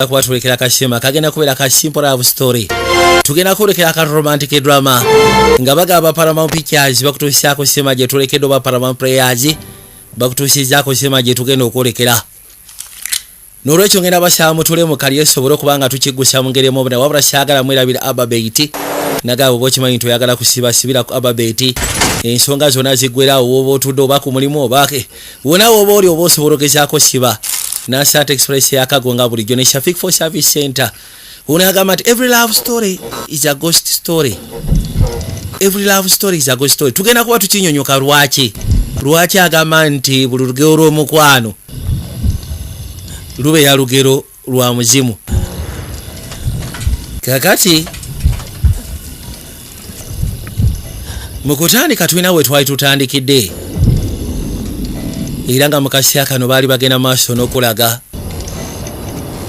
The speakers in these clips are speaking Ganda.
kuba tulekera kashema kagenda kubeera ka simple love story. Tugenda kulekera ka romantic drama nga bagaba Paramount Pictures bakutuusiako sema gye tulekedde ba Paramount Players bakutuusizaako sema gye tugenda okwolekera. N'olwekyo ngenda basaamu tule mu kali esobole okubanga tukigusa mu ngeri emobuna wabula kyagala mwerabira Ababeit nagabo bokimanyi toyagala kusibasibira ku Ababeit ensonga zonna ziggwerawo woba otudde oba ku mulimu obake wona woba oli oba osobola ogezaako siba Nasat Express yakagonga bulijjo ne Shafik for Service Center. Unagamba nti every love story is a ghost story. Every love story is a ghost story. Tugenda kuba tukinyonyoka lwaki agamba nti buli lugero lw'omukwano lube ya lugero lwa muzimu. Kakati mukutandika tulina we twali tutandikidde era nga mukasi akano baali bagenda maaso n'okulaga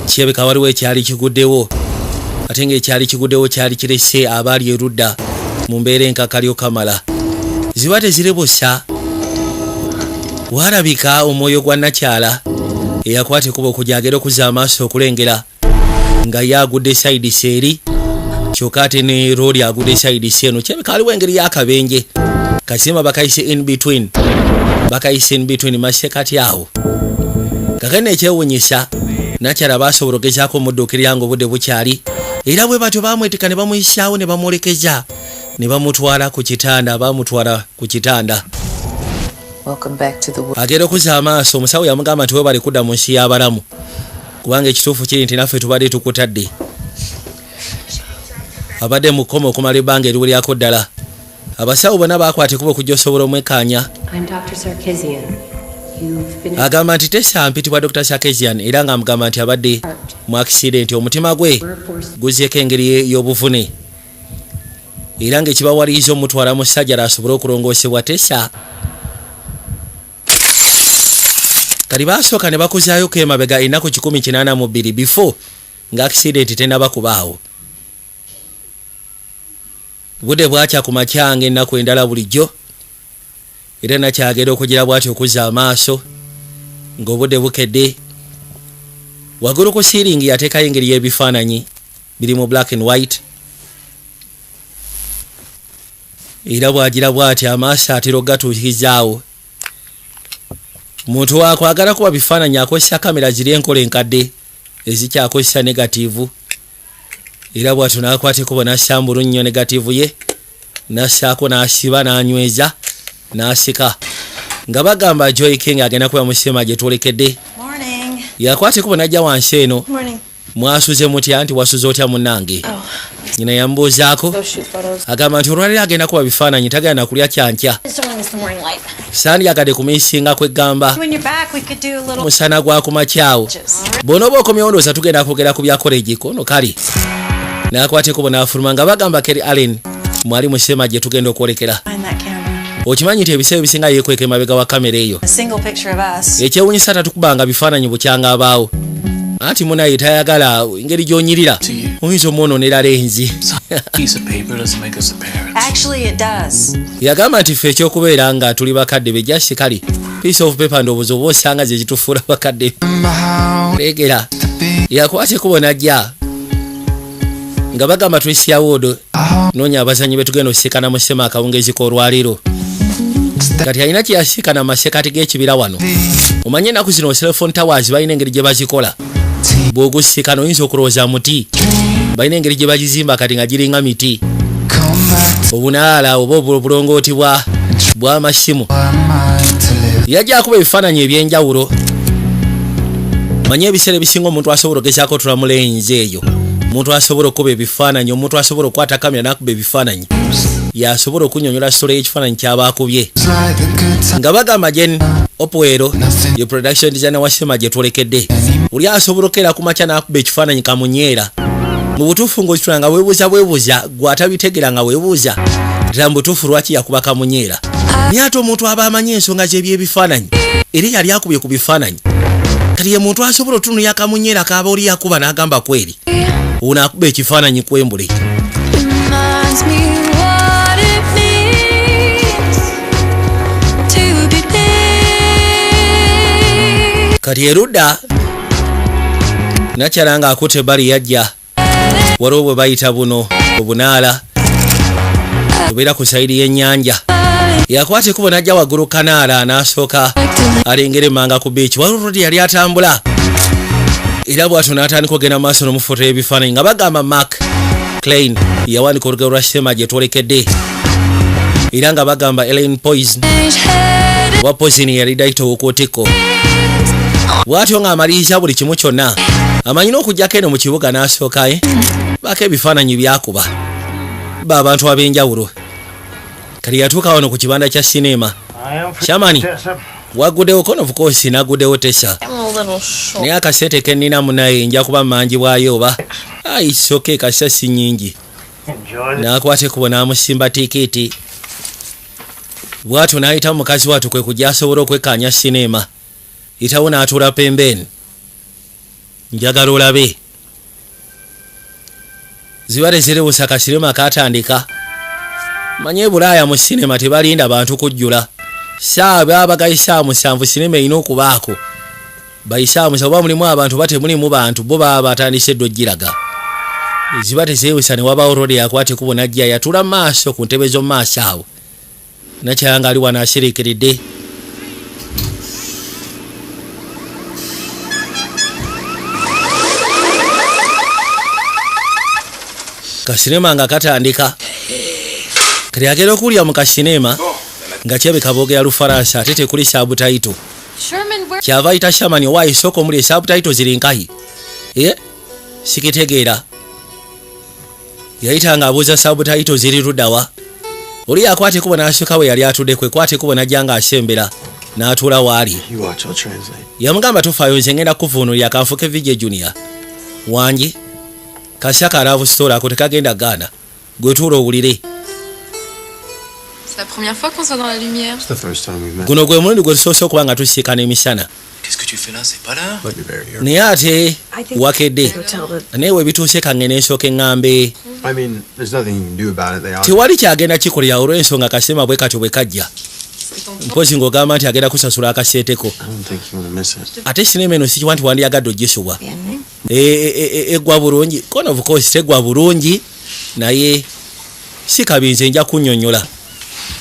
kyebeka waliwo ekyali kiguddewo ate ng'ekyali kiguddewo kyali kirese abaali erudda mu mbeera enkakalyo kamala ziba tezirebusa. Walabika omwoyo gwa nakyala eyakwata ekuba okujagera okuza amaaso okulengera nga ye agudde sayidi seeri kyokka ate ne rooli agudde sayidi seeno kyebeka waliwo engeri y'akabenje kasima bakayise in between masekati awo. Kakene ekyewunyisa nakyala basobola ogezaako omudduukirira nga obudde bukyali era bwe batyo bamwetika ne bamuyisaawo ne bamwolekeza ne bamutwala ku kitanda. Agenda okuza amaaso omusawo yamugamba nti webali kudda mu nsi y'abalamu kubanga ekituufu kiri nti naffe tubadde tukutadde. Abadde mu koma okumala ebbanga eriwulyako ddala. Abasawo bonna bakwata ekuba okujja osobola omwekanya. Agamba nti Tessa mpitibwa Dr. Sarkeesian era nga amugamba nti abadde mu accident omutima gwe guzeeko engeri y'obuvune era ng'ekibawaliriza omutwala mu ssajjala asobole okulongoosebwa. Tessa kali basooka ne bakuzaayo emabega ennaku 182 before nga accident tennaba kubaawo. Budde bwakya ku makyanga ennaku endala bulijjo era nakyagera okugira bw'atyo okuza amaaso ng'obudde bukedde. Waggulu ku siiringi yateekayo engeri y'ebifaananyi biri mu black and white era bw'agira bw'atyo amaaso atera okugatuukizaawo. Muntu wakwagala kuba bifaananyi akozesa kamera ziri enkola enkadde ezikyakozesa negativu era bw'atyo n'akwata ekubo n'assambula nnyo negativu ye n'assaako n'asiba n'anyweza n'asika nga bagamba Joy King agenda kuba musema gye twolekedde. Yakwata ekubo n'ajja wansi eno. Mwasuze mutya nti wasuze otya munnange? Nyina yambuuzaako agamba nti olwaliro agenda kuba bifaananyi tagenda nakulya kyankya sandyagadde kumisinga kwegamba musana gwa ku makyawo bonoba okomyewo ndowooza tugenda kwogera ku bya college kono kali. N'akwata ekubo n'afuluma nga bagamba Kerry Allen mwali musema gye tugenda okwolekera. Okimanyi nti ebiseera ebisinga yeekweka emabega wa kamera eyo. Ekyewunyisa tatukubanga bifaananyi bukyanga abaawo anti munaye tayagala engeri gy'onyirira oyinza omwonoonera lenzi. Yagamba nti ffe ekyokubeera nga tuli bakadde be just kali piece of paper ndowooza oba osanga ze zitufuula bakadde legera. Yakwata ekubo n'ajja nga bagamba Tracy Award noonya abazanyi be tugenda osikana mu ssema akawungezi k'olwaliro. Kati alina kye yasiikana masekati g'ekibira wano. Omanye ennaku zino cellphone towers balina engeri gye bazikola. Bw'ogusiikana oyinza okulowooza muti. Balina engeri gye bagizimba kati nga giringa miti. Obunaala oba obulongooti bw'amasimu. Yajja akuba ebifaananyi eby'enjawulo. Manye ebiseera ebisinga omuntu asobola ogezaako tulamulenzi eyo. Omuntu asobola okuba ebifaananyi, omuntu asobola okukwata kamera n'akuba ebifaananyi. Yasobola okunyonyola solo y'ekifaananyi ky'aba akubye. Nga bagamba Jen Opwero ye production designer wa ssema gye twolekedde. Oli asobola okera ku makya n'akuba ekifaananyi kamunyeera. Mu butuufu ng'okitula nga weebuuza gw'atabitegeera nga weebuuza ddala mu butuufu lwaki yakuba kamunyeera. Naye ate omuntu aba amanyi ensonga z'ebyebifaananyi era yali akubye ku bifaananyi. Kati ye muntu asobola otunuya kamunyeera kaaba oli yakuba n'agamba kweri ono akuba ekifaananyi kwembule. Kati erudda nakyala nga akutte bali yajja waliwo bwe bayita buno obunaala obeera ku sayidi y'ennyanja yakwate kubo najja waggulu kanaala n'asooka alengera emmanga ku biiki waliwo Rodi yali atambula era bw'atyo n'atandika okugenda maaso n'omufoto y'ebifaananyi nga bagamba Mark Klein yawanika olugero lwa Shema gye twolekedde era nga bagamba Ellen Poison wa Poison yali dayita w'okuotiko bw'atyo ng'amaliriza buli kimu kyonna amanyina okugjako eno mu kibuga n'asooka baako ebifaananyi byakuba abantu ab'enjawulo kati yatuuka wano ku kibanda kya sinema Shamani waguddewo kono of course naguddewo Tessa naye akasente ke nnina munaye nja kuba mmanji bwayo oba aisoke kasa si nnyingi n'akwate kubo n'amusimba tikiti bw'atyo n'ayita mukazi watu kwe kujja asobola okwekkaanya sinema yitawo n'atuula pembeni njagala olabe zibale ziribusa kasirema katandika manye Bulaaya mu sinema tebalinda bantu kujjula baba gayisa musanvu sinema ino okubaako bayisa musanvu oba mulimu abantu bate mulimu bantu bo baba batandise dojjiraga zibate zeewusa ne wabaawo Rodi yakwate kubo najja yatula maaso ku ntebe zo maaso awo nakyanga ali wano asiriikiridde kasinema nga katandika kati agenda okuwulira mu kasinema nga kyebeka boogera Lufaransa ate tekuli sabutaito kyava ayita Shamani owaayo sooka omuli sabutaito ziri nkahi sikitegeera yayita nga abuuza sabutaito ziri luddawa oli yakwate kubo n'asooka we yali atudde kwe kwate kubo najja nga asembera n'atuula waali yamugamba tofaayo nze ngenda kuvuunulira kanfuke Vijay Junior wangi kasaka love story ako tekagenda gaana gwe tuula owulire C'est la première fois qu'on se voit dans la lumière. C'est the first time we've met. guno gwe mulundi gwe tusoose okuba nga tusiikana emisana Qu'est-ce que tu fais là? C'est pas là? Might be very early. naye ate wakedde naye we bituuse kangene nsooka eŋŋambe I mean, there's nothing you can do about it. They are. tewali kyagenda kikolera olw'ensonga kasema bwe katyo bwe kajja mpozi ng'ogamba nti agenda kusasula akaseeteko I don't think you want to miss it. ate sinema eno sikiwa nti wandiyagadde ogisubwa eggwa bulungi kono of course teggwa bulungi naye si kabi nze nja kunnyonnyola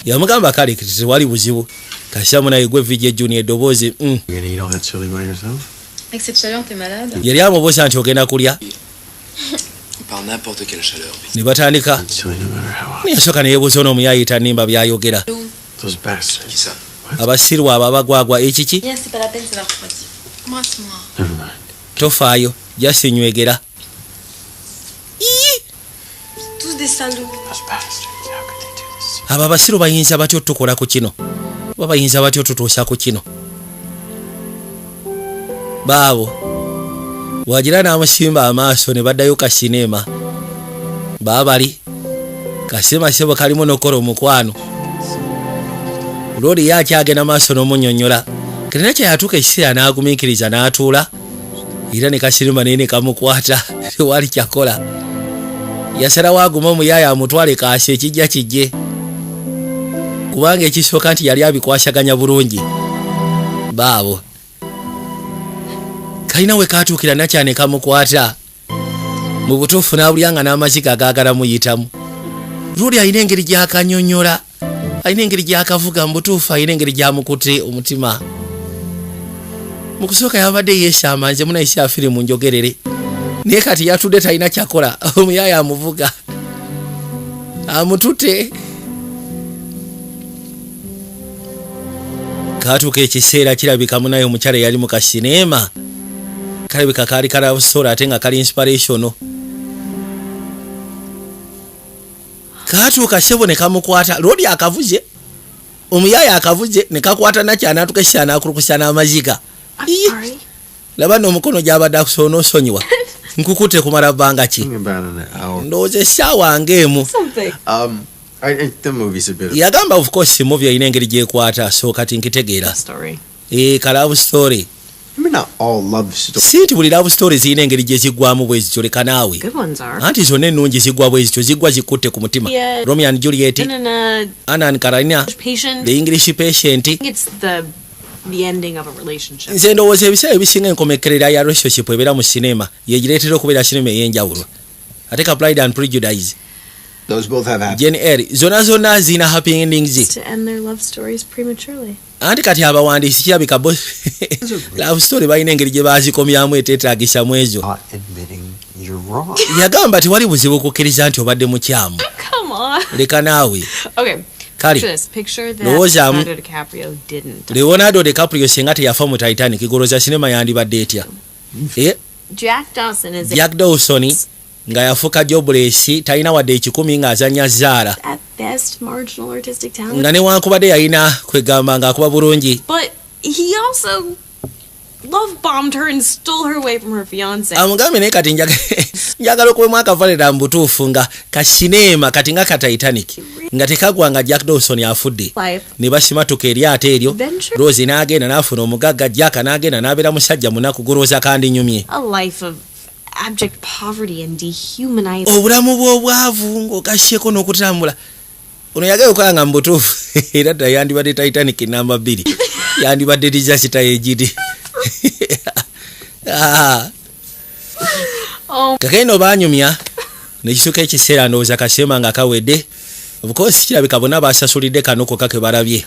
yamugamba kale tewali buzibu kashamu naye gwe Vijay Junior eddoboozi You're gonna eat all that chili by yourself? Avec cette chaleur, t'es malade. yali amubuuza nti ogenda kulya Par n'importe quelle chaleur. ne batandika It's chili no matter how hot. neyasooka neyebuuza n'omuyayi tanimba byayogera Those bastards. Qui ça? abasirwa abo abagwagwa ekiki Viens, c'est pas la peine, ça va refroidir. Embrasse-moi. Never mind. tofaayo jasinywegera Tous des salauds. Those bastards. How could they do this? abo abasiru bayinza batyo tukola ku kino oba bayinza batyo tutuusa ku kino baabo wagira n'amusimba amaaso ne baddayo kasinema baabali kasema sebo kalimu nokola omukwano Rodi yakyagenda maaso n'omunnyonnyola kirina kyeyatuuka ekiseera n'agumiikiriza n'atuula era ne kasinema naye ne kamukwata tewali kyakola yasalawo aguma omuyaya amutwale kaasi ekijja kijje kubanga ekisooka nti yali abikwasaganya bulungi baabo kalina we katuukira nakyane kamukwata mu butuufu n'abulyanga n'amaziga agaagala muyitamu Rodi alina engeri gy'akanyonnyola alina engeri gy'akavuga mu butuufu alina engeri gy'amukutte omutima mu kusooka yabadde yeesamba nze munayise afiri mu njogerere naye kati yatudde talina kyakola omuyaya amuvuga amututte katuuka ekiseera kirabika munaye omukyala yali mu kasinema kalabika kaali kalabusola ate nga kali inspirational katuuka sebo ne kamukwata Rodi akavuze omuyaya akavuze ne kakwata nakyana tukeshyana akulukusya n'amaziga laba n'omukono gy'abadde akusoona osonyiwa nkukutte kumala bbanga ki Think about it in an hour. ndowooza essaawa ng'emu The movie's a bit of yagamba of course movie alina engeri gyekwata so kati nkitegeera story. ka love story I mean, not all love stories. si nti buli love story zirina engeri gye ziggwamu bwe zityo leka naawe Good ones are. anti zonna ennungi ziggwa bwe zityo ziggwa zikutte ku mutima Yeah. Romeo and Juliet And then Anna and Karina patient. the English patient I think it's the the ending of a relationship. nze ndowooza ebiseera ebisinga enkomekerera ya relationship ebeera mu sinema yegireetera okubeera sinema ey'enjawulo ate ka Pride and Prejudice Those both have happy. Jane Eyre zonna zina happy endings To end their love stories prematurely. anti kati abawandiisi kirabika love story balina engeri gye bazikomyamu eteetaagisa mu ezo Not admitting you're wrong. yagamba tewali buzibu kukkiriza nti obadde mukyamu Come on. leka naawe Okay. kale Picture this. Picture that Lowooza Leonardo DiCaprio didn't. Leonardo DiCaprio senga teyafa mu Titanic goloza sinema yandibadde etya Jack Dawson is Jack Dawson nga yafuka jobless talina wadde ekikumi ng'azanya zaala at best marginal artistic talent. nga newankubadde yalina kwegamba ng'akuba bulungi But he also love bombed her and stole her away from her fiance. amugambe naye kati njagala okuwemu akavalera mu butuufu nga kasineema kati nga ka Titanic nga tekagwa nga Jack Dawson afudde Life. ne basimatuka eryato eryo Adventure. Rose n'agenda n'afuna omugagga Jack n'agenda n'abeera musajja munaku gulowooza kandi nyumye A life of abject poverty and dehumanizing. obulamu bw'obwavu ng'ogasyeko n'okutambula ono yagala okukola nga mu butuufu era ddala yandibadde Titanic namba 2 yandibadde disaster egiri kakendo banyumya nekisuka ekiseera ndowooza kaseema nga kawedde obukosi kirabika bonna basasulidde kanoko kake balabye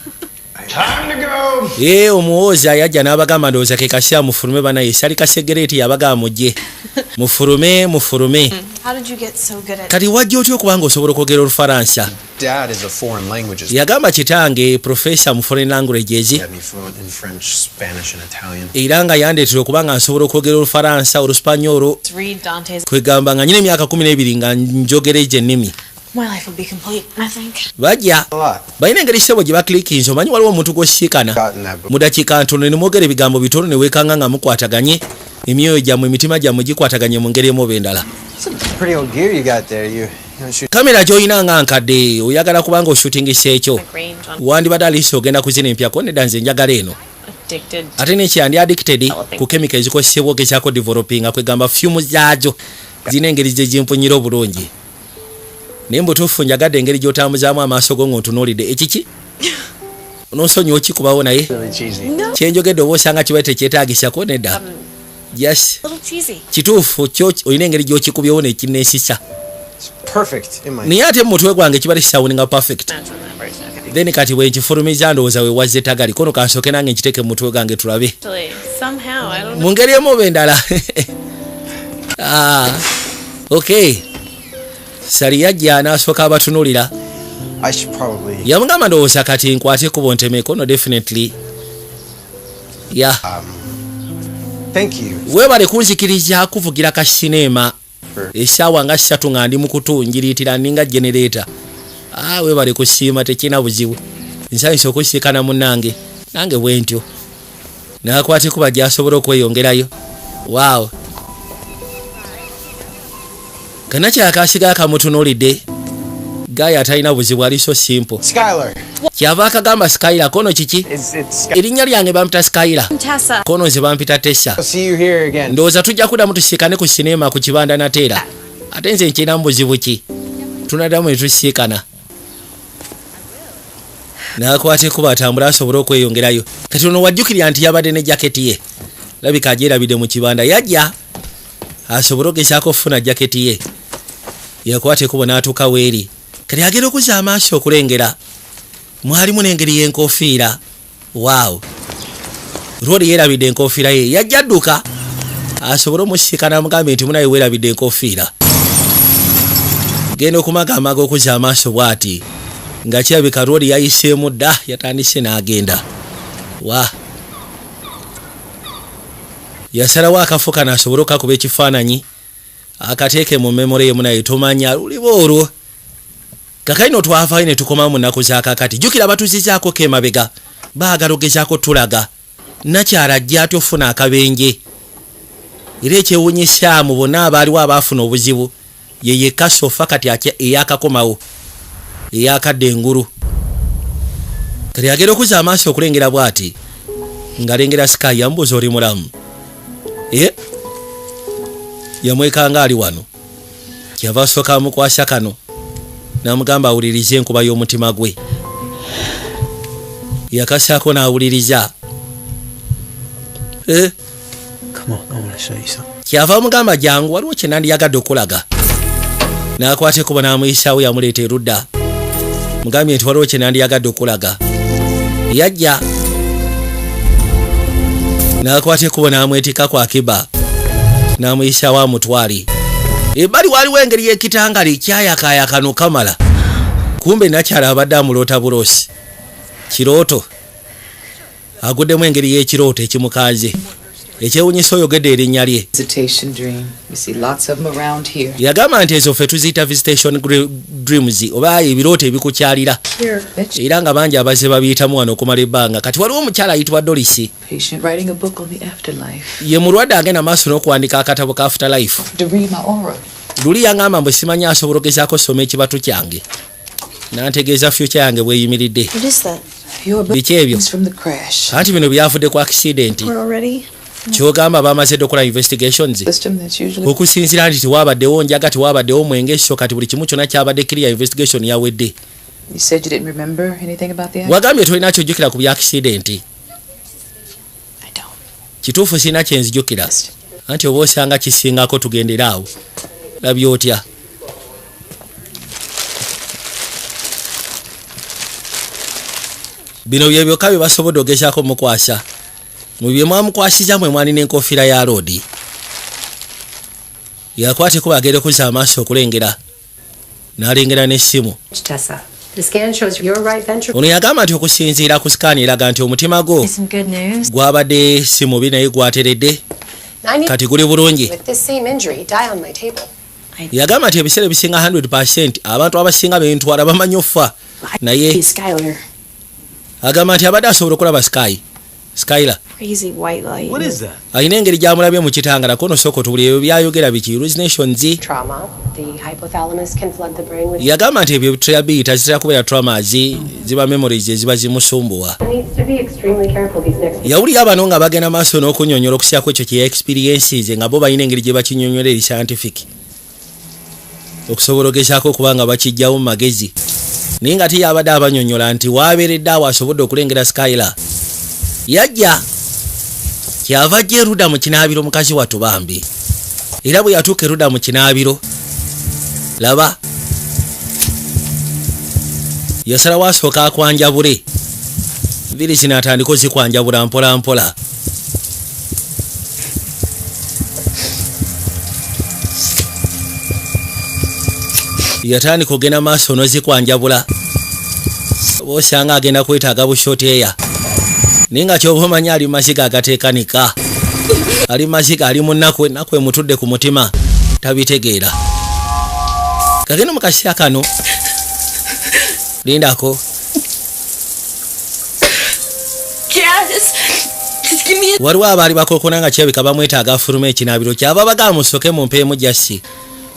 omuwooza yajja n'abagamba ndowooza ke kasya mufulume banaye sali kasegereti yabagamba mujje mufulume How did you get so good at kati wajja otya okubanga osobola okwogera Olufalansa Dad is a foreign languages. yagamba kitange professor mu foreign languages He had me fluent in French, Spanish, and Italian. era nga yandeetera okubanga nsobola okwogera Olufalansa Olusipanyolo read Dante's? kwegamba nga nyina emyaka 12 nga njogera egyo ennimi My life would be complete, I think. bajja A lot. balina engeri kisebo gye bakilikinze omanyi waliwo omuntu gw'osiikana Gotten that book. mu dakiika ntono ne mwogera ebigambo bitono ne weekanga nga mukwataganye emyoyo gyammwe emitima gyammwe gikwataganye mu ngeri emu oba endala Some pretty old gear you got there. You know, shoot. kamera gy'olina nga nkadde oyagala kubanga oshutingisa ekyo Like range on wandibadde aliisi ogenda kuzina empyako nedda nze njagala eno addicted. ate nekyandi addicted ku kemika ezikozesebwa ogezaako developinga kwegamba fyumu zaazo zina engeri gye zimpunyira obulungi naye mbutuufu njagadde engeri gy'otambuzaamu amaaso go ng'ontunuulidde ekiki nonsonyi okikubawo naye Really cheesy. kyenjogedde oba osanga kiba tekyetaagisako nedda yes A little cheesy. kituufu kyo olina engeri gy'okikubyewo nekineesisa It's perfect in my. naye ate mu mutwe gwange kiba tekisoundinga perfect Imagine that version. Okay. then kati bwe nkifulumiza ndowooza we wazze tagali kono kansooke nange nkiteeke mu mutwe gange tulabe Actually, somehow, I don't know. mu ngeri emu oba endala okay sali yajja n'asooka abatunulira I should probably. yamugamba ndowooza kati nkwate kubo ntemeko no definitely Thank you. weebale kunzikiriza kuvugira ka sinema essaawa nga 3 nga ndi mu kutunjiriitira ninga genereeta weebale kusiima tekina buzibu nsanyusa okusiikana munnange nange bwe ntyo naakwate kuba gyasobola okweyongerayo waawo kanakyakasigaa kamutunuulidde gaaya atalina buzibu ali so simple Skylar. kyava akagamba Skylar kono kiki It's. erinnya lyange bampita Skylar Tessa. kono nze bampita Tessa I'll see you here again. ndowooza tujja kuddamu tusiikane ku sinema ku kibanda nateera ate nze nkinamu buzibu ki tunaddamu ne tusiikana naakwate kuba atambula asobole okweyongerayo kati ono wajjukirya nti yabadde ne jaketi ye labika agyerabidde mu kibanda yajja asobole ogezaako okufuna jaketi ye yakwate kuba n'atuuka weeri kati agenda okuzza amaaso okulengera mwalimu n'engeri y'enkofiira waawo lwoli yeerabidde enkofiira ye yajja adduka asobole omusiikana amugambe nti munaye weerabidde enkofiira genda okumagamaga okuzza amaaso bw'ati nga kirabika lwoli yayiseemu dda yatandise n'agenda wa yasalawo akafo kano asobole okakuba ekifaananyi akateeke mu memore ye munaye tomanya luliba olwo kakaino twavaayo ne tukoma mu nnaku zaakakati jjukira batuzizaako kemabega baagala ogezaako tulaga nakyala ajja ati ofuna akabenje era ekyewunyisaamu bonna abaaliwo abaafuna obuzibu ye yekka sofa kati eyakakomawo eyakadde engulu kati agenda okuzza amaaso okulengera bw'ati ng'alengera Sky yambuuza oli mulamu yamwekanga ali wano kyava asooka amukwasa kano n'amugamba awulirize enkuba y'omutima gwe yakasaako n'awuliriza Come on, I want to show you something. kyava amugamba jangu waliwo kye nandiyagadde okulaga n'akwata ekkubo n'amuyisaawo yamuleeta erudda mugambye nti waliwo kye nandiyagadde okulaga yajja n'akwata ekkubo n'amwetikako akiba n'amuyisaawo amutwali ebbali waliwo engeri y'ekitangala ekyayakaayaka n'okamala kumbe nakyala abadde amuloota bulosi kirooto aguddemu engeri y'ekirooto ekimukanze ekyewunyisa oyogedde erinnya lye yagamba nti ezo ffe tuziyita visitation dreams oba ebirooto ebikukyalira era nga bangi abazze babiyitamu wano okumala ebbanga kati waliwo omukyala ayitibwa Dorisi ye mulwadde agenda maaso n'okuwandika akatabo ka afterlife luli yangamba mbwe simanyi asobola ogezaako soma ekibatu kyange nantegeeza future yange bweyimiridde biki ebyo anti bino byavudde ku accident kyogamba bamaze okukola investigations okusinzira nti tewabaddewo njaga tewabaddewo mwenge so kati buli kimu kyonna kyabadde clear investigation yawedde wagambye tolina kyojjukira ku bya accident kituufu sirina kyenzijjukira anti oba osanga kisingako tugendera awo labye otya bino bye byokka bye basobodde ogezaako mukwasa mu bye mwamukwasiza mwe mwali n'enkofiira ya loodi yakwateko bagere kuza amaaso okulengera n'alengera n'essimu ono yagamba nti okusinziira ku sikaani eraga nti omutima gwo gwabadde si mubi naye gwateredde kati guli bulungi yagamba nti ebiseera ebisinga 100% abantu abasinga bentwala bamanyi offa naye agamba nti abadde asobola okulaba Skylar alina engeri gyamulabye mu kitangala kono soko tubuli ebyo byayogera biki hallucinations yagamba nti ebyo biyita zitera kubeera traumas ziba memories eziba zimusumbuwa yawulira bano nga bagenda maaso n'okunyonyola okusyako ekyo kye experiences nga bo balina engeri gye bakinyonyola eri scientific okusobola ogezaako okuba nga bakijjawo mu magezi naye nga teyabadde abanyonyola nti wabeeredde awo asobodde okulengera Skylar yajja kyava ajja erudda mu kinaabiro mukazi wattu bambi era bwe yatuuka erudda mu kinaabiro laba yasalawo asooka akwanjabule enviiri zino atandika ozikwanjabula mpola mpola yatandika ogenda maaso n'ozikwanjabula oba osanga agenda kwetaaga bushoteeya naye nga kyoba omanyi ali masiga agateekanika ali masiga ali mu nnaku emutudde ku mutima tabitegeera kagenda mu kaseera kano lindako waliwo abaali bakokona nga kirabika bamwetaaga afuluma ekinaabiro kyava bagamba musoke mu mpeemu jasi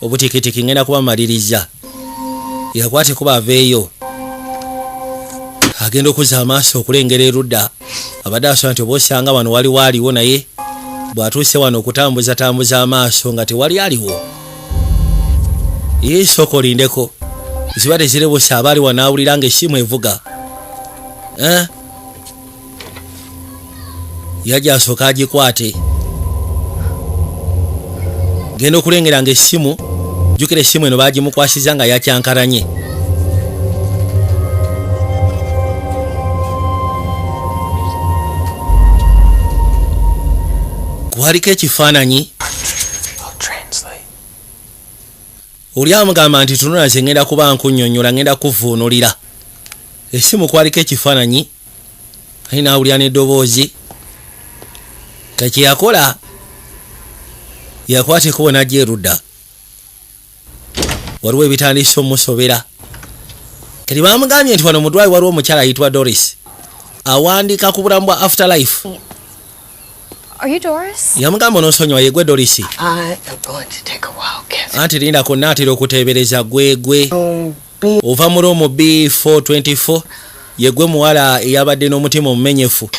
obutikitiki ngenda kubamaliriza yakwate kuba aveeyo agenda okuza amaaso okulengera erudda abadde asobola nti oba osanga wano waliwo aliwo naye bw'atuuse wano okutambuza amaaso nga tewali aliwo ye sooka olindeko ziba tezirebusa abaali wanaawulira nga essimu evuga yajja asooka agikwate genda okulengera nga essimu jjukira essimu eno baagimukwasiza nga yakyankalanye kwaliko ekifaananyi oli amugamba nti tunula ze ngenda kuba nkunnyonnyola ngenda kuvuunulira essimu kwaliko ekifaananyi ali naawulira n'eddoboozi kakyeyakola yakwata ekkubo n'ajja erudda waliwo ebitandise omusobera kati bamugambye nti wano mu ddwaliro waliwo omukyala ayitibwa Doris awandiika ku bulamu bwa afterlife yamugamba onosonyiwa yegwe Doris anti lindako naatera okuteebereza gwegwe ova mu Romo B424 yegwe muwala eyabadde n'omutima omumenyefu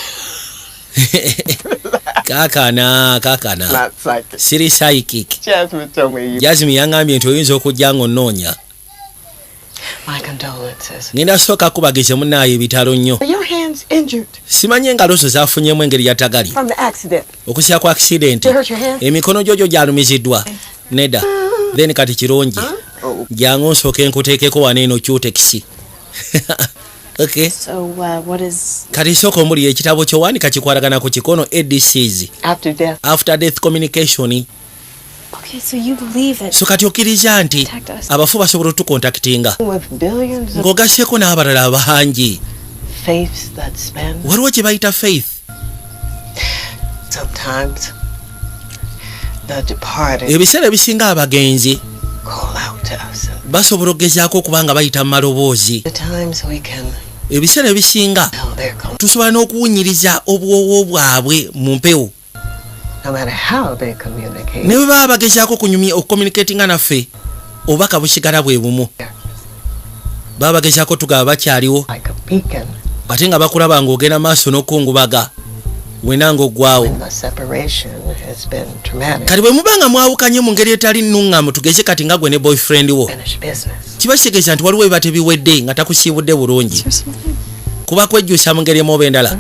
kakana siri psychic Jasmine yangambye nti oyinza okujja nga onnoonya ngenda sooka kubagize munnaayo ebitalo nnyo hands injured simanye engalo zo zafunyemu engeri yatagali from the accident. okusya kwa accident You hurt your hand? emikono gyojo gyalumiziddwa nedda then kati kirungi jangu nsooke nkuteekeko waneeno cutekisi okay So, what is... kati sooka omuli ekitabo kyowanika kikwatagana ku kikono ADCs after death communication. Okay, so you believe that... so kati okkiriza nti abafu basobola otukontakitinga ng'ogasseko n'abalala abangi. Waliwo kye bayita faith. Ebiseera ebisinga abagenzi basobola okugezaako okuba nga bayita mu maloboozi. Ebiseera ebisinga tusobola n'okuwunyiriza obwowo bwabwe mu mpewo ne bwe baba bagezaako okucommunicatinga naffe obubaka busigala bwe bumu. Baba bagezaako tugaba bakyaliwo ate nga bakulaba ng'ogenda maaso n'okungubaga wena ng'oggwawo. Kati bwe mubanga mwawukanye mu ngeri etali nnuŋŋamu tugeze kati nga gwe ne boyfriend wo kiba kitegeeza nti waliwo ebiba tebiwedde nga takusiibudde bulungi kuba kwejjusa mu ngeri emu oba endala.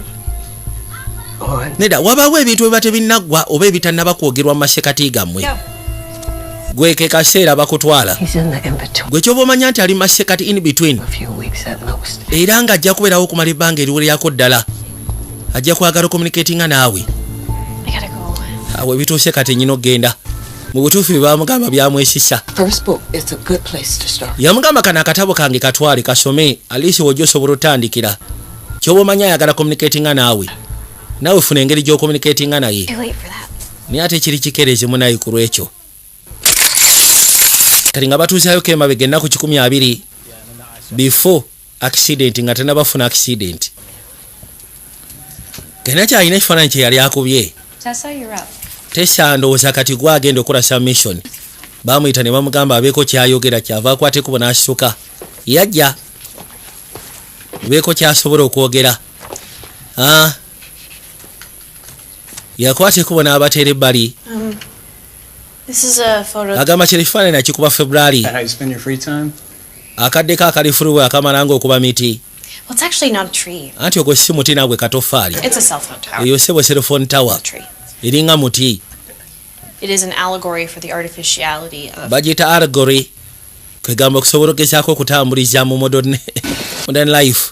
Nedda wabaawo ebintu ebiba tebinnaggwa oba ebitannaba kwogerwa mu masekati gammwe gwe ke kaseera bakutwala gwe kyoba omanya nti ali mu masekati in between era ng'ajja kubeerawo okumala ebbanga eriwererako ddala ajja kwagala communicatinga naawe awe bituuse kati nnyina okgenda mu butuufu bye bamugamba byamwesisa. Yamugamba kano akatabo kange katwale kasome aliisi wojja osobola otandikira kyoba omanya ayagala communicatinga naawe naawe funa engeri gy'ocommunicatinga naye naye ate kiri kikeerezi munaye ku lwekyo. Kati nga batuuzaayo kemabega ennaku 20 before accident nga tennabafuna accident. Kena kyalina ekifaananyi kye yali akubye. Tessa ndowooza kati gwe agenda okukola submission. Bamuyita ne bamugamba abeeko kyayogera kyava akwateko bo n'asituka. Yajja beeko kyasobola okwogera. Yakwateko bo n'abateera ebbali. This is a photo... agamba kiri kifaananyi nakikuba February. Akaddeko akalifulubwe akamalanga okuba miti. Well, it's actually not a tree. Anti ogwo si muti nagwe katofaali. It's a cell phone tower. Eyo sebo cell phone tower. Eringa muti. It is an allegory for the artificiality of... Bagita allegory. Kwegamba okusobola okugezaako okutambuliza mu modern life.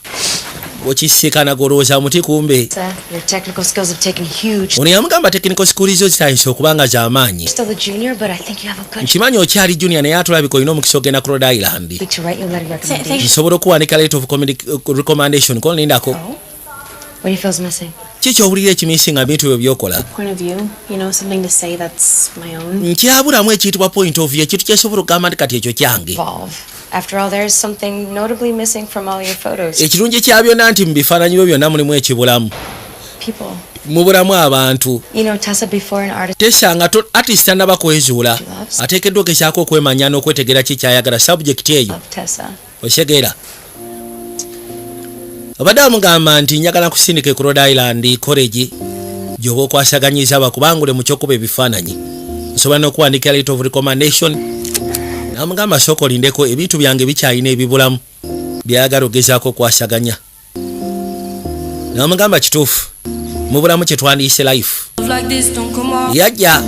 Bw'okisiikana golowooza muti kumbe. Your technical skills have taken huge... Ono yamugamba technical skills zo zitandise okubanga z'amaanyi. Still a junior, but I think you have a good... Nkimanyi okyali junior naye atulabika olina omukisa ogenda ku Rhode Island. To write your letter of recommendation. Nsobola okuwandiika letter of recommendation ko nindako. What do you feel is missing? Kiki owulira ekimisi nga bintu ebyo byokola? Point of view, you know, something to say that's my own. Nkyabulamu ekiyitibwa point of view ekintu kyesobola okugamba nti kati ekyo kyange. After all, there's something notably missing from all your photos. Ekirungi kya byonna nti mu bifaananyi byo byonna mulimu ekibulamu. People. Mu bulamu abantu. You know, Tessa, before an artist... Tessa nga artist annaba kwezuula ateekeddwa ogezaako okwemanya n'okwetegera ki kyayagala subject eyo. Osegeera. Obadde amugamba nti njagala kusindika ku Rhode Island College gy'oba okwasaganyiza bakubangule mu kyokuba ebifaananyi. Nsobola n'okuwandiika letter of recommendation. Namugamba sooka olindeko ebintu byange bikyalina ebibulamu byayagala ogezaako okwasaganya. Namugamba kituufu mu bulamu kye twandiise life. Yajja.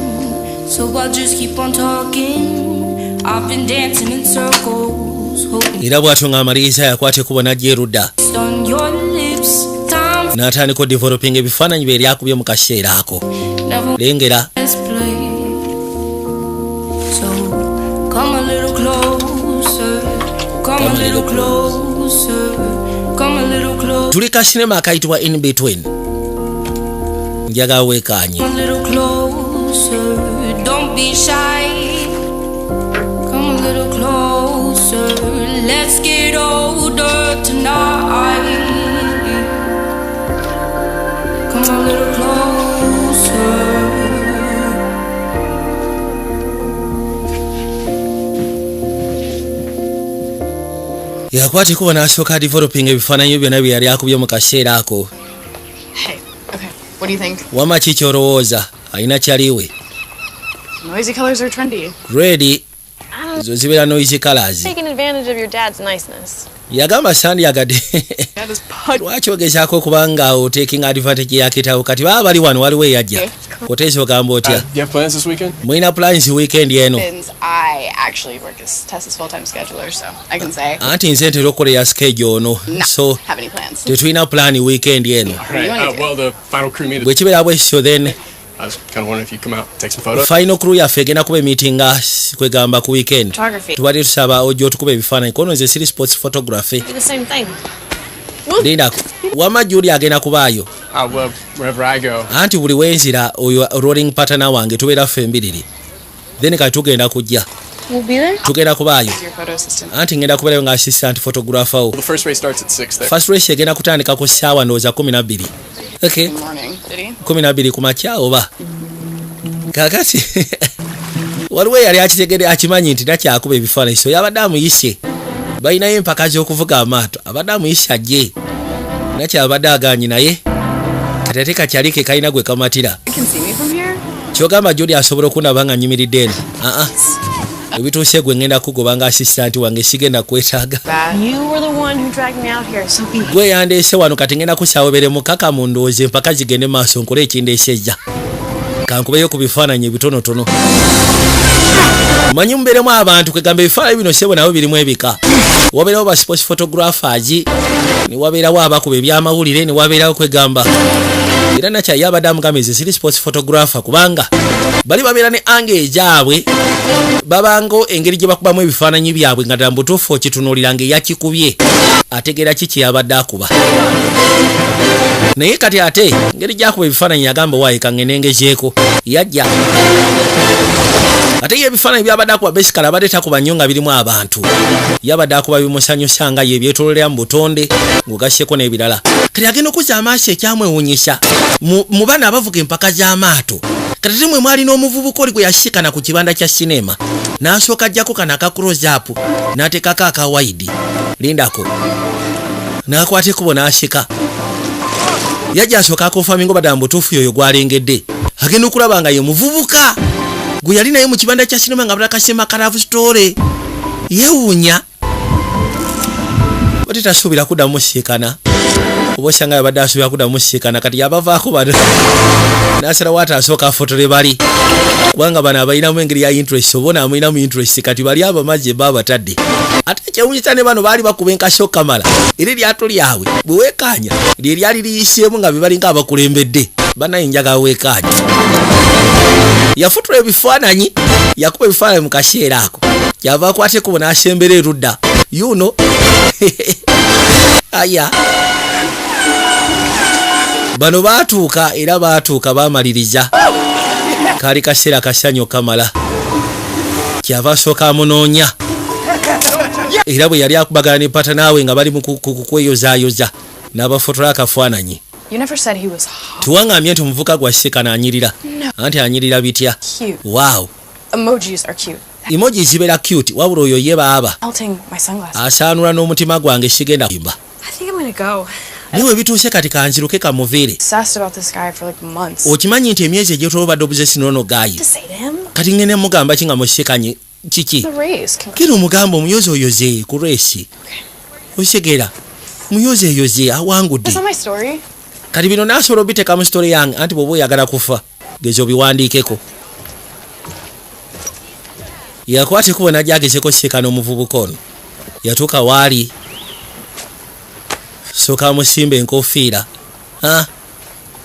Era bw'atyo ng'amaliriza yakwata ekkubo n'ajja erudda. N'atandika developing ebifaananyi bye eryakubye mu kaseera ako. Lengera. Come a little closer, come a little closer, come a little closer. Tuli ka sinema akayitibwa In Between. Njagala weekaanye. Come a little closer, don't be shy. Come a little closer, let's get older tonight. Come a little closer. Yakwata ekkubo n'asooka developing ebifaananyi byonna bye yali akubye mu kaseera ako. Hey, okay, what do you think? Wama ki ky'olowooza alina kyaliwe? Noisy colors are trendy. Red zo zibeera noisy colors. Taking advantage of your dad's niceness. yagamba sandyagadde lwaki ogezaako kubanga otaking advantage ya kitaawo kati baba bali wano waliwo eyajja oteesa ogamba otya You have plans this weekend? mulina plans weekend eno I actually work as Tessa's full-time scheduler, so I can say anti nze ntera okukola ya schedule ono so have any plans. tetulina plan weekend eno All right. Well, the final crew meeting. bwe kibeera bwekityo then I was kind of wondering if you'd come out and take some photos. final crew yaffe egenda kuba emitinga kwegamba ku weekend Photography. tubadde tusaba ojja otukuba ebifaananyi kono nze siri sports photography Do the same thing. lindako wama juli agenda kubaayo Well, wherever I go. anti buli wenzira oyo rolling partner wange tubeera ffe embiriri then kati tugenda kujja We'll be there. tugenda kubaayo Your photo assistant. anti ngenda kubeerayo nga assistant photographer wo Well, the first race starts at 6 there. first race egenda kutandika ku ssaawa ndowooza 12 okay Good morning. Did he? 12 ku makya oba kakati waliwo eyali akitegere akimanyi nti nakyakuba ebifaananyi so yabadde amuyise balinayo empaka z'okuvuga amaato abadde amuyise ajje nakyabadde aganyi naye kati ate kakyali ke kalina gwe kamatira You can see me from here. kyogamba jodi asobola okundaba nga nyimiridde eno ebituuse gwe ngenda kugoba nga assistant wange sigenda kwetaaga You were the one who dragged me out here, so be gwe yandeese wano kati ngenda kukyawobere mukaka mu ndowooza empaka zigende maaso nkole ekindeesejja kankubeyo ku bifaananyi ebitonotono manyi mubeeremu abantu kwegamba ebifaananyi bino sebo nabo birimu ebika wabeerawo ba sports photographers ne wabeerawo abakuba ebyamawulire ne wabeerawo kwegamba era nakyaye abadde amugamba eze siri sports photographer kubanga bali babeera ne ange ejaabwe babango engeri gye bakubamu ebifaananyi byabwe nga ddala mubutuufu okitunuulira ng'eyakikubye ategeera ki kyeyabadde akuba naye kati ate engeri gyakuba ebifaananyi yagamba waaye kangenengezeeko yajja ate ye ebifaananyi byabadde akuba besikala abadde takuba nnyo nga birimu abantu yabadde akuba bimusanyusa nga ye byetololera mu butonde ng'ogasseko n'ebirala kati agenda okuzza amaaso ekyamwewunyisa mu bana abavuga empaka z'amaato kati ate mwe mwali n'omuvubuka oli gwe yashikana ku kibanda kya sinema n'asooka ajjako kano aka close up n'ateekako aka waidi lindako n'akwata ekkubo n'ashika yajja asooka akonfamingo badda mu butuufu yoyo gwalengedde agenda okulaba nga ye muvubuka gwe yali naye mu kibanda kya sinema nga batakasema kalavu story yeewuunya bati tasuubira kuddamu musiikana oba osanga yabadde asuubira kuddamu musiikana kati yabavaako bano nasalawo ate asooka afotole bali kubanga bano abalinamu engeri ya interest oba onamulinamu interest kati bali abamazzi ba batadde ate ekyewunyisa ne bano baali bakuba enkasi okamala era eryato lyabwe bwe weekaanya lye lyali liyiseemu nga be balinga abakulembedde banaye njagala weekaanya yafutula ebifaananyi yakuba ebifaananyi mu kaseera ako yava akwate kubo n'asembera erudda yuno aya bano baatuuka era baatuuka bamaliriza kaali kaseera kasanyo kamala kyava asooka amunoonya era bwe yali akubagana ne pata naawe nga bali mu kweyozaayoza n'abafotola akafaananyi You never said he was hot. tuwangambye nti omuvuka gwassekana anyirira anti anyirira bitya Cute. waaw Emojis are cute. emoji zibeera cute wabula oyo ye baaba Melting my sunglasses. asaanula n'omutima gwange sigenda kuyimba I think I'm gonna go. naye bituuse kati kanziruke kamuviire Obsessed about this guy for like months. okimanyi nti emyezi egyetolobadde obuzesi noono gaayi To say to him, kati ngene mugamba ki nga musekanye kiki The race. kino omugamba omuyozi oyoze ku reesi okitegera muyozi eyoze awangudde That's not my story. kati bino nasobola obiteeka mu sitole yange anti bw'oba oyagala kufa geza obiwandiikeko yakwate kubona gyagezeko sekana omuvubuka ono yatuuka waali sooka amusimba enkofiira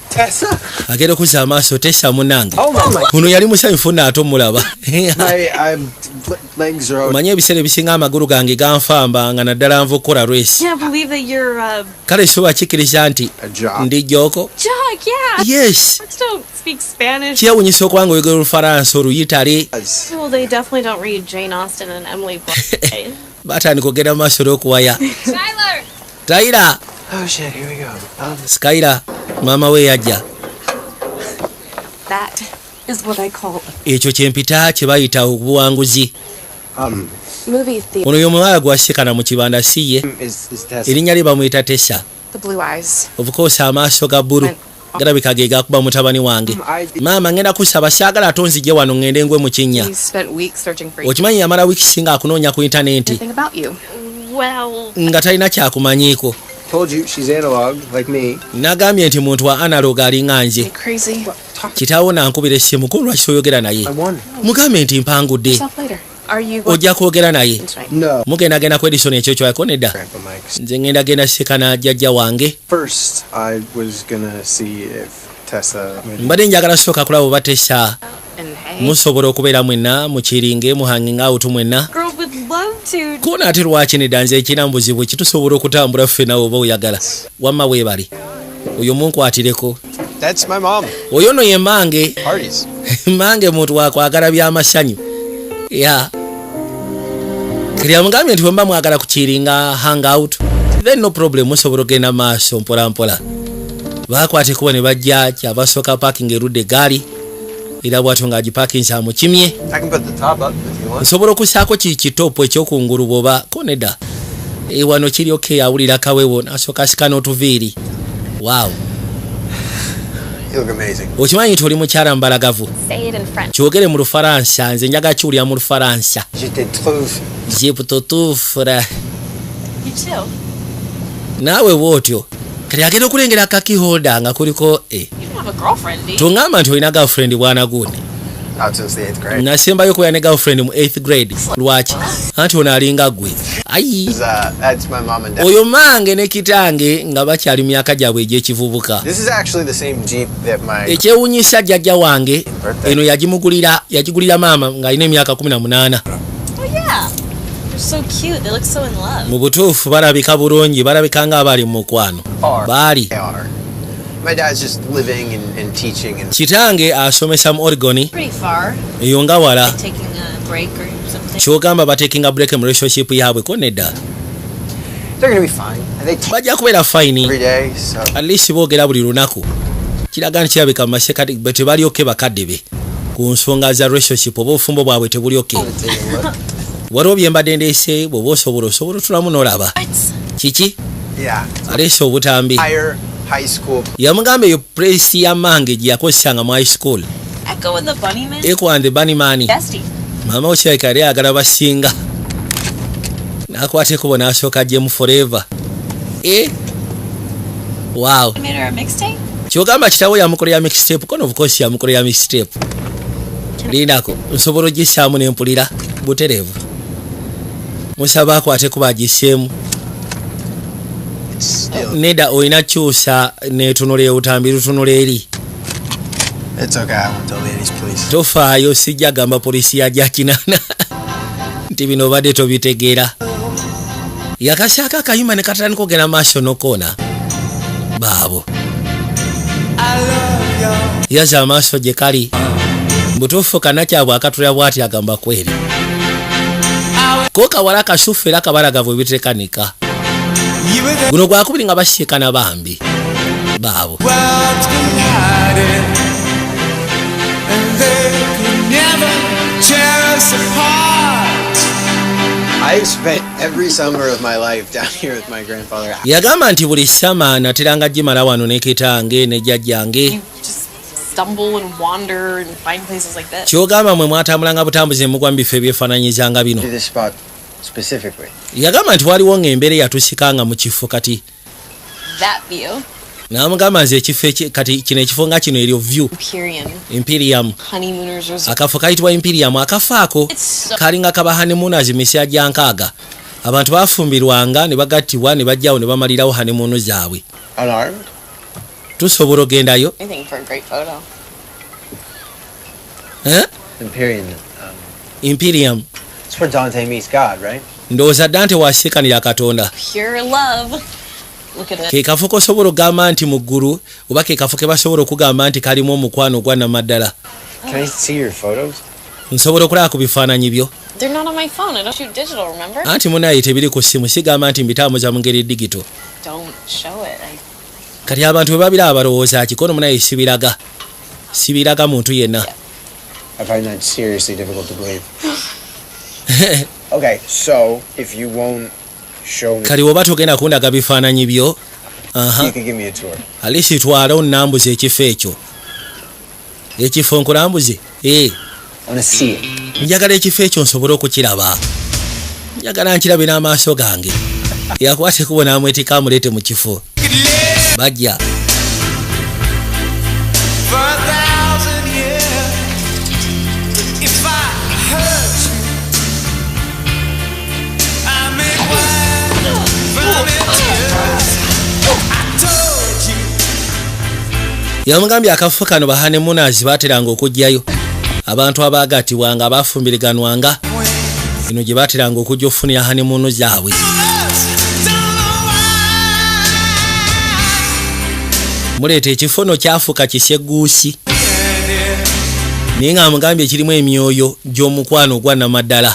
Tessa! agenda okuzza amaaso tessa munange Oh my! ono yali musanyufu naato mulaba My legs are out. omanyi ebiseera ebisinga amagulu gange ganfamba nga naddala nva okukola resi can't believe that you're kale soba kikkiriza nti A job. ndi joko Chuck. Yeah. yes Chucks don't speak Spanish. kyewunyisa okuba nga oyogera olufalansa oluyitale Well, they definitely don't read Jane Austen and Emily Blunt. batandika okgenda mu maaso olw'okuwaya Tyler. tayira Oh shit, here we go. skyira maama we yajja That is what I call ekyo kyempita kye bayita obuwanguzi movie theater. ono y'omuwala gwasekana mu kibanda si ye Is Tessa? erinnya lye bamuyita tessa The blue eyes. obukoosa amaaso ga bbulu galabika ge gakuba mutabani wange maama ngenda kusaba saagala ate onzigye wano ngende ngwe mu kinnya He spent weeks searching for you. okimanyi yamala wiiki singa akunoonya ku intaneti Anything about you. Well, nga talina kyakumanyiiko. Told you she's analog, like me. Nagambye nti muntu wa analog alinga nze. Crazy. Kitaawo nankubira essimu ko lwaki toyogera naye. I won. Mugambe nti mpangudde. Stop later. Are you going? Ojja kwogera naye. That's right. No. Mugendagenda ku Edison ekyo kyako nedda. Grandpa Mike's. Nze ngenda sekana jjajja wange. First, I was gonna see if Tessa. Mbadde njagala sooka kulaba oba Tessa And hey, musobola okubeera mwenna mukiringe mu hanging out mwenna. girl would love to. Koona ate lwaki nedda nze ekina mbuzibu kitusobola okutambula ffe nawe oba oyagala. Wamma weebali. Oyo munkwatireko. That's my mom. Oyo no ye mange. Parties. Mange muntu wakwagala by'amasanyu. Ya. Kiriya mugambye nti bwemba mwagala kukiringa hangout. Then no problem musobola okugenda maaso mpola mpola. Bakwate kuba ne bajja kyabasooka parking erudde egaali. Era bw'atyo ng'agipakinsa mu kimye. I can put the top up if you want. Nsobola okusaako kitopo ekyokungulu bw'oba koneda. Wano kiri okay awulira kawewo n'asooka asika n'otuviiri. Wow. You look amazing. Okimanyi nti oli mukyala mbalagavu. Say it in French. Kyogere mu Lufalansa nze njagala kiwulira mu Lufalansa. Je te trouve. Je peux tout faire. you too. Naawe bw'otyo. Kati agenda okulengera kaki holder nga kuliko You don't have a girlfriend, do you? tungamba nti olina girlfriend bwana gundi. Out since the 8th grade. Nasembayo kubeera ne girlfriend mu 8th grade. Lwaki? Anti ono alinga gwe. Ayi. That's my mom and dad. Oyo mange ne kitange nga bakyali myaka gyabwe egy'ekivubuka. This is actually the same Jeep that my Ekyewuunyisa jjajja wange eno yagigulira maama ng'alina emyaka 18. Oh yeah. They're so cute. They look so in love. Mu butuufu balabika bulungi, balabika ng'abali mu mukwano. Baali. They are. My dad's just living and teaching and Kitange asomesa mu Oregon, Pretty far. eyo nga wala. Taking a break or something. Kyogamba batekinga break mu relationship yaabwe ko nedda. they're gonna be fine. And they teach Bajja kubeera fine. every day, so At least boogera buli lunaku. Kiraga nti kirabika mu masekati be tebalyoke bakadde be. Ku nsonga za relationship oba obufumbo bwabwe tebulyoke. take a look. Waliwo bye mbadde ndeese bw'oba osobola otulamu n'olaba. Kiki? Yeah. Aleese obutambi. Higher high school. Yamugamba eyo place ya mange gye yakozesanga mu high school. Echo and the Bunny Man. Echo and the Bunny Man. Bestie. Maama okirabika yali ayagala basinga. N'akwateko bo n'asooka Gem Forever. Wow. I made her a mixtape. Kyogamba kitawo yamukolera mixtape kono of course yamukolera mixtape. Lindako nsobola ogissaamu n'empulira butereevu. Musaba akwate kuba agisseemu. Neda olina kyusa n'etunula eutambi lutunula eri. It's okay. I won't tell ladies, please. Tofaayo sijja gamba polisi yajja kinana. Nti bino obadde tobitegeera. Yakashaka akayima ne katandika okugenda maaso n'okoona. Baabo. Yaza amaaso gye kali. Butuufu kanakyabwe akatula bw'ati agamba kweri. Ko kawala kasufu era kabalagavu ebiteekanika. Guno gwakubiri nga basiikana bambi. Baabo. I've spent every summer of my life down here with my grandfather. Yagamba nti buli sama nateranga gimala wano ne kitange ne jjajjange. You just stumble and wander and find places like that. Kyogamba mwe mwatambulanga butambuzi mugwa mu bifo ebyefaananyizanga bino. To this spot specifically. Yagamba nti waliwo ng'embeera eyatusikanga mu kifo kati. That view. N'amugamba nze ekifo kati kino ekifo nga kino eryo view. Imperium. Honeymooners Resort. Akafo kayitibwa Imperium akafaako kalinga kaba honeymooners misya gya nkaaga. Abantu bafumbirwanga ne bagattibwa ne bajjawo ne bamalirawo honeymoon zaabwe. Unarmed? Tusobola ogendayo? Anything for a great photo. Imperium. Imperium. It's where Dante meets God, right? Ndowooza Dante wasiikanira Katonda. Pure love. Look at it. Ke kafo kosobola okugamba nti mu ggulu oba ke kafo ke basobola okugamba nti kalimu omukwano ogwa namaddala. Can I see your photos? Nsobola okulaba ku bifaananyi byo. They're not on my phone. I don't shoot digital, remember? Anti munaye tebiri ku ssimu sigamba nti mbitambuza mu ngeri digito. Don't show it. Kati abantu bwe babiraba balowooza kikono munaye sibiraga muntu yenna. I find that seriously difficult to believe. Okay, so if you won't show me, Kali oba togenda kundaga bifaananyi byo. you can give me a tour. Alisi twala onnambuze ekifo ekyo. Ekifo nkulambuze? I want to see it. Njagala ekifo ekyo nsobole okukiraba. Njagala nkirabe n'amaaso gange. yakwate kubona amwetika amulete mu kifo bajja yamugambye akafo kano bahanemunazi bateranga okujjayo abantu abaagatibwanga abafumbiriganwanga ino gye bateranga okujja ofunira hanemunu zaabwe muleeta ekifono kyafuuka kisegguusi naye nga amugambye ekirimu emyoyo gy'omukwano ogwa namaddala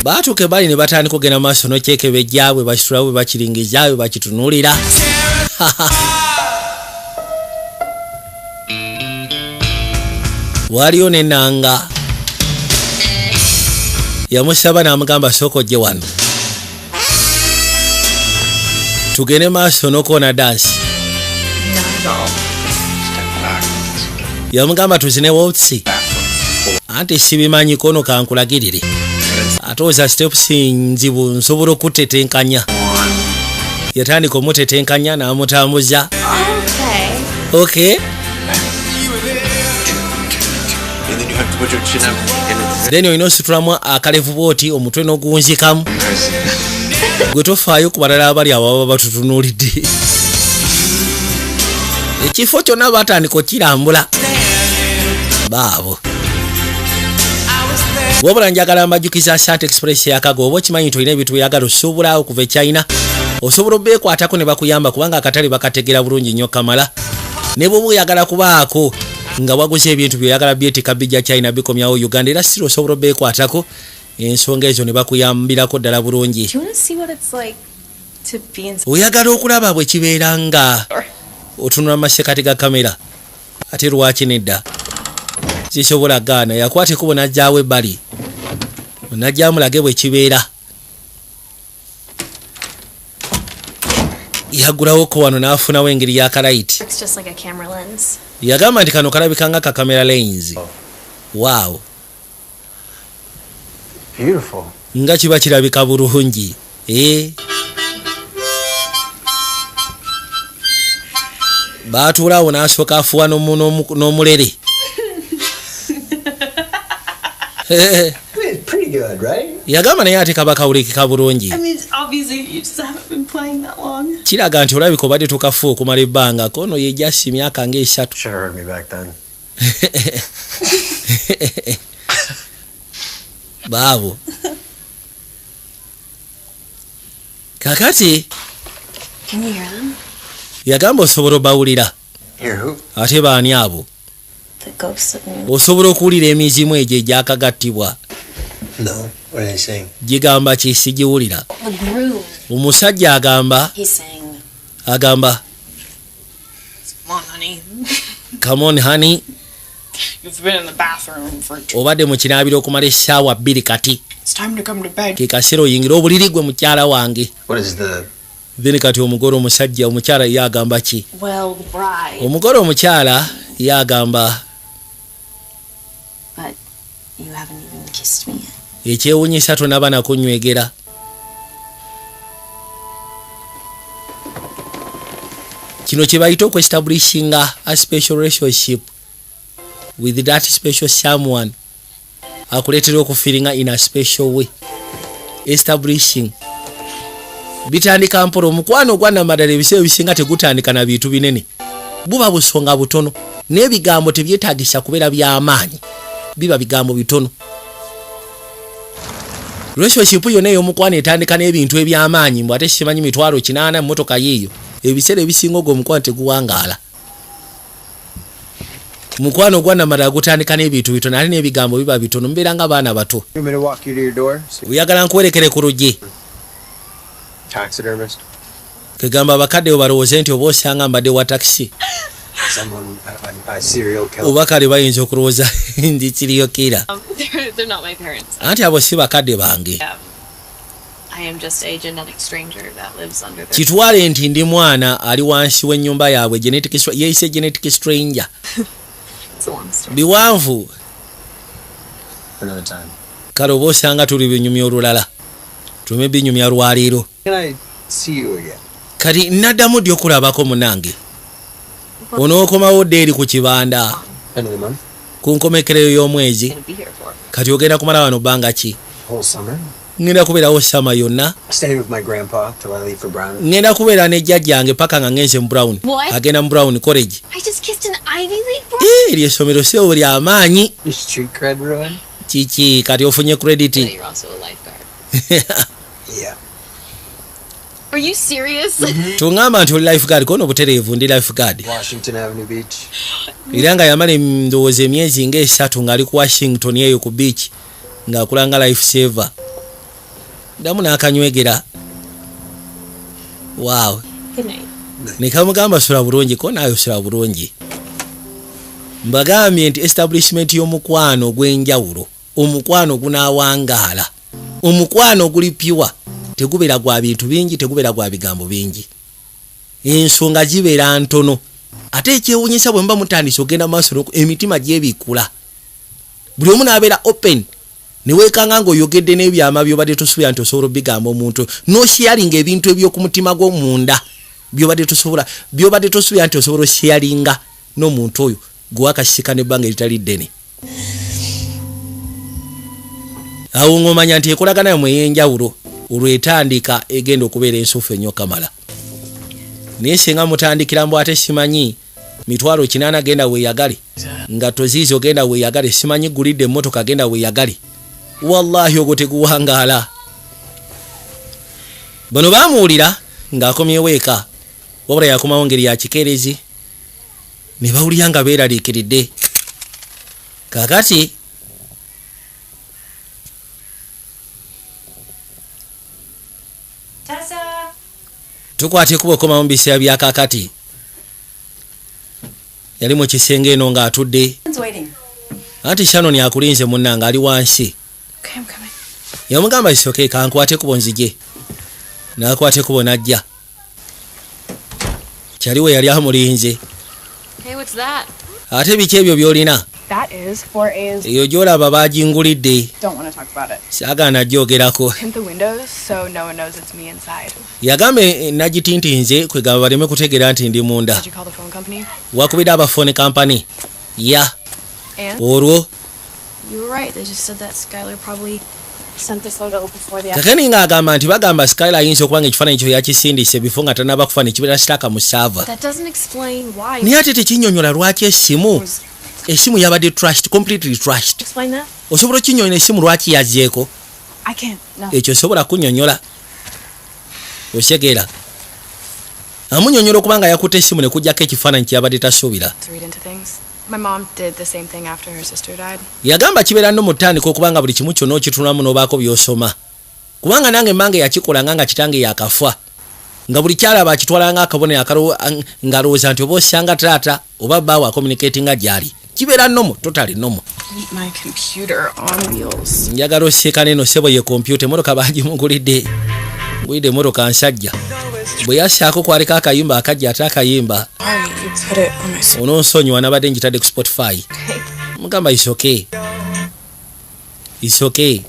baatuuke bali ne batandika okugenda maaso n'okyekebejjaabwe bakitulawo bwe bakiringiza bwe bakitunuulira waliyo nenanga yamusaba n'amugamba sooka ojje wano tugende maaso n'okoona dansi yamugamba tuzine wotsi anti sibimanyi kono kankulagirire ate oza steps nzibu nsobola okutetenkanya yatandika omutetenkanya n'amutambuza okay then olina ositulamu akalevu booti omutwe n'oguwunzikamu gwe tofaayo ku balala abali abo baba batutunuulidde ekifo kyonna batandika okirambula baabo wabula njagala mbajjukiza Asante Express yakago oba okimanyi nti olina ebintu byeyagala osuubula okuva e China osobola obeekwatako ne bakuyamba kubanga akatale bakategera bulungi nnyo kamala ne bwoba oyagala kubaako nga waguze ebintu byeyagala byetika bijja China bikomyawo Uganda era siro osobola obeekwatako ensonga ezo ne bakuyambirako ddala bulungi oyagala okulaba bwe kibeera nga otunula masekati ga kamera ate lwaki nedda sisobola gaana yakwate kubo najjaawo ebbali najjaamulage bwe kibeera yagulawoko wano n'afunawo engeri y'akalaiti yagamba nti kano kalabika nga kakamera lens waawo nga kiba kirabika bulungi baatuulaawo n'asooka afuwa n'omulere Pretty good, right? yagamba naye ate kaba kawulikika bulungi Obviously, you just haven't been playing that long. kiraga nti olabika obadde tukafu okumala ebbanga kono yejasi myaka nga 3 Should have heard me back then. baabo kakati Can you hear them? yagamba osobola obawulira Here, who? ate baani abo The ghosts of me. osobola okuwulira emizimu egyo egyakagattibwa No. What are they saying? gigamba ki sigiwulira The groove. omusajja agamba He's saying, agamba "Come on, honey. come on honey You've been in the bathroom for. obadde mu kinaabiro okumala essaawa 2 kati It's time to come to bed." ke kaseera oyingira obuliri gwe mukyala wange What is the... then kati omugole omusajja omukyala ye agamba ki Well, the bride. omugole omukyala ye agamba But you haven't even kissed me yet. ekyewunyisa tonaba nakunywegera kino kye bayita okuestablishinga a special relationship with that special someone akuleetera okufiringa in a special way establishing bitandika mpola omukwano ogwanamadala ebiseera ebisinga tegutandika na bintu binene buba busonga butono n'ebigambo tebyetaagisa kubeera by'amaanyi biba bigambo bitono relationship yonna ey'omukwano etandika n'ebintu eby'amaanyi mbw ate simanyi 800 mmotoka yiiyo ebiseera ebisinga ogwo omukwano teguwangaala mukwano ogwanamadala gutandika n'ebintu bitono ate n'ebigambo biba bitono mubeera nga baana bato You want me to walk you to your door? oyagala nkuwerekere ku luggi Taxidermist? kegamba abakadde bo balowooze nti oba osanga mbadde wa takisi Someone, a serial killer? oba kale bayinza okulowooza ndi kiriyokira They're not my parents. anti abo si bakadde bange I am just a genetic stranger that lives under their. kitwale nti ndi mwana ali wansi w'ennyumba yaabwe yeeyise genetic stranger It's a long story. biwanvu Another time. kale oba osanga tuli binyumya olulala tume binyumya lwaliiro. Can I see you again? Kati naddamu ddi okulabako munange onookomawo ddi eri ku kibanda End of the month? ku nkomekereyo y'omwezi kati ogenda kumala wano bbanga ki? Whole summer? Ngenda kubeerawo sama yonna. Staying with my grandpa till I leave for Brown. Ngenda kubeera ne jjajjange paka nga ngenze mu Brown. What? Agenda mu Brown College. I just kissed an Ivy League boy. Eryo essomero sebo ly'amaanyi. Is street cred ruined? Kiki kati ofunye credit. You're also a lifeguard. Yeah. Are you serious? Tungamba nti oli lifeguard kono butereevu ndi lifeguard. Washington Avenue Beach. Era nga yamala ndowooza emyezi ng'esatu ng'ali ku Washington eyo ku beach ng'akulanga life saver. Damu n'akanywegera. Wow. Good night. Ne kamugamba sula bulungi ko naayo sula bulungi. Mbagambye nti establishment y'omukwano gw'enjawulo. Omukwano gunaawangaala. Omukwano guli pure. Tegubeera gwa bintu bingi, tegubeera gwa bigambo bingi. Ensonga gibeera ntono. Ate ekyewuunyisa bwe mba mutandise ogenda maaso emitima gyebikula. Buli omu n'abeera open. Niwekanga ng'oyogedde n'ebyama by'obadde tosobola nti osobola obigamba omuntu. N'osharinga ebintu eby'okumutima gw'omunda. By'obadde tosobola nti osobola osharinga n'omuntu oyo gwe wakasika n'ebbanga eritali ddene. Awo ng'omanya nti ekolagana mu ey'enjawulo olwetandika egenda okubeera ensuufu ennyo kamala. Naye singa mutandikira mbu ate simanyi mitwalo 8 genda weeyagale nga toziizo genda weeyagale simanyi gulidde emmotoka genda weeyagale. Wallahi ogwo teguwangaala. Bano baamuwulira ng'akomyewo eka wabula yakomawo ngeri ya kikeerezi ne bawulira nga beeraliikiridde. Kaakati tukwate kuba okomawo mu biseera bya kaakati. Yali mu kisenge eno ng'atudde. Anti Shannon akulinze munnanga ali wansi. Okay, I'm coming. Yamugamba isoke kankwate kubo nzije. Nakwate kubo najja. Kyaliwe yali amulinze. Hey, what's that? Ate biki ebyo byolina? That is 4A's. Eyo gyolaba baagingulidde. Don't want to talk about it. Saagaana gyogerako. Tint the windows so no one knows it's me inside. Yagambe nagitintinze kwegamba baleme kutegeera nti ndi munda. Did you call the phone company? Wakubira aba phone company. Yeah. And? Olwo. You were right. They just said that Skylar probably Sent this photo before the Kakani ng'agamba nti bagamba Skylar ayinza okuba ng'ekifaananyi kyo yakisindise bifo nga tannaba kufa ne kibeera sitaaka mu saava. That doesn't explain why. Naye ate tekinnyonnyola lwaki essimu yabadde trashed, completely trashed. Explain that? Osobola okinnyonnyola essimu lwaki yazzeeko? I can't. No. Ekyo osobola kunnyonnyola. Osegeera. Amunnyonnyola okubanga yakutte essimu ne kujjako ekifaananyi kye yabadde tasuubira. To read into things. My mom did the same thing after her sister died. Yagamba kibeera nno mu ttandika okubanga buli kimu kyonna okitunulamu n'obaako by'osoma. Kubanga nange mmange yakikolanga nga kitange yakafa. Nga buli kyalaba akitwalanga akabonero ng'alowooza nti oba osanga taata oba bbaawe communicatinga gy'ali. Kibeera nnomo, totally nnomo. My computer on wheels. Njagala osseeka n'eno ssebo ye kompyuta emmotoka baagimugulidde. Ngulidde emmotoka nsajja. Bwe yassaako kwaleka akayimba akajja ate akayimba. You put it on my Ononsonyiwa nabadde ngitadde ku Spotify. Mugamba it's okay. It's okay.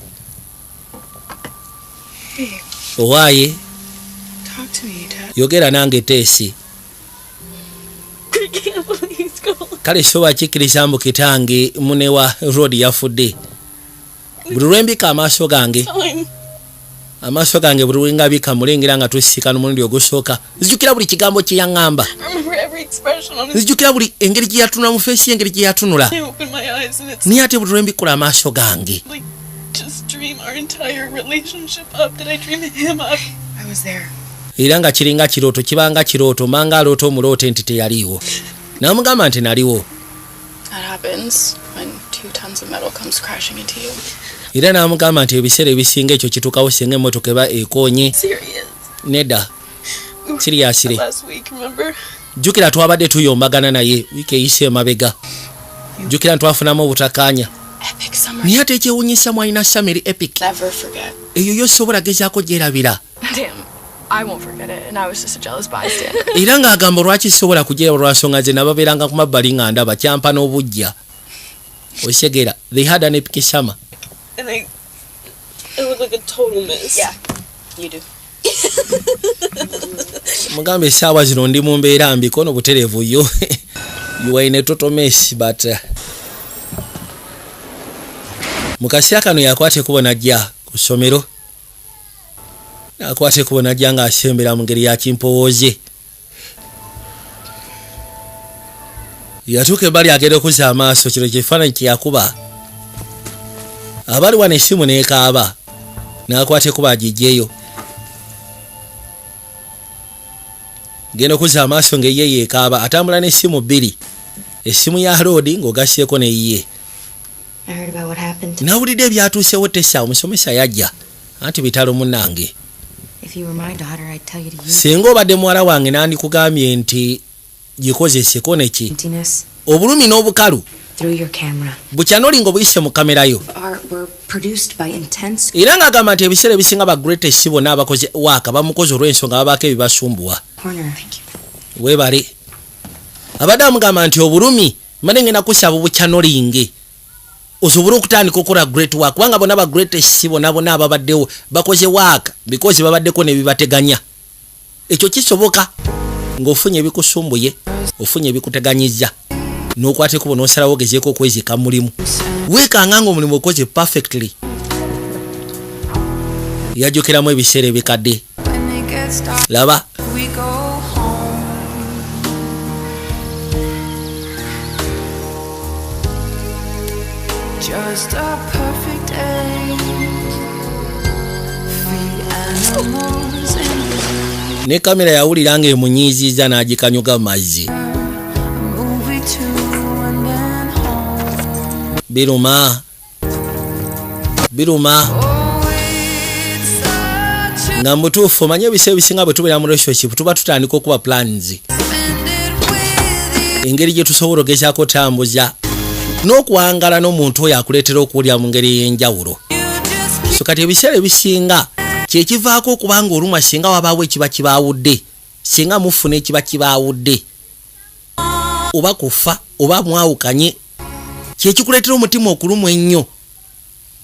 Hey, Owaaye talk to me, Dad. yogera nange teesi. I can't believe he's gone. Kale soba kikkiriza mbu kitange mune wa road yafudde. Buli lwembika amaaso gange. Amaaso gange buli lwengabika mulengera nga tusika n'omulundi ogusooka. Nzijukira buli kigambo kye yaŋŋamba. Remember every expression on his Nzijukira buli engeri gye yatunula mu feesi engeri gye yatunula. I open my eyes and it's Naye ate buli lwembikula amaaso gange. like just dream our entire relationship up. Did I dream him up? I was there. Era nga kiringa kirooto kibanga kirooto manga aloota omulooto nti teyaliiwo. N'amugamba nti naliwo. That happens when 2 tons of metal comes crashing into you. Era n'amugamba nti ebiseera ebisinga ekyo kituukawo singa emmotoka eba ekoonye. Serious. Nedda. Siriyasire. Last week, remember? Jjukira twabadde tuyombagana naye wiiki eyise emabega. Jjukira twafunamu obutakkaanya. Epic summer. Naye ate ekyewuunyisa mwalina Samiri epic. Never forget. Eyo yosobola gezaako gyerabira. Damn. I won't forget it, and I was just a jealous bystander. Era ng'agamba lwaki sobola kugyeraba lwa nsonga ze nababeeranga ku mabbali nga ndaba kyampa n'obujja. Osegera, they had an epic summer. And I It looked like a total miss. Yeah, you do. Mugambe sawa zino ndi mu mbeera mbi kono buterevu yo. You are in a total mess, but mukasya kano yakwate kubona jja ku ssomero. Yakwate kubona jja nga asembera mu ngeri ya kimpowooze. Yatuuka ebbali agenda okuzza amaaso kino kifaananyi kyeyakuba. Abali wano essimu n'ekaaba. N'akwate kuba agijjeeyo. Genda okuzza amaaso ng'eye yeekaaba atambula n'essimu bbiri. Essimu ya Lodi ng'ogasseeko n'eyiye. Nawulidde ebyatuusewo Tessa omusomesa yajja. Anti bitalo munnange. Singa obadde muwala wange nandikugambye nti gikozeseko neki. Obulumi n'obukalu. Bukya nolinga obuyise mu kamera yo. Era ng'agamba nti ebiseera ebisinga ba greatest bonna abakoze waaka bamukoze olw'ensonga babaako ebibasumbuwa. Weebale. Abadde amugamba nti obulumi mane ngenda kusaba bukya nolinge. Osobole okutandika okukola great work kubanga bonna ba greatest bonna ababaddewo bakoze waaka because babaddeko ne bibateganya. Ekyo kisoboka ng'ofunye ebikusumbuye, ofunye ebikuteganyizza. N'okwate kubo n'osalawo ogezeeko okwezika mulimu. Weekanga ng'omulimu okoze perfectly. Yajjukiramu ebiseera ebikadde. Laba. Just a perfect day. Feed animals and ne kamera yawulira ng'emunyiizizza n'agikanyuga mazzi. movie too and then home. Biruma. Oh, it's such a Nga mutuufu omanye ebiseera ebisinga bwe tubeera mu relationship tuba tutandika okuba plans. spend it with you. Engeri gye tusobola ogezaako tambuza. N'okuwangala n'omuntu oyo akuleetera okuwulira mu ngeri ey'enjawulo. So kati ebiseera ebisinga kyekivaako okubanga olumwa singa wabaawo ekiba kibaawudde. Singa mufuna ekiba kibaawudde. Oba kufa, oba mwawukanye. Kyekikuleetera omutima okulumwa ennyo.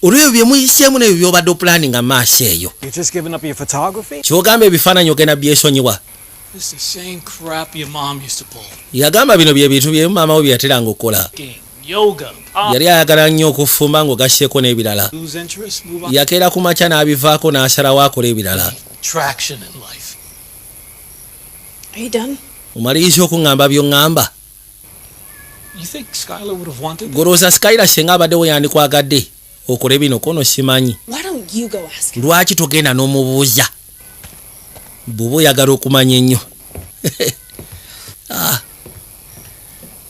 Olw'ebyo bye muyiseemu n'ebyo by'obadde opulaninga maaso eyo. Ky'ogamba ebifaananyi ogenda byesonyiwa. This is the same crap your mom used to pull. Yagamba bino bye bintu bye maama we byateranga okukola. Game, yoga, Yali ayagala nnyo okufumba ng'ogasseeko n'ebirala. lose interest, move on. Yakeera ku makya n'abivaako n'asalawo akola ebirala. Traction in life. Are you done? Omaliriza okuŋŋamba by'oŋŋamba. You think Skylar would have wanted that? Golooza Skylar singa abaddewo yandikwagadde okole bino kono simanyi. Why don't you go ask him? Lwaki togenda n'omubuuza? Bw'oba oyagala okumanya ennyo.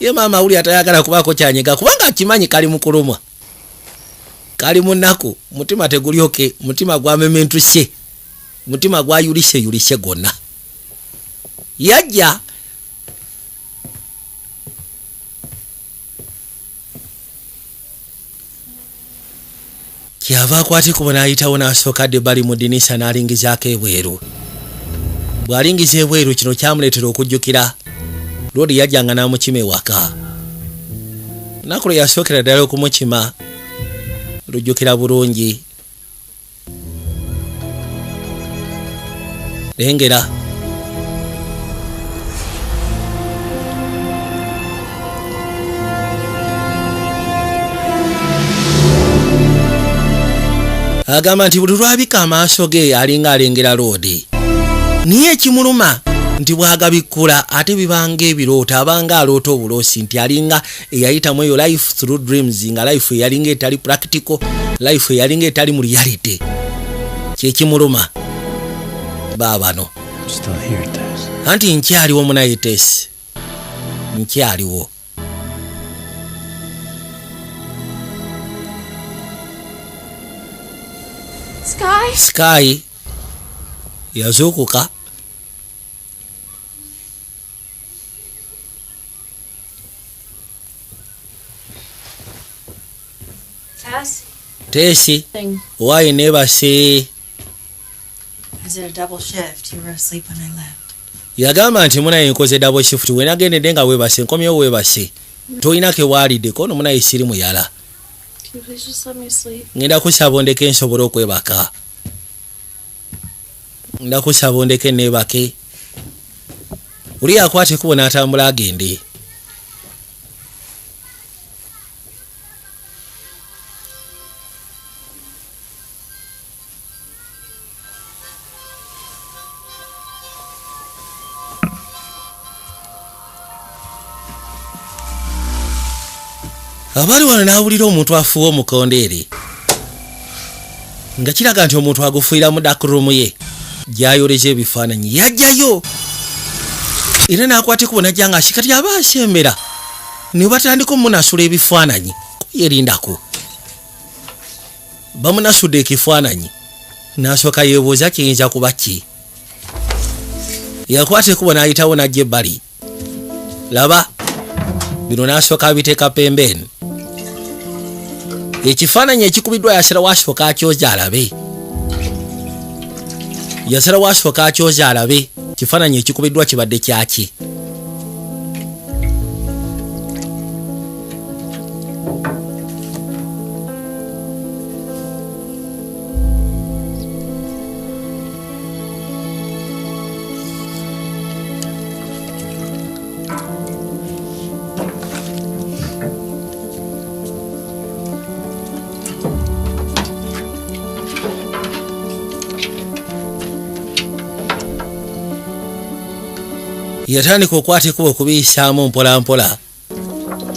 Ye maama awuli atayagala kubaako kyanyega kubanga akimanyi kali mu kulumwa. Kali mu nnaku, mutima tegulyoke, mutima gwamementuse, mutima gwayulishe gwonna. Yajja kyava akwate kubo n'ayitawo n'asooka dde bali mu ddinisa n'alingizaako ebweru. Bw'alingiza ebweru kino kyamuleetera okujjukira. Lodi yajjanga n'amukima ewaka. Lunaku lwe yasookera ddala okumukima lujjukira bulungi. Lengera. Agamba nti buli lwabika amaaso ge alinga alengera Lodi. Niye ekimuluma nti bwagabikkula ate bibanga ebirooto abanga aloota obuloosi nti alinga eyayitamu eyo life through dreams nga life eyalinga etali practical, life eyalinga etali mu reality. Kyekimuluma baabano. Anti nkyaliwo munaye Tess. Nkyaliwo. Sky yazuukuka. Tessi, why never say? Is it a double shift? You were asleep when I left. Yagamba nti munaye nkoze double shift wenagendedde nga weebase nkomyewo weebase. Toyina ke waalidde kono munaye siri muyala. Can you please just let me sleep? ngenda kusaba ondeke nsobole okwebaka. Ndakusaba ondeke neebake. Uli akwate kubo n'atambula agende. Abali wano n'awulira omuntu afuwa omukondeere nga kiraga nti omuntu agufuira mu dakurumu ye gy'ayoleza ebifaananyi yajjayo era n'akwate kubona jjanga kikati aba asembera ne batandika omunasula ebifaananyi yerindako bamunasudde ekifaananyi n'asooka yeebuuza kiyinza kuba ki. yakwate kubona ayitawo n'ajja ebbali laba bino n'asooka abiteeka pembeni. Ekifaananyi ekikubiddwa yasalawo asooka akyoza alabe. Yasalawo asooka akyoza alabe kifaananyi ekikubiddwa kibadde kyaki. Yatandika okwata ekkubo okubiyisaamu mpola mpola.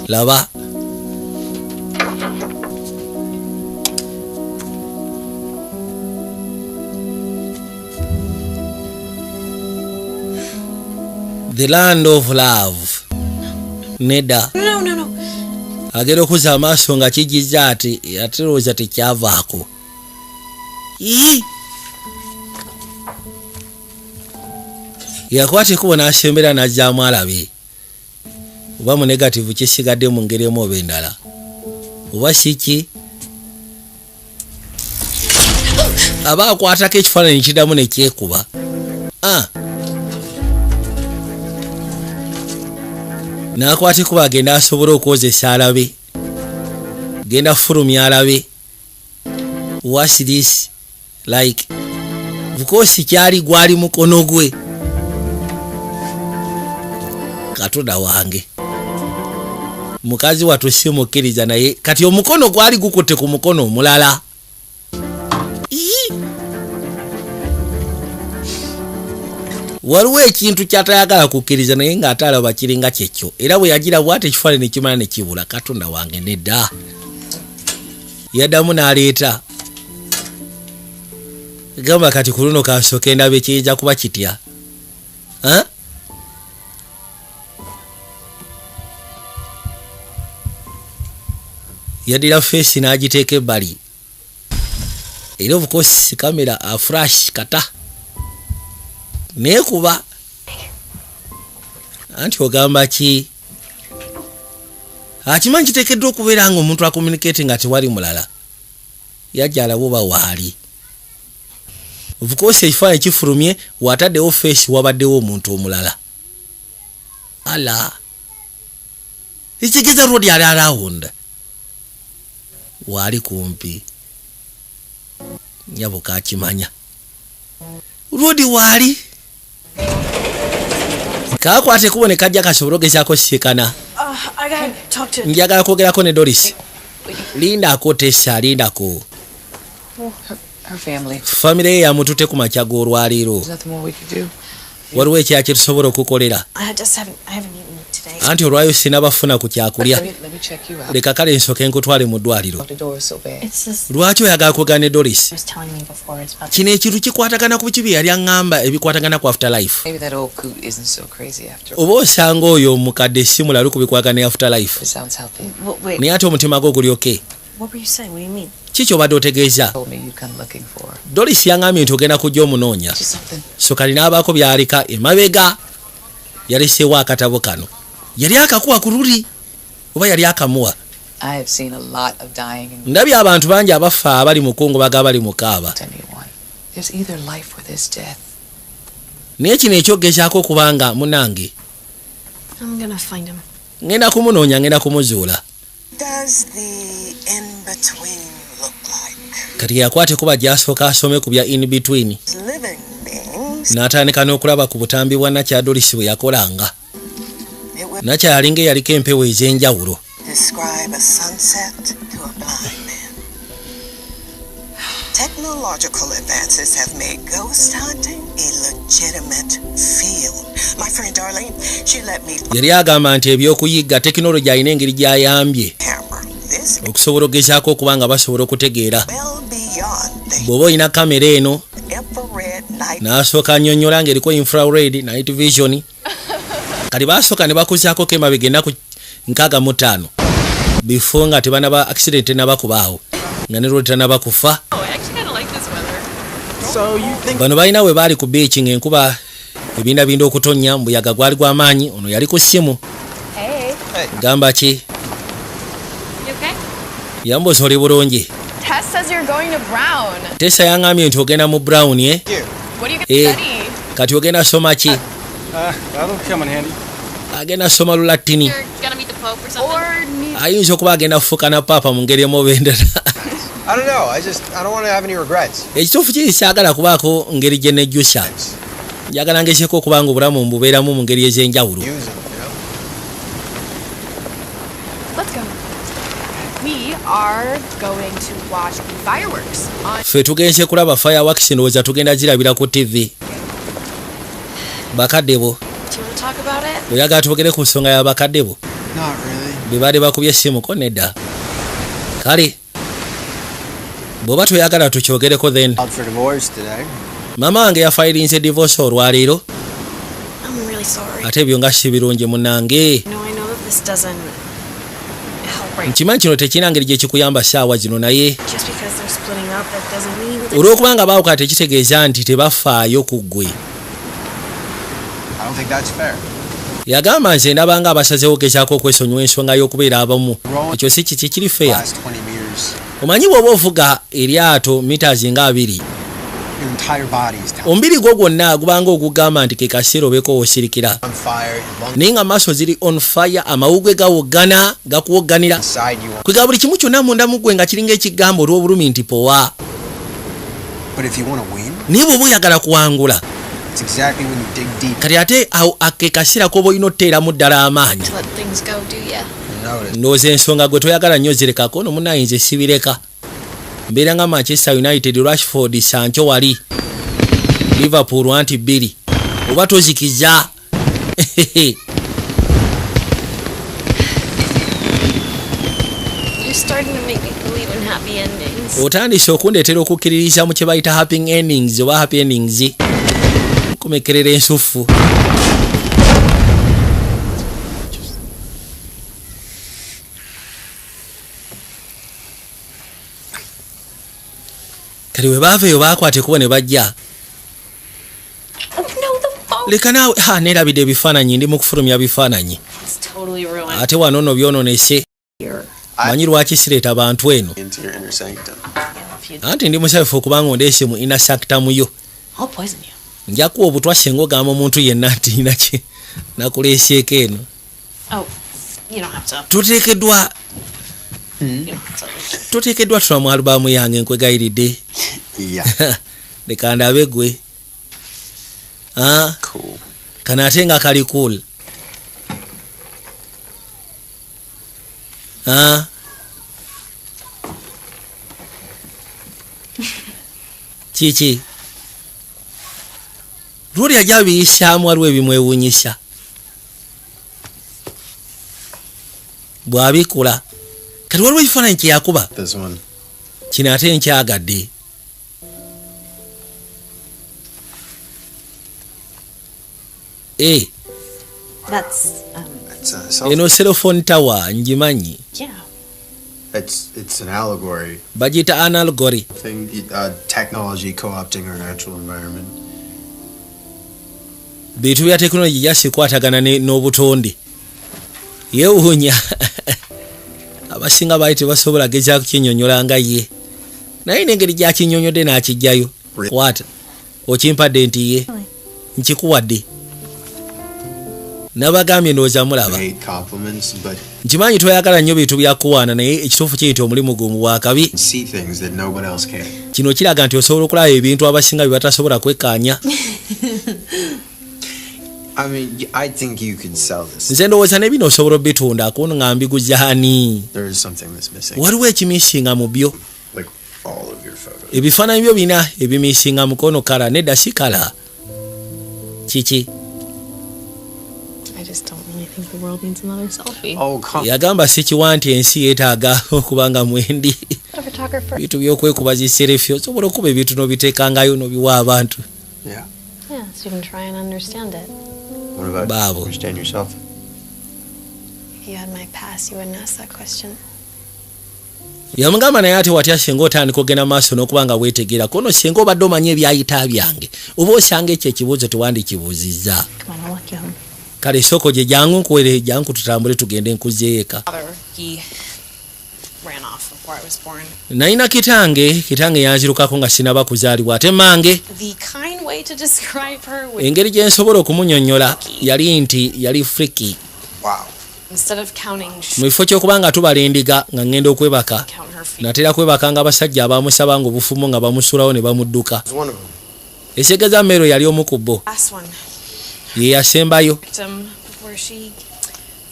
Laba. The land of love. Neda. No. Agera okuza amaaso nga kijjiza ati aterooza tekyavaako. Yakwate ekkubo n'asembera n'ajjaamu alabe oba mu negativu kisigadde mu ngeri emu oba endala oba kiki. Aba akwatako ekifaananyi kiddamu ne kyekuba. N'akwata ekkubo agenda asobole okwozesa alabe. Genda fulumya alabe. What's this like? Bukosi kyali gwali mukono gwe. Katonda wange. Mukazi watu si mukkiriza naye kati omukono gwali gukutte ku mukono omulala. Waliwo ekintu kyatayagala kukkiriza naye ng'atalaba kiringa kyekyo era bwe yagira bw'ate ekifaananyi ne kimala ne kibula. Katonda wange nedda. Yaddamu n'aleeta. Gamba kati ku luno kasooka endaba ekiyinza kuba kitya. Yadira face n'agiteeka ebbali. Era obukosi kamera a flash kata. Neekuba. Anti ogamba ki? Akimanyi kiteekeddwa okubeera nga omuntu acommunicate nga tewali mulala. Yajja alaba oba waali. Obukosi ekifaananyi kifulumye wataddewo face wabaddewo omuntu omulala. Ala. Ekigeza rodi ali arawunda. Wali kumpi. Nyabuka akimanya. Rodi wali. Kakwate kubone kajja kasobologezako sikana. I gotta talk to... Njagala kwogerako ne Doris. Lindako Tessa, lindako. Her family. Family ya mutute ku makya g'olwaleero. There's nothing more we could do. Waliwo ekyaki tusobola okukolera. I haven't eaten today. Anti olwayo sinabafuna ku kyakulya. Let me check you out. Leka kale nsooke nkutwale mu ddwaliro. The door is so bad. It's just... Lwaki oyagala kwogera ne Doris? I was telling me before, it's about... Kino ekintu kikwatagana ku bikibi yali aŋŋamba ebikwatagana ku afterlife. Maybe that old coot isn't so crazy after all. Oba osanga oyo omukadde si mulalu ku bikwatagana ne afterlife. It sounds healthy. Wait, Naye ate omutima gwo guli okay. what were you saying? What do you mean? Kiki obadde otegeeza? Told me you'd come looking for her. Doris yaŋŋambye nti ogenda kujja omunoonya. Just something. So kali n'abaako by'aleka emabega. Yaleseewo akatabo kano. Yali akakuwa ku luli oba yali akamuwa? I have seen a lot of dying and Ndabye abantu bangi abafa abali mu kungubaga abali mu kaaba. anyone. There's either life or there's death. Naye kino ekyogezaako kubanga munange I'm gonna find him. ngenda kumunoonya ngenda kumuzuula. does the in-between look like? Kati yakwate kuba gyasooka asome ku bya in between. Living beings. N'atandika n'okulaba ku butambi bwa Nakyadolisi bwe yakolanga. Nakyalinga eyaliko empewo ez'enjawulo. Describe a sunset to a blind man. Technological advances have made ghost hunting a legitimate field. My friend Darlene, she let me... Yali agamba nti eby'okuyigga tekinologi alina engeri gy'ayambye okusobola okugezaako okuba nga basobola okutegeera. Bw'oba olina kamera eno n'asooka annyonnyola ng'eriko infrared night vision. Kati baasooka ne bakuzaako kemabega ennaku 65 before nga tebanaba accident enabakubaawo nga ne lwoti tanaba kufa. Bano balina we baali ku beach ng'enkuba ebindabinda okutonnya, mbuyaga gwali gw'amaanyi. Ono yali ku ssimu. Gamba ki? Yambuuza oli bulungi. Tessa yaŋŋambye nti ogenda mu Brown, kati ogenda soma ki? Agenda soma Lulatini. Ayinza okuba agenda kufuuka na paapa mu ngeri emubendera. I don't know. I don't want to have any regrets. Ekituufu kiri kyagala kubaako ngeri gye nejjusa. Njagala ngezeeko okuba nga obulamu mbubeeramu mu ngeri ez'enjawulo. Ffe tugenze kulaba fireworks, ndowooza tugenda zirabira ku TV. Bakadde bo oyagala twogere ku nsonga ya bakadde bo be baali bakubye essimuko nedda. Kale bw'oba toyagala tukyogereko then. Mama wange yafayirinze divorce olwaleero. Ate ebyo nga si birungi munnange. Nkimanyi kino tekirina ngeri gye kikuyamba ssaawa zino, naye olw'okubanga baawukana tekitegeeza nti tebafaayo ku ggwe. Yagamba nze ndaba nga abasazeewo okugezaako okwesonyiwa ensonga y'okubeera abamu. Ekyo si kiki kiri feya. Omanyi bw'oba ovuga eryato meters nga 2, omubiri gwo gwonna gubanga ogugamba nti ke kaseera obeeko wosirikira, naye nga maaso ziri on fire, amawugwe gawogana gakuwogganira, kwega buli kimu kyonna munda mu ggwe nga kiringa ekigambo olw'obulumi nti powa. Naye bw'oba oyagala kuwangula, kati ate awo ake kaseera k'oba olina oteeramu ddala amaanyi. Ndowooza ensonga gwe toyagala nnyo zirekako. Ono munnayinza esibireka. Mbeera nga Manchester United, Rashford, Sancho wali, Liverpool anti 2 oba tozikiza. Otandise okundeetera okukkiririza mu kye bayita happy endings oba happy endings. Kumekerera ensufu. Kati we baveeyo baakwata ekubo ne bajja. Leka naawe neerabidde ebifaananyi, ndi mu kufulumya bifaananyi. Ate wano nno byonoonese. Manyi lwaki sireeta abantu eno. Anti ndi musanyufu okubanga ondeese mu inner sanctum yo. Nja kuwa obutwa singa ogamba omuntu yenna nti naki nakuleeseeko eno. Tuteekeddwa tula mu alubamu yange nkwegayiridde. Leka ndabe gwe. Kano ate nga kali cool. Kiki luli ajja biyisaamu waliwo ebimwewuunyisa bw'abikula. Kati waliwo ekifaananyi kye yakuba kino ate nkyagadde. Eno cellphone tower ngimanyi. It's an allegory. Bagita an allegory. Technology co-opting our natural environment. Bintu bya technology byasikwatagana n'obutonde. Yeewuunya. Abasinga baali tebasobola gezaako kinnyonnyola nga ye. Naye n'engeri gyakinnyonnyodde n'akijjayo. Kwata okimpadde nti ye nkikuwadde. nabagambye ndowooza mulaba hate compliments, but nkimanyi toyagala nnyo bintu byakuwaana naye ekituufu kiri nti omulimu gumu bwakabi see things that no one else can. kino kiraga nti osobola okulaba ebintu abasinga bye batasobola kwekkaanya. I mean, I think you could sell this. nze ndowooza ne bino osobola obitunda akuŋŋa mbiguzaani. There is something that's missing. waliwo ekimisinga mu byo. Like all of your photos. ebifaananyi byo bina ebimisinga mukono kala nedda si kala. kiki? I just don't really think the world needs another selfie. Oh, come. yagamba sikiwa nti ensi yeetaaga okubanga mwendi A photographer. bintu by'okwekuba ziserefi osobola okuba ebintu n'obiteekangayo n'obiwa abantu. Yeah. Yeah, so you can try and understand it. What about Babo. understand yourself? If you had my past, you wouldn't ask that question. yamugamba naye ate watya singa otandika ogenda maaso n'okuba nga weetegeera kono singa obadde omanye ebyayita byange oba osanga ekyo ekibuuzo tewandikibuuzizza. Come on, I'll walk you home. kale soko gye jangu nkuwere jangu tutambule tugende nkuzzeyo eka. He ran off before I was born. nalina kitange yanzirukako nga sinaba kuzaalibwa ate mange The kind way to describe her would engeri gye nsobola okumunyonnyola yali freaky. Wow. instead of counting mu bifo ky'okuba nga tubala endiga nga ngenda okwebaka count her feet. natera kwebaka nga abasajja abamusaba nga obufumo nga bamusulawo ne bamudduka. It's one of them. esegeza mmero yali omu ku bo Last one. ye yasembayo Victim before she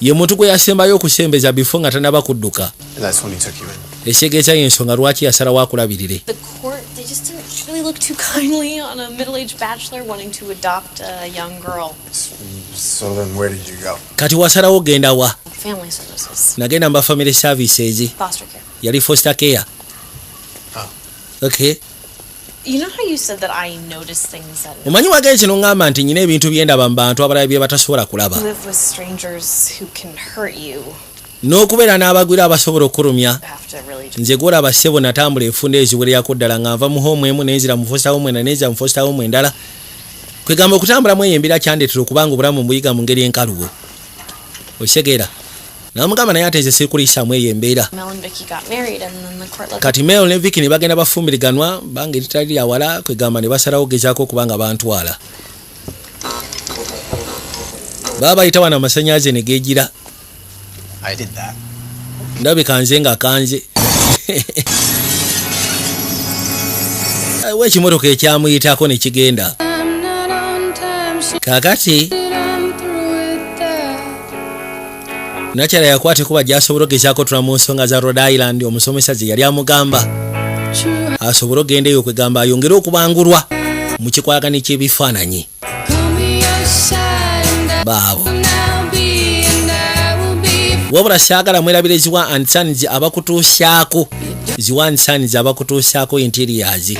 ye muntu gwe yasembayo okusembeza bifo nga tanaba kudduka. And that's when he took you in. esegeza y'ensonga lwaki yasalawo akulabirire. the court they just didn't really look too kindly on a middle-aged bachelor wanting to adopt a young girl. So then where did you go? kati wasalawo genda wa? Family services. nagenda mu family services. Foster care. yali foster care. Okay. You know how you said that I noticed things that omanyi wagenze n'oŋŋamba nti nyina ebintu byendaba mu bantu abalala bye batasobola kulaba live with strangers who can hurt you. n'okubeera n'abagwira abasobola okulumya. You have to really just nze gwolaba ssebo natambula enfunda eziwererako ddala nga nva mu home emu nenzira mu foster home endala nenzira mu foster home endala kwegamba okutambulamu eyo embeera kyandetera okubanga obulamu mbuyiga mu ngeri enkalubo. osegeera namugamba naye ate nze sirikuliisamu eyo embeera. Mel and Vicky got married and then the court let kati Mel ne Vicky ne bagenda bafumbiriganwa banga eritali lya wala kwegamba ne basalawo gezaako okubanga bantwala. baba bayita wana amasannyalaze ne geegira. I did that. ndabika nze nga kanze ekimotoka ekyamuyitako ne kigenda. kakati nakyala yakwate kuba gyasobola ogezaako tula mu nsonga za Rhode Island omusomesa ze yali amugamba asobola ogenda eyo kwegamba ayongere okubangulwa mu kikwagani ky'ebifaananyi. baabo wabula saagala mwerabire ziwa ansanizi abakutuusaako interiors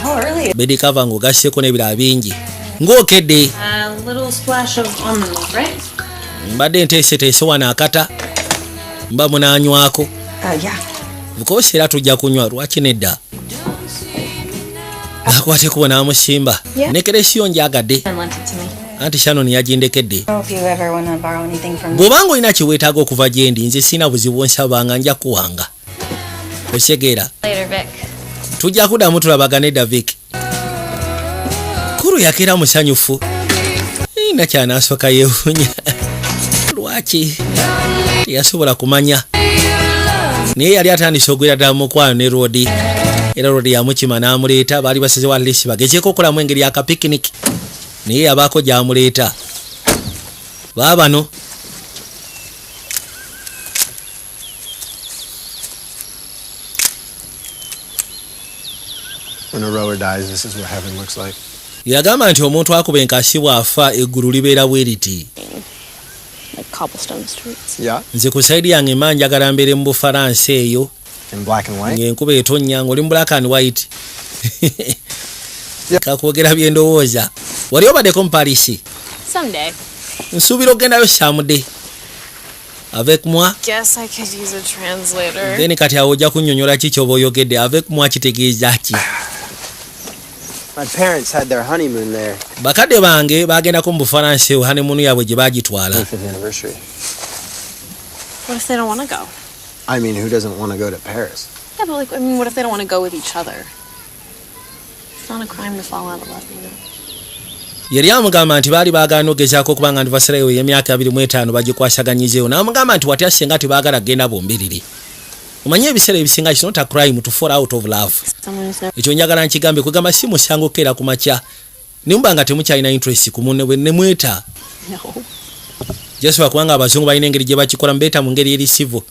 bedikava ng'ogasseeko n'ebirala bingi ng'okedde mbadde nteeseteese wano akata mba munaanywako bukosi era tujja kunywa lwaki nedda akwate kubo n'amusimba nekeresiyo njagadde anti Shannon yagindekedde. bw'obanga olina kiweetaaga okuva gye ndi nze sina buzibu nsabanga nja kuwanga. osegeera tujja kuddamu tulabagana edda Vic. kuru yakeera musanyufu nakyanaasooka yeewuunya lwaki teyasobola kumanya naye yali atandise ogwera ddala mukwano ne Rodi era Rodi yamukima n'amuleeta baali basazewo atlesi bagezeeko okolamu engeri yakapikiniki naye yabaako gy'amuleeta baabano. When a rower dies, this is what heaven looks like. yagamba nti omuntu akuba enkasi bw'afa eggulu libeera bwe riti. like cobblestone streets. Yeah. nze ku sayidi yange emma njagala mbeere mu Bufalansa eyo In black and white. ng'enkuba etonnya ng'oli mu black and white. kakwogera bye ndowooza. wali obaddeko mu Paris? Someday. nsuubira okgendayo samudde avec moi. Guess I could use a translator. then kati awo ojja kunnyonnyola ki ky'oba oyogedde avec moi kitegeeza ki? My parents had their honeymoon there. bakadde bange bagendako mu Bufalansa eyo honeymoon yaabwe gye baagitwala. 25th anniversary. What if they don't want to go? I mean, who doesn't want to go to Paris? Yeah, but like, I mean, what if they don't want to go with each other? It's not a crime to fall out of love, you know. yali amugamba nti baali baagala nogezaako kubanga anniversary ye y'emyaka 25 bagikwashaganyizeewo n'amugamba nti watya singa tebaagala genda bombiriri. Omanye ebiseera ebisinga it's not a crime to fall out of love. Ekyo njagala nkigambe kugamba si musango keera ku makya nimba nga temukyalina interest ku munne bwe nemweta. Yesu kubanga abazungu balina engeri gye bakikola mbeeta mu ngeri eri civil.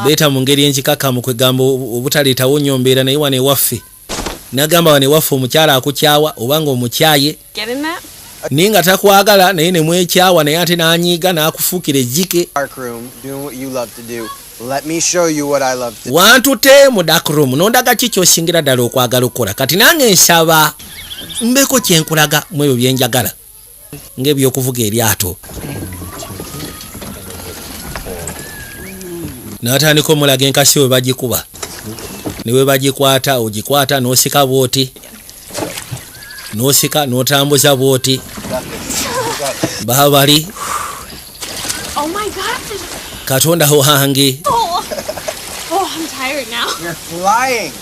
Beeta mu ngeri enjikakamu kwegamba obutaleetawo nyombeera naye wane waffe. Nagamba wane waffe omukyala akukyawa obanga omukyaye. Ninga takwagala naye ne mwekyawa naye ate n'anyiiga n'akufuukira ejjike. Wantute mu dark room nondaga kiki osingira ddala okwagala okukola kati nange nsaba mbeko kyenkulaga mu ebyo byenjagala ng'ebyokuvuga eryato. N'atandika omulaga enkasi we bagikuba ne we bagikwata ogikwata n'osika bwoti n'osika n'otambuza bwoti babali. Oh my God. Katonda wange. Oh, I'm tired now. You're flying.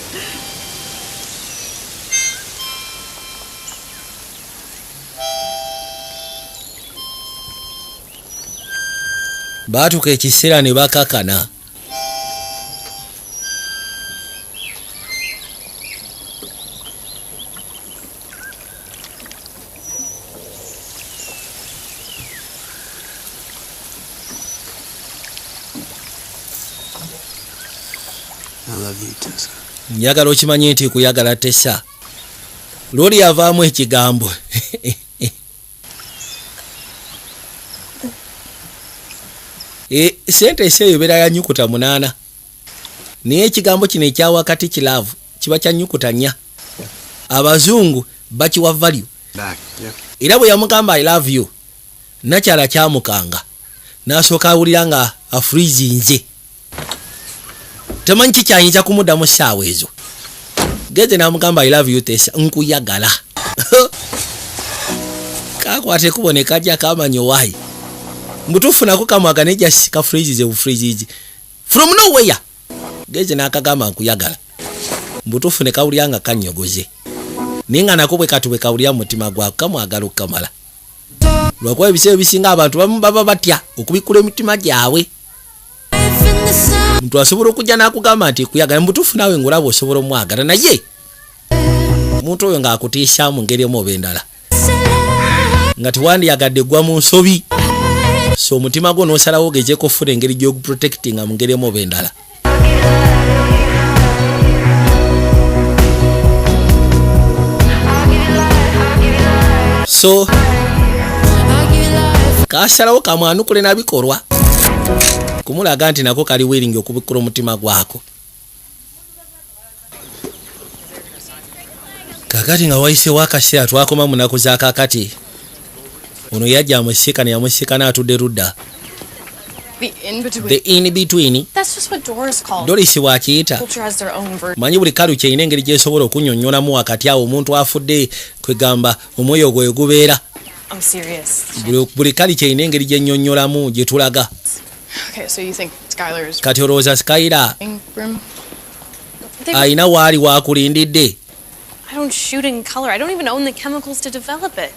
Baatuka ekiseera ne bakakana. Njagala okimanye nti kuyagala Tessa. Loli avaamu ekigambo. Sentence eyo beera ya nnyukuta 8. Naye ekigambo kino ekya wakati kilaavu kiba kya nnyukuta 4. Abazungu bakiwa value. Era bwe yamugamba I love you nakyala kyamukanga n'asooka awulira nga afurizinze. Temanyi kikyayinza kumuddamu ssaawa ezo. Geze n'amugamba I love you Tessa nkuyagala. Kakwate kubone kajja kamanyo wayi. Mbutufu nako kamwaga neja ka freeze bufreeze from nowhere. Geze n'akagamba nkuyagala. Mbutufu ne kawulyanga kanyogoze. Ninga nakubwe katubwe kawulya mutima gwa kamwagala okamala. Lwakuba ebiseera bisinga abantu baba batya okubikula emitima gyabwe. Mtu asobola okujja n'akugamba nti kuyagala mbutufu nawe ngulaba osobola omwagala naye omuntu oyo ng'akutiisha mu ngeri emu oba endala nga tewandiyagadde gwa mu nsobi so omutima gwo n'osalawo ogezeeko ofuna engeri gy'oguprotectinga mu ngeri emu oba endala. So kasalawo kamwanukule na bikolwa kumulaga nti nako kali willing okubikula omutima gwako. Kakati nga wayise wakaseera twakoma munaku za kakati ono yajja amusika ne yamusika n'atudde ludda. The in between. That's just what Doris called. Doris wakiyita. Culture has their own version. Manyi buli kalu kyeyina engeri gyesobola okunnyonnyolamu wakati awo omuntu afudde kwegamba omwoyo gwe gubeera. I'm serious. Buli kali kyeyina engeri gyennyonnyolamu gye tulaga. Okay, so you think Skylar's kati olowooza Skylar room? ayina waali waakulindidde. I don't shoot in color. I don't even own the chemicals to develop it.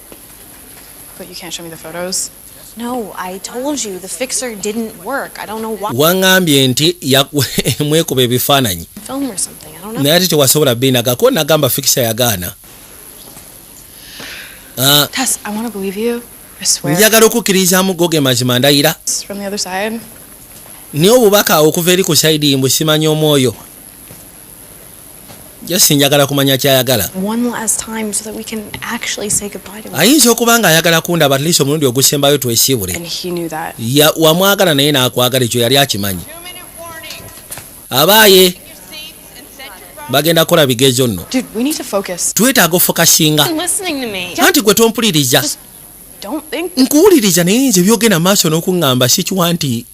But you can't show me the photos? No, I told you the fixer didn't work. I don't know why. Wangambye nti mwekuba ebifaananyi. Film or something. I don't know. Naye ati tewasobola binagako nagamba fixer yagaana. Tess, I want to believe you. I swear. Njagala okukkiririzaamu goge mazima ndayira. From the other side. Niyo obubaka okuva eri ku sayidi mbu simanyi omwoyo. Just njagala kumanya kyayagala. One last time so that we can actually say goodbye to him. Ayinza okuba nga ayagala kundaba at least omulundi ogusembayo twesiibule. And he knew that. Wamwagala naye n'akwagala ekyo yali akimanyi. Abaaye bagenda kola bigezo nno. Dude, we need to focus. Twetaaga ofokasinga. Listening to me. Anti gwe tompuliriza. Don't think. Nkuwuliriza naye nze byogenda maaso n'okuŋŋamba sikiwa nti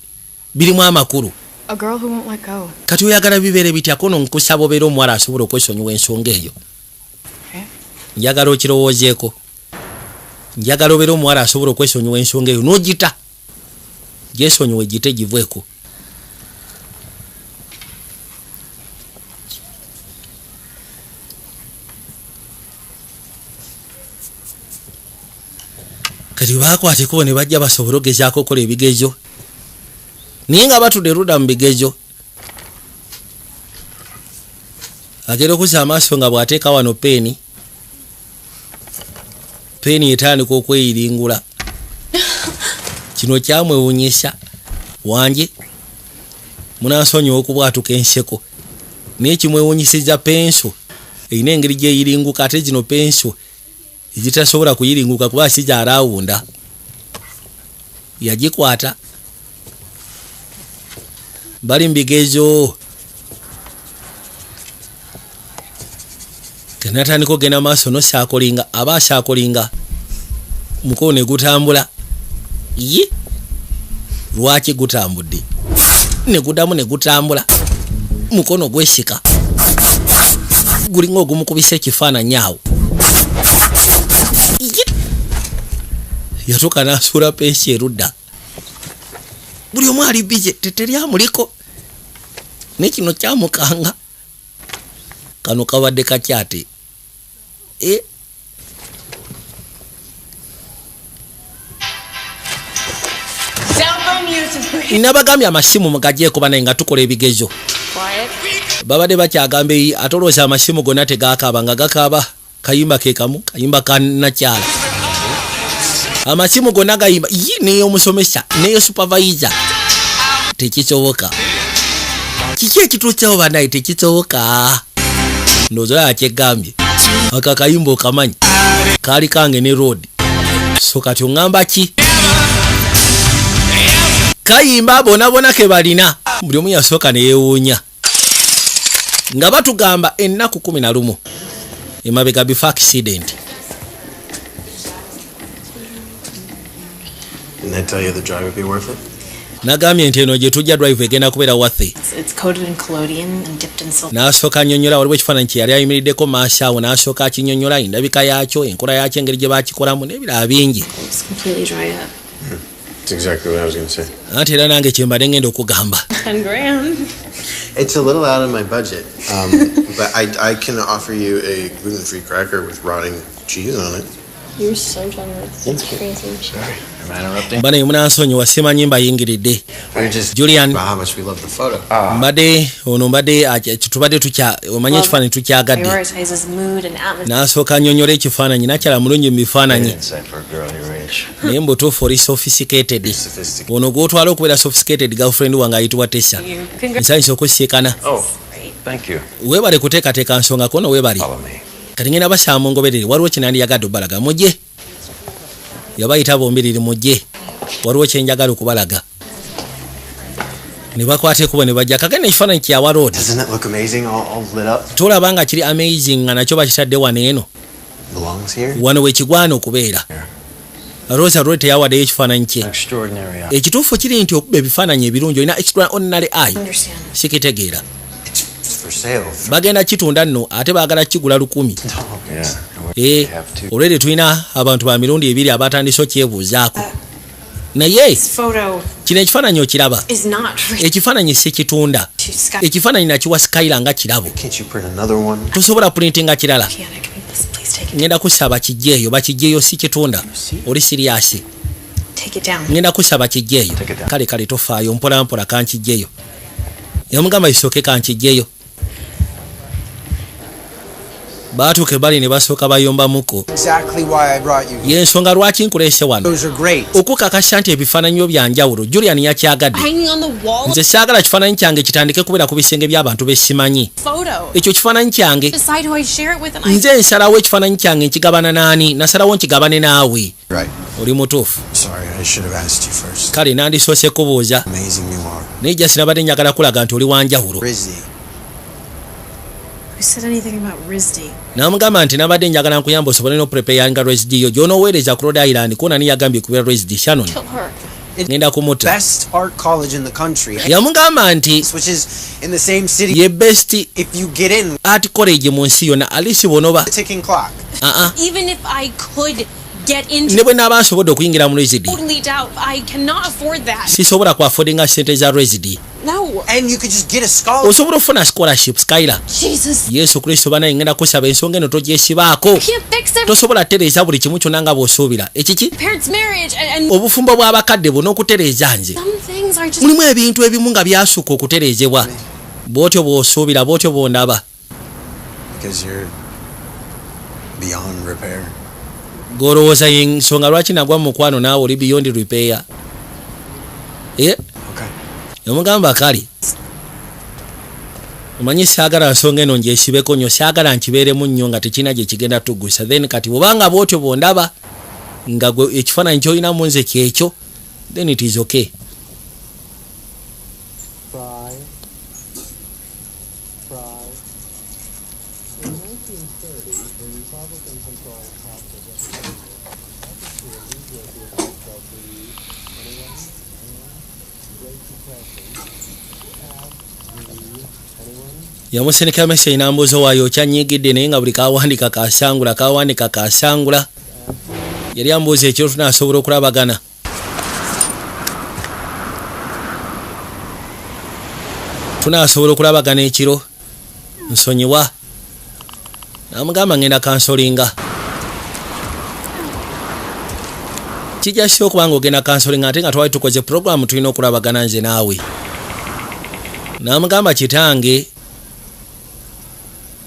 birimu amakulu. A girl who won't let go. Kati oyagala bibeere bityako nonkusaba obeera omuwala asobola okwesonyiwa ensonga eyo. Njagala okirowoozeeko. Njagala obeera omuwala asobola okwesonyiwa ensonga eyo n'ogita. Gyesonyiwe gite givweko. kati bakwateko ne bajja basobole okugezaako okukola ebigezo naye nga batudde ludda mu bigezo agenda okuzza amaaso nga bw'ateeka wano peeni etandika okweyiringula kino kyamwewunyisa wange munansonyiwa okubwatuka enseko naye kimwewunyisiza penso erina engeri gyeyiringuka ate zino penso ezitasobola kuyiringuka kuba sija arawunda yagikwata bali mbigezo kenatandika ogenda maaso nosaakolinga aba asaakolinga mukono ne gutambula ye lwaki gutambudde ne gudamu ne gutambula mukono gwesika gulinga ogumukubisa ekifaananyi awo yatuuka n'asuula pensi erudda buli omu ali bije teteryamuliko nekino kyamukanga kano kabadde kakyate nabagambye amasimu mugajeeko banaye nga tukola ebigezo babadde bakyagamba ate olowooza amasimu gonna tegakaaba nga gakaaba kayimba kekamu kayimba kanakyala amasimu gonna gayimba neyo omusomesa neyo supervisor tekisoboka kiki ekituukyawo banaye tekisoboka ndowooza yakyegambye aka kayimba okamanyi kaali kange ne road so kati oŋŋamba ki kayimba bonabona ke balina buli omu yasooka ne yeewuunya nga batugamba ennaku 11 emabega bifa accident. Didn't I tell you the drive would be worth it? Nagambye nti eno gye tujja drive egenda kubeera wathe. It's coated in collodion and dipped in silver. N'asooka annyonnyola waliwo ekifaananyi kye yali ayimiriddeko maaso awo n'asooka akinnyonnyola endabika yaakyo enkola yaakyo engeri gye baakikolamu n'ebirala bingi. It's completely dried up. That's exactly what I was going to say. Ate era nange kye mbadde ngenda okugamba. $10,000. It's a little out of my budget, but I can offer you a gluten-free cracker with rotting cheese on it. You're so generous. That's crazy. Sorry, am I interrupting? Bane munansonyiwa simanyi mbayingiridde. Julian, how much we love the photo. Mbadde ono mbadde tubadde omanye ekifaananyi tukyagadde. Prioritizes mood and atmosphere. N'asooka annyonnyola ekifaananyi nakyala mulungi mu bifaananyi. Naye mbutuufu oli sophisticated. Ono gw'otwala okubeera sophisticated girlfriend wange ayitibwa Tessa. Nsanyusa okusiikana. Weebale kuteekateeka nsonga kono weebale. Kati ngenda basaamu ngoberere waliwo kinandiyagadde obalaga mujje yabayita bombiriri mujje waliwo kyenjagala okubalaga ne bakwata ekubo ne bajja kagenda ekifaananyi kyawa road tolaba nga kiri amazing nga nakyo bakitadde wano eno wano wekigwana okubeera Rosa road teyawaddeyo ekifaananyi kye ekituufu kiri nti okuba ebifaananyi ebirungi olina extraordinary eye sikitegeera bagenda kitunda nno ate baagala kigula 10,000. Olwedde tulina abantu ba mirundi ebiri abatandise okyebuuzaako naye kino ekifaananyi okiraba ekifaananyi si kitunda ekifaananyi nakiwa Skyla nga kirabo tosobola printinga kirala ngenda kusaba kijjeeyo bakijjeeyo si kitunda oli siriasi ngenda kusaba kijjeeyo kale tofaayo mpolampola kankijjeeyo yamugamba isooke kankijjeeyo baatuuke bali ne basooka bayombamuko yensonga lwaki nkuleese wano okukakasa nti ebifaananyi byanjawulo Julian yakyagadde nze saagala kifaananyi kyange kitandike kubeera ku bisenge by'abantu besimanyi ekyo kifaananyi kyange nze nsalawo ekifaananyi kyange nkigabana naani nasalawo nkigabane naawe oli mutuufu kale nandisoose kubuuza naye jja sinabadde njagala kulaga nti oli wanjawulo Who said anything about RISD? Namugamba nti nabadde njagala nkuyamba osobole n'oprepayanga RISD yo gy'onooweereza ku Rhode Island kuba nani yagambye kubeera RISD Shannon ngenda kumutta best art college in the country yamugamba nti which is in the same city ye best if you get in art college mu nsi yonna alisi bonoba ticking clock even if I could get into ne bwe naaba nsobodde okuyingira mu RISD totally doubt I cannot afford that sisobola ku affordinga sente za RISD No. And you could just get a scholarship. osobola ofuna scholarship Skylar. Jesus. Yesu Kristo bana ngenda kusaba ensonga eno togyesibaako. Can't fix it. Tosobola tereza buli kimu kyonna nga bw'osuubira. Ekiki? Parents' marriage and Obufumbo bw'abakadde buno okutereeza nze. some things are just. Mulimu ebintu ebimu nga byasukka okutereezebwa. Bw'otyo bw'osuubira, bw'otyo bw'ondaba. Because you're beyond repair. Golowooza ensonga lwaki nagwa mu mukwano naawe oli beyond repair. Omugamba kali. Omanyi saagala nsonga eno ngyesibeko nnyo, saagala nkibeeremu nnyo nga tekina gye kigenda tugusa. Then kati bw'obanga bw'otyo bw'ondaba nga gwe ekifaananyi ky'olinamu nze kyekyo, then it is okay. Yamusenika message nambuzo wayo kyanyigidde naye nga buli kawandika kasangula yali ambuuza ekiro tunaasobola okulabagana. Tunaasobola okulabagana ekiro nsonyiwa. Namugamba ngenda kansolinga. Kijja okuba nga ogenda kansolinga ate nga twali tukoze program tulina okulabagana nze naawe. Namugamba kitange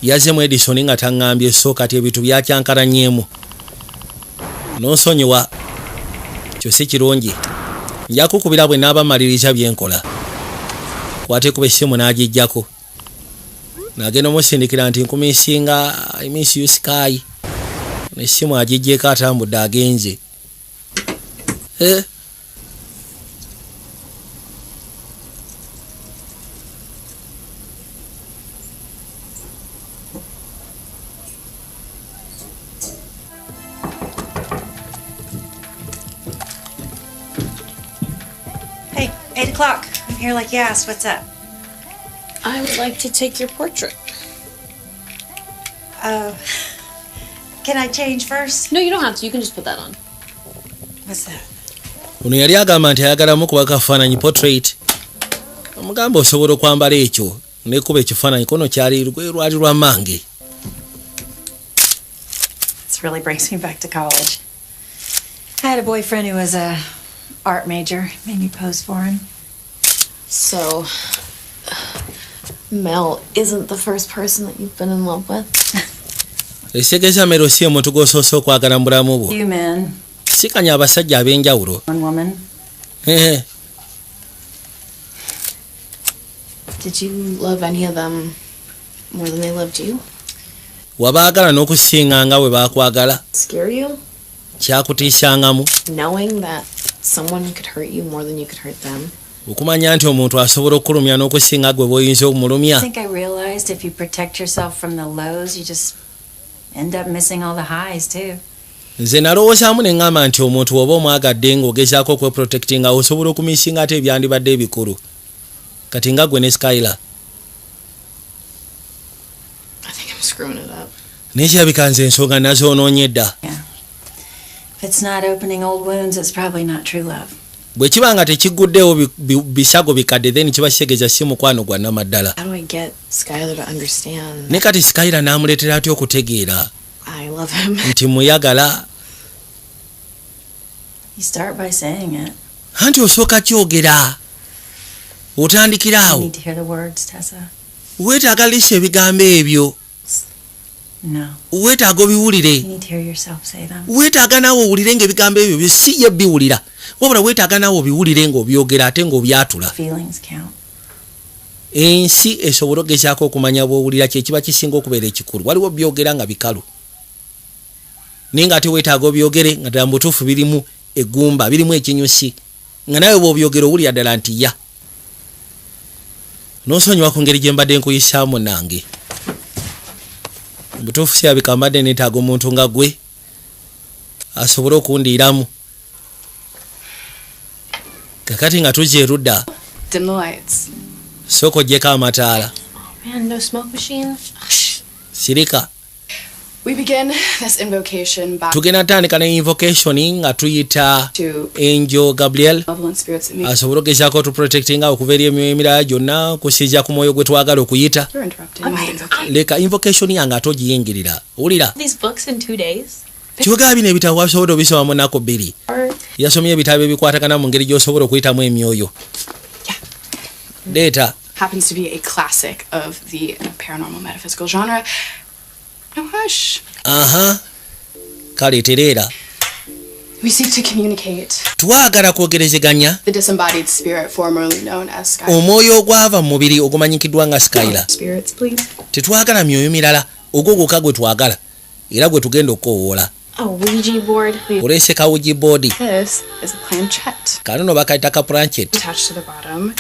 yazemu Edison nga taŋŋambye so kati ebintu byakyankalanyeemu. Nonsonyiwa kyo si kirungi. Nja kukubira bwe naaba maliriza byenkola. Kwate kuba essimu n'agijjako. Nagenda omusindikira nti nkumisinga I miss you Sky. N'essimu agijjeko atambudde agenze. Hey, 8 o'clock. I'm here like you asked. What's up? I would like to take your portrait. Can I change first? No, you don't have to. You can just put that on. What's that? Ono yali agamba nti ayagalamu kuba kafaananyi portrait. Omugamba osobola okwambala ekyo nekuba ekifaananyi kono kyali lwali lwa mange. This really brings me back to college. I had a boyfriend who was a art major. Made me pose for him. So, Mel isn't the first person that you've been in love with? Esigeza Mero si omuntu gw'osoose okwagala mu bulamu bwo. You men. Sikanya abasajja ab'enjawulo. One woman. Did you love any of them more than they loved you? Wabaagala n'okusinga nga bwe baakwagala. Scare you? Kyakutiisangamu. Knowing that someone could hurt you more than you could hurt them. Okumanya nti omuntu asobola okulumya n'okusinga gwe bw'oyinza okumulumya. I think I realized if you protect yourself from the lows, you just end up missing all the highs too. Nze nalowoozaamu ne ŋŋamba nti omuntu oba omwagadde ng'ogezaako okweprotectinga osobola okumisinga ate ebyandibadde ebikulu. Kati nga gwe ne Skylar. I think I'm screwing it up. Nekirabika nze ensonga nazoonoonye dda. If it's not opening old wounds, it's probably not true love. Bwe kiba nga tekiguddewo bisago bikadde then kiba kitegeeza si mukwano gwa nnamaddala. How do I get Skylar to understand? Ne kati Skylar n'amuleetera atya okutegeera I love him. nti muyagala. You start by saying it. Anti osooka kyogera. Otandikira You awo. need to hear the words, Tessa. Weetaaga lisa ebigambo ebyo. No. Weetaaga obiwulire. You need to hear yourself say them. Weetaaga naawe owulire ng'ebigambo ebyo si ye biwulira. Wabula weetaaga naawe obiwulire ng'obyogera ate ng'obyatula. Feelings count. Ensi esobola ogezaako okumanya bw'owulira kye kiba kisinga okubeera ekikulu. Waliwo byogera nga bikalu. Naye ng'ate weetaaga obyogere nga ddala mu butuufu birimu eggumba, birimu ekinyusi. Nga nawe bw'obyogera owulira ddala nti ya. N'osonyiwa ku ngeri gye mbadde nkuyisaamu nange. Mu butuufu sirabika mbadde neetaaga omuntu nga ggwe asobole okundiiramu. Kakati nga tujja erudda. Dim the lights. Sooka oggyeko amataala. Man, no smoke machine? Sirika. We begin this invocation back tugenda tandika ne invocation nga tuyita Angel Gabriel benevolent spirits that make asobola okugezaako tu protecting okuva eri emyoyo emirala gyonna kusinziira ku mwoyo gwe twagala okuyita. You're interrupting my invocation. Leka invocation yange ate ogiyingirira. Wulira. These books in 2 days. Kiwagala bino ebitabo wasobola obisoma mu nnaku 2. Yasomye ebitabo ebikwatagana mu ngeri gy'osobola okuyitamu emyoyo. Data happens to be a classic of the paranormal metaphysical genre. No hush. Kale terera. We seek to communicate twagala kwogerezeganya the disembodied spirit formerly known as Skylar. Omwoyo ogwava mu mubiri ogumanyikiddwa nga Skylar. Spirits, please. Tetwagala myoyo mirala ogwo gwokka gwe twagala era gwe tugenda okuwoola. A Ouija board. Olese ka Ouija board. This is a planchette. Kano no bakaita ka planchette. Attached to the bottom.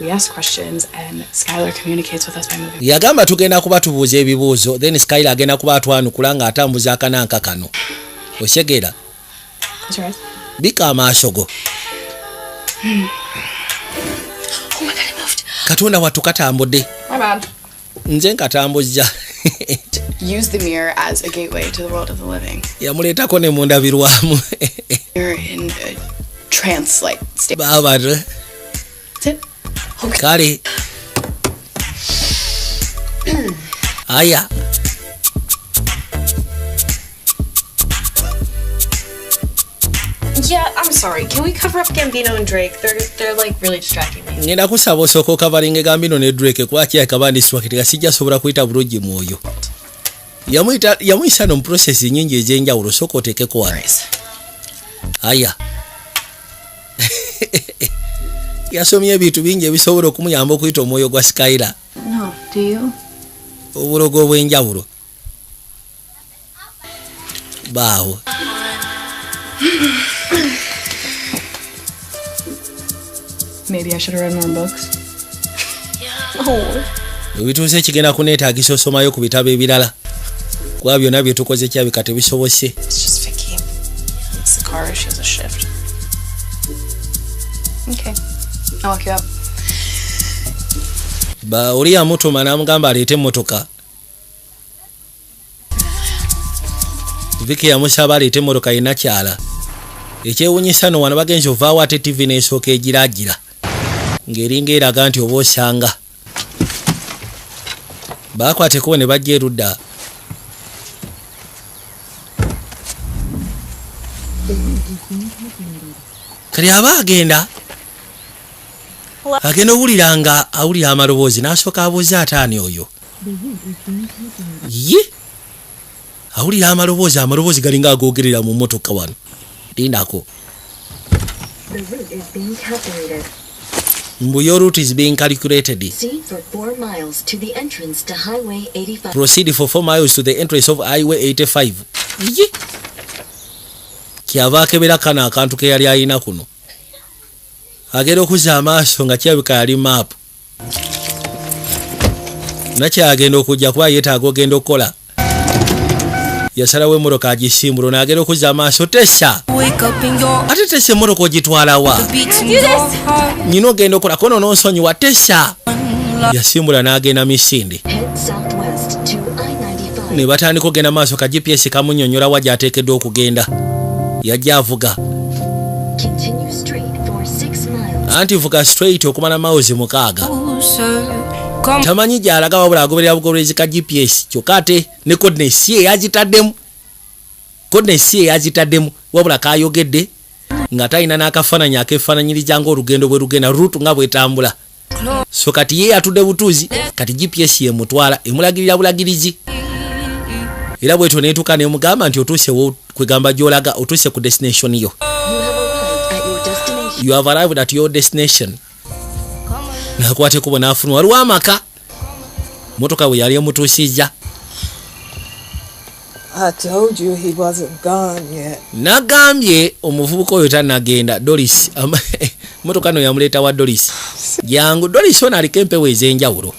We ask questions and Skylar communicates with us by moving. Yagamba tugenda kuba tubuuza ebibuuzo then Skylar agenda kuba atwanukula nga atambuza akananka kano. Oshegera. Close your eyes. Bika amaaso go. Oh my god, I moved. Katonda wattu katambudde. My bad. Nze nkatambuzza. Use the mirror as a gateway to the world of the living. Yamuleetako ne mundabirwamu. You're in a trance-like state. Baba. That's it. Okay. Kale. Aya. Yeah, I'm sorry. Can we cover up Gambino and Drake? They're like really distracting me. Ngenda kusaba osooka covering Gambino ne Drake kwaki akabandisibwa kitika sijja sobola kuyita bulungi mwoyo. Yamuyisa no process nyingi ez'enjawulo sooka oteekeko wano. Aya. Yasomye ebintu bingi ebisobola okumuyamba okuyita omwoyo gwa Skylar. No, do you? Obulogo obw'enjawulo. Baawo. Maybe I should have read more books. Oh. Ebituuze kigenda kuneetaagisa osomayo ku bitabo ebirala. Kuba byonna bye tukoze kyabika tebisobose. It's just Vicky. It's the car. She has a shift. Okay. I'll lock you up. Ba oli yamutuma n'amugamba aleete emmotoka. Vicky yamusaba aleete emmotoka yina kyala. Ekyewuunyisa no wano bagenzi ovaawo ate TV n'esooka egiraagira. Ng'eringa eraga nti oba osanga. Baakwateko ne bajja erudda. Kali aba agenda. Agenda owulira nga awulira amaloboozi n'asooka abuuza ataani oyo. Ye! Awulira amaloboozi galinga agoogerera mu mmotoka wano. Lindako. The route is being calculated. Your route is being calculated. Proceed for 4 miles to the entrance to Highway 85. Proceed for 4 miles to the entrance of Highway 85. Ye! Kyava akebera kana akantu ke yali ayina kuno. Agenda okuzza amaaso nga kyabika yali map. Nakyagenda okujja kuba yeetaaga ogenda okukola. Yasalawo emmotoka agisimbulo n'agenda okuzza amaaso tessa. Ate tessa emmotoka ogitwala wa? Nyina ogenda okolako no n'onsonyiwa tessa. Yasimbula n'agenda Misinde. Ne batandika okugenda maaso ka GPS kamunnyonnyola wa gy'ateekeddwa okugenda. Yajja avuga. Anti vuga straight okumala miles 6. Tamanyi gy'alaga wabula agoberera bugoberezi ka GPS kyokka ate ne coordinates ye yazitaddemu wabula kayogedde nga talina n'akafaananyi akeefaananyiriza ng'olugendo bwe lugenda route nga bwetambula. So kati ye atudde butuuzi kati GPS yemutwala emulagirira bulagirizi. Era bwetyo neetuuka nemugamba nti otuuse kwegamba gy'olaga otuuse ku destination yo. You have arrived at your destination. Nakwate kubo nafunu waliwo amaka. Motoka we yali emutuusizza. I told you he wasn't gone yet. Nagambye omuvubuka oyo tannagenda. Doris motoka no yamuleeta wa Doris. Jangu Doris ono aliko empewo ez'enjawulo.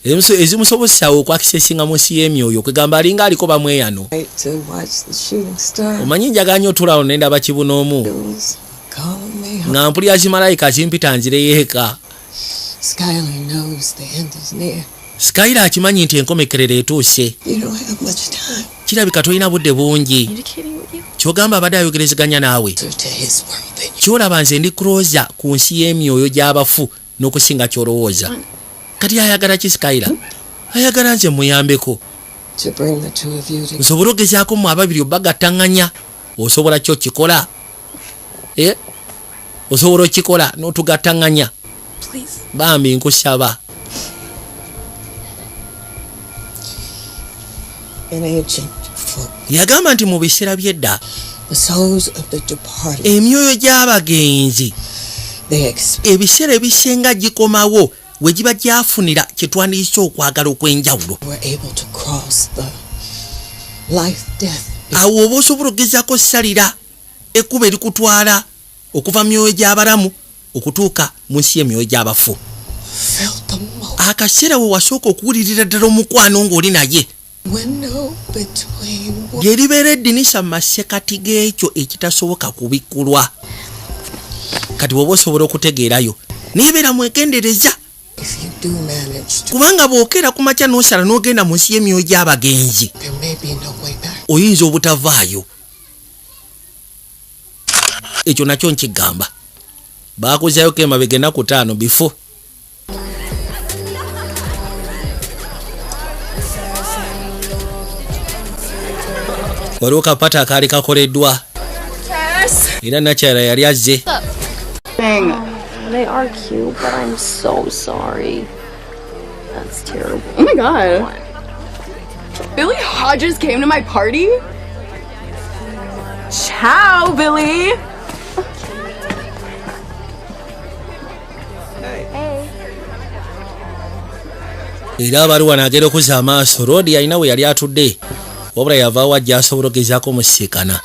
Ezimusobozesa okwakisesinga mu nsi y'emyoyo kwegamba alinga aliko bamweyano. Omanyi njagala nnyo otulawo nendaba kibunoomu. Nga mpulira zimalayika zimpita nzire yeeka. Skylar akimanyi nti enkomekerero etuuse. have much time. Kirabika tolina budde bungi. Communicating with you? Kyogamba abadde ayogerezeganya naawe. To his world than you. Kyolaba nze ndi closer ku nsi y'emyoyo gy'abafu n'okusinga kyolowooza. Kati ayagala ki Skyler? Ayagala nze muyambeko. To bring the two of you together. Nsobola ogezaako mu ababiri obagattanganya. Osobola kyo kikola. Osobola okikola n'otugattanganya. Please. Bambi nkusaba. In ancient folk, Yagamba nti mu biseera by'edda the souls of the departed, emyoyo gy'abagenzi ebiseera ebisenga gikomawo we giba gyafunira kye twandiyise okwagala okw'enjawulo. were able to cross the life death. Awo oba osobola okugezaako salira ekkuba erikutwala okuva mu myoyo gy'abalamu okutuuka mu nsi y'emyoyo gy'abafu. Felt the most. Akaseera we wasooka okuwulirira ddala omukwano ng'oli naye. Window between. Lye libeera eddinisa mu masekati g'ekyo ekitasoboka kubikkulwa. Kati bw'oba osobola okutegeerayo neebeera mwegendereza. If you do manage to, Kubanga bw'okeera ku makya n'osala n'ogenda mu nsi y'emyoyo gy'abagenzi there may be no way back. oyinza obutavaayo. Ekyo nakyo nkigamba. Baakuzaayoko emabega ennaku 5 bifo. Waliwo kapata akaali kakoleddwa. Era nakyala yali azze. They are cute, but I'm so sorry. That's terrible. Oh my god. Billy Hodges came to my party? Ciao, Billy! Era abaluwa n'agera okuzza amaaso. Roodi alina we yali atudde. Wabula yavaawo ajja asobola okugezaako omusiikana.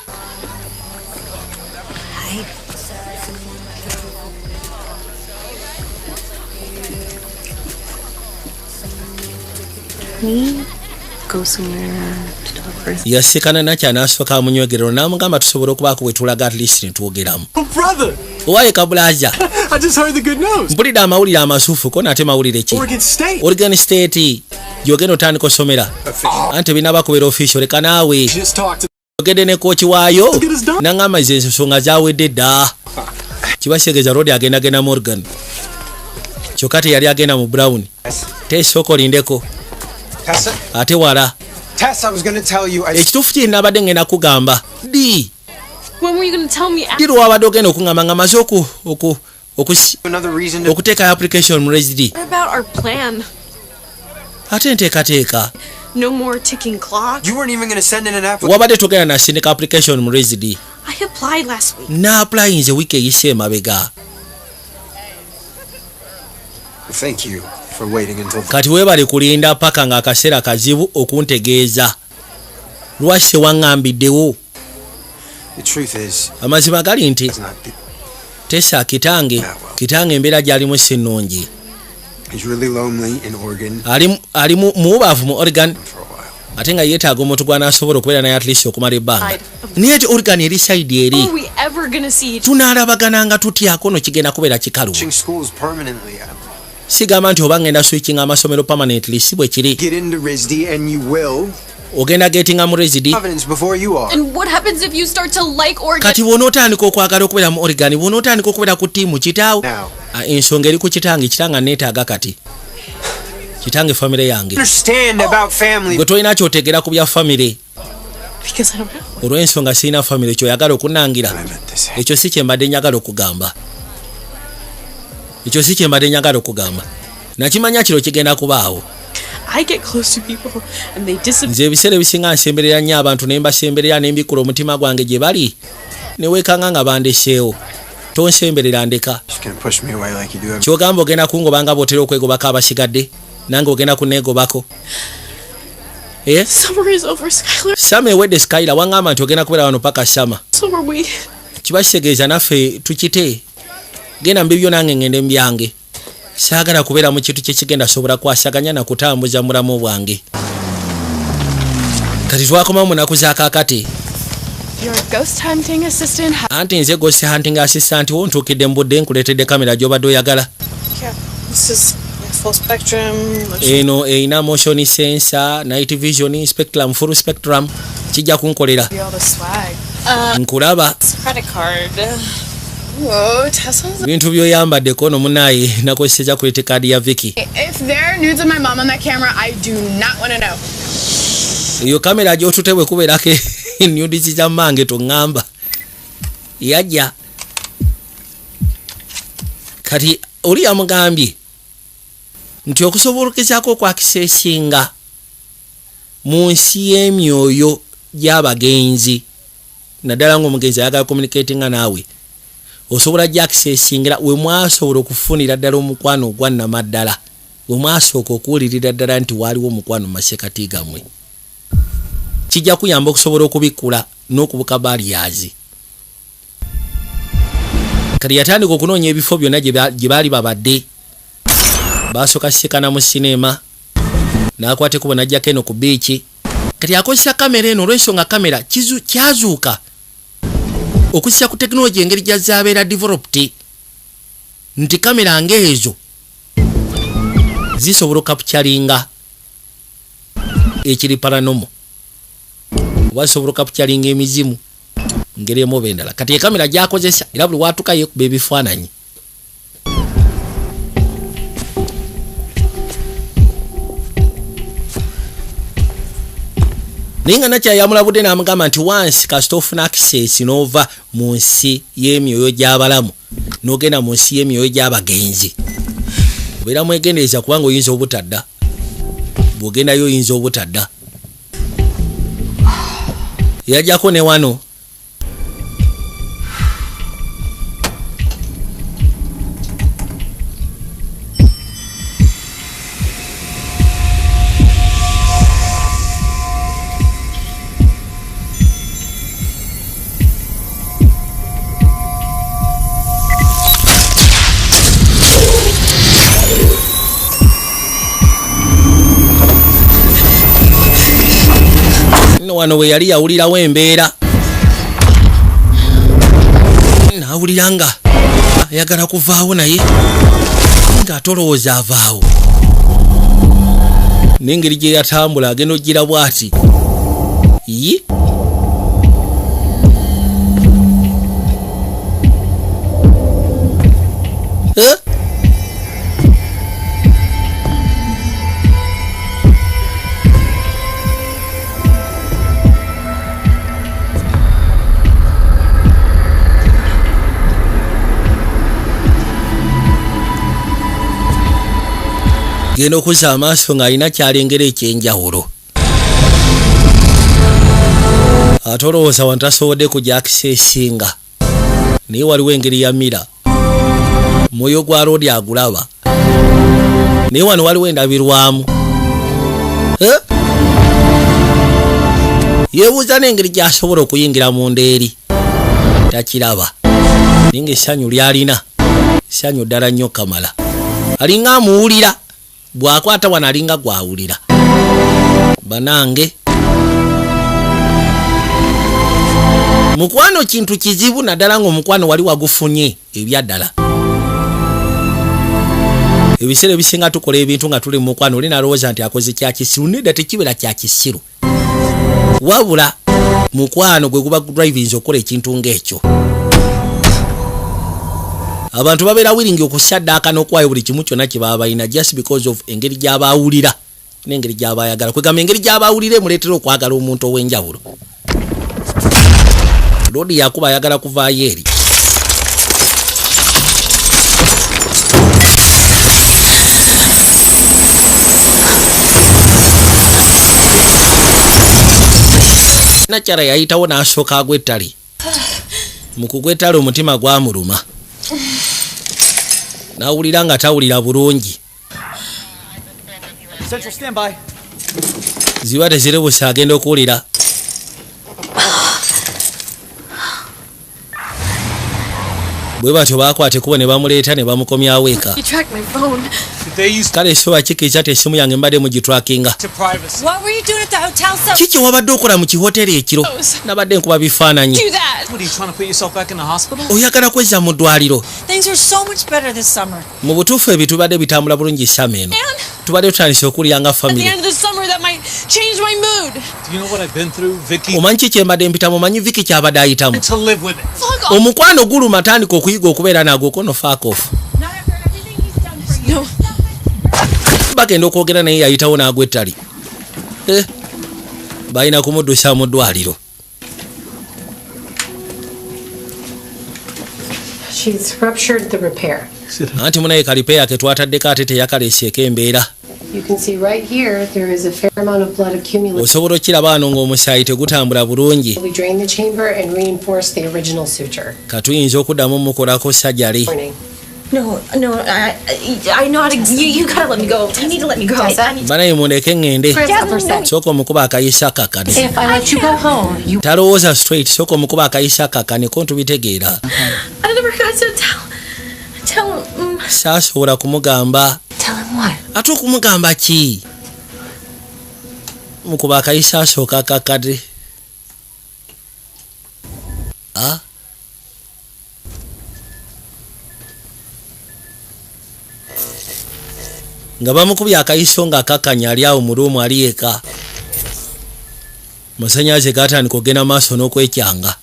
Go somewhere to talk first. Yasikana nakyo anaasooka amunywegerero n'amugamba tusobole okubaako bwe tulaga at least ne twogeramu. Brother! Owaye kabulaja. I just heard the good news. Mpulidde amawulire amasuufu ko nate mawulire ki? Oregon State. Oregon State. Gyogenda otandika osomera. Anti binaba kubeera official leka naawe. Just talked to Ogende ne kooki waayo. Nangamba ze ensonga zaawedde dda. Kibaseegeza Roodi agenda mu Oregon. Kyokka teyali agenda mu Brown. Teesooka olindeko. Tessa? Ate wala. Tess, I was going to tell you. Ekituufu kye nabadde ngenda kugamba. Di. When were you going to tell me? Di lwabadde ogenda okungamba nga maze Another reason to. okuteeka application mu Residi. What about our plan? Ate nteekateeka. No more ticking clock. You weren't even going to send in an application. Wabadde togenda nasindika application mu Residi. I applied last week. N'applyinze wiiki eyise emabega. Thank you for waiting until. Kati weebale kulinda paka ng'akaseera kazibu okuntegeeza. Lwaki waŋŋambiddewo? The truth is, Amazima gali nti it's not. Tessa kitange embeera gy'alimu si nnungi. He's really lonely in Oregon. Ali muwubaavu mu Oregon. For a while. Ate nga yeetaaga omuntu gw'anaasobola okubeera naye at least okumala ebbanga. Naye ati Oregon eri sayidi eri. Are we ever going to see each Tunaalabagananga tutyako no kigenda kubeera kikalu. Switching schools permanently. Sigamba nti oba ngenda switching amasomero permanently si bwe kiri. Get into RISD and you will. Ogenda getinga mu Residi. Providence before you are. And what happens if you start to like Oregon? Kati bw'onootandika okwagala okubeera mu Oregon, bw'onootandika okubeera ku ttiimu kitaawo. Now. Ensonga eri ku kitange neetaaga kati. Kitange famire yange. Understand about family. Gwe tolina kyotegeera ku bya famire. Because I don't know. Olw'ensonga sirina famire kyoyagala okunnangira. Ekyo si kye mbadde njagala okugamba. Nakimanya kiro kigenda kubaawo. I get close to people and they disappear. Nze ebiseera ebisinga nsemberera nnyo abantu ne mbasemberera ne mbikula omutima gwange gye bali. Ne weekanga nga bandeseewo. Tonsemberera ndeka. Just gonna push me away like you do every. Kyogamba ogenda kungobanga bw'otera okwegobako abasigadde. Nange ogenda kunneegobako. Summer is over, Skylar. Summer ewedde Skylar wangamba nti ogenda kubeera wano paka summer. So are we. Kibakitegeeza naffe tukite. Genda mu bibyo nange ngende mu byange. Saagala kubeera mu kintu kye kigenda sobola kwasaganya na kutambuza mulamu bwange. Kati twakomawo mu nnaku za kaakati. You're a ghost hunting assistant? Anti nze ghost hunting assistant wo ntuukidde mu budde nkuleetedde kamera gy'obadde oyagala. Yeah, this is my full spectrum. Eno eina motion sensor, night vision, spectrum, full spectrum. Kijja kunkolera. All the swag. Nkulaba. Credit card. Whoa, Tesla's. Bintu byoyambadde kono munaye nakozesa credit card ya Vicky. If there are nudes of my mom on that camera, I do not want to know. Iyo kamera gyotutebwe kubeerako nudes za mange tongamba. Yajja. Kati oli amugambye nti okusobolekezaako kwakisesinga mu nsi y'emyoyo gy'abagenzi naddala ng'omugenzi ayagala communicatinga naawe osobola gyakisesingira we mwasobola okufunira ddala omukwano ogwa nnamaddala we mwasooka okuwulirira ddala nti waaliwo omukwano mu masekati gammwe kijja kuyamba okusobola okubikkula n'okubuka balyazi. Kati yatandika okunoonya ebifo byonna gye baali babadde basooka kisekana mu sinema n'akwate kubo n'ajjako eno ku biiki. Kati akozesa kamera eno olw'ensonga kamera kyazuuka okussa ku tekinologi engeri gyazaabeera developed nti kamera ng'ezo zisobola okapukyalinga ekiri paranomo oba zisobola okapukyalinga emizimu ngeri emu oba endala. Kati ekamera gyakozesa era buli watuuka yeekuba ebifaananyi. Naye nga nakyayamulabudde n'amugamba nti wansi kasita ofuna access n'ova mu nsi y'emyoyo gy'abalamu n'ogenda mu nsi y'emyoyo gy'abagenzi obeera mwegendereza kubanga oyinza obutadda bw'ogendayo oyinza obutadda. Yajjako ne wano wano we yali yawulirawo embeera n'awulira nga ayagala kuvaawo naye ng'atolowooza avaawo n'engeri gye yatambula agenda ogira bw'ati yi genda okuzza amaaso ng'alina kyalengera ekyenjawulo ate olowooza wantu asobodde kujja akiseesinga naye waliwo engeri ya mira mwoyo gwa loodi agulaba naye wano waliwo endabirwamu yeebuuza n'engeri gy'asobola okuyingira mu ndeeri takiraba naye ng'essanyu ly'alina ssanyu ddala nnyo kamala alinga amuwulira bw'akwata wano alinga gwawulira banange mukwano kintu kizibu naddala ng'omukwano wali wagufunye ebyaddala ebiseera ebisinga tukola ebintu nga tuli mu mukwano oli nalowooza nti akoze kyakisiru nedda tekibeera kyakisiru wabula mukwano gwe guba drivinze okukola ekintu ng'ekyo. Abantu babeera willing okusaddaaka n'okuwaayo buli kimu kyonna kye baba balina just because of engeri gy'abaawulira n'engeri gy'abaayagala kwegamba engeri gy'abaawulira emuleetera okwagala omuntu ow'enjawulo. Loodi yakuba ayagala kuvaayo eri nakyala yayitawo n'asooka agw'ettale mu kugwa ettale omutima gwamuluma nawulira nga tawulira bulungi ziba tezirebusa agenda okuwulira bwe batyo bakwate kubo ne bamuleeta ne bamukomyawo eka. You tracked my phone. Kale so bakikiriza ti essimu yange mbadde mugitrackinga. What were you doing at the hotel so? Kiki wabadde okola mu kihoteri ekiro? Nabadde nkuba bifaananyi. Do that. What are you trying to put yourself back in the hospital? Oyagala kwezza mu ddwaliro. Things were so much better this summer. Mu butuufu ebintu bibadde bitambula bulungi ssama eno. Tubadde tutandise okulya nga At the family. end of the summer, that might change my mood. Do you know what I've been through, Vicky? Omanyi kiki embadde mpitamu, omanyi Vicky kyabadde ayitamu. To live with it. Fuck off. Omukwano guluma tandika okuyiga okubeera nagwo kono fuck off. No. Bagenda okwogera naye yayitawo n'agwa ettali. Balina kumuddusa mu ddwaliro. She's ruptured the repair. Anti munaye kalipeya ke twataddeko ate teyakaleeseeko embeera. You can see right here there is a fair amount of blood accumulating. Osobola okiraba ano ng'omusaayi tegutambula bulungi. We drain the chamber and reinforce the original suture. Katuyinza okuddamu mukolako sajjali. No, I know how to. You gotta let me go. You need to let me go. Banaye mundeke ŋŋende. Sooka omukuba akayisa akakane. If I let you go home, you. Talowooza straight, sooka omukuba akayisa akakane ko ntubitegeera. I never got to tell him. Saasobola kumugamba. Tell him what? Ate okumugamba ki? Mukuba akayisa asooka akakade. Nga bamukubye akayiso nga akakanya ali awo mu ruumu ali eka. Masannyalaze gatandika okugenda maaso n'okwekyanga.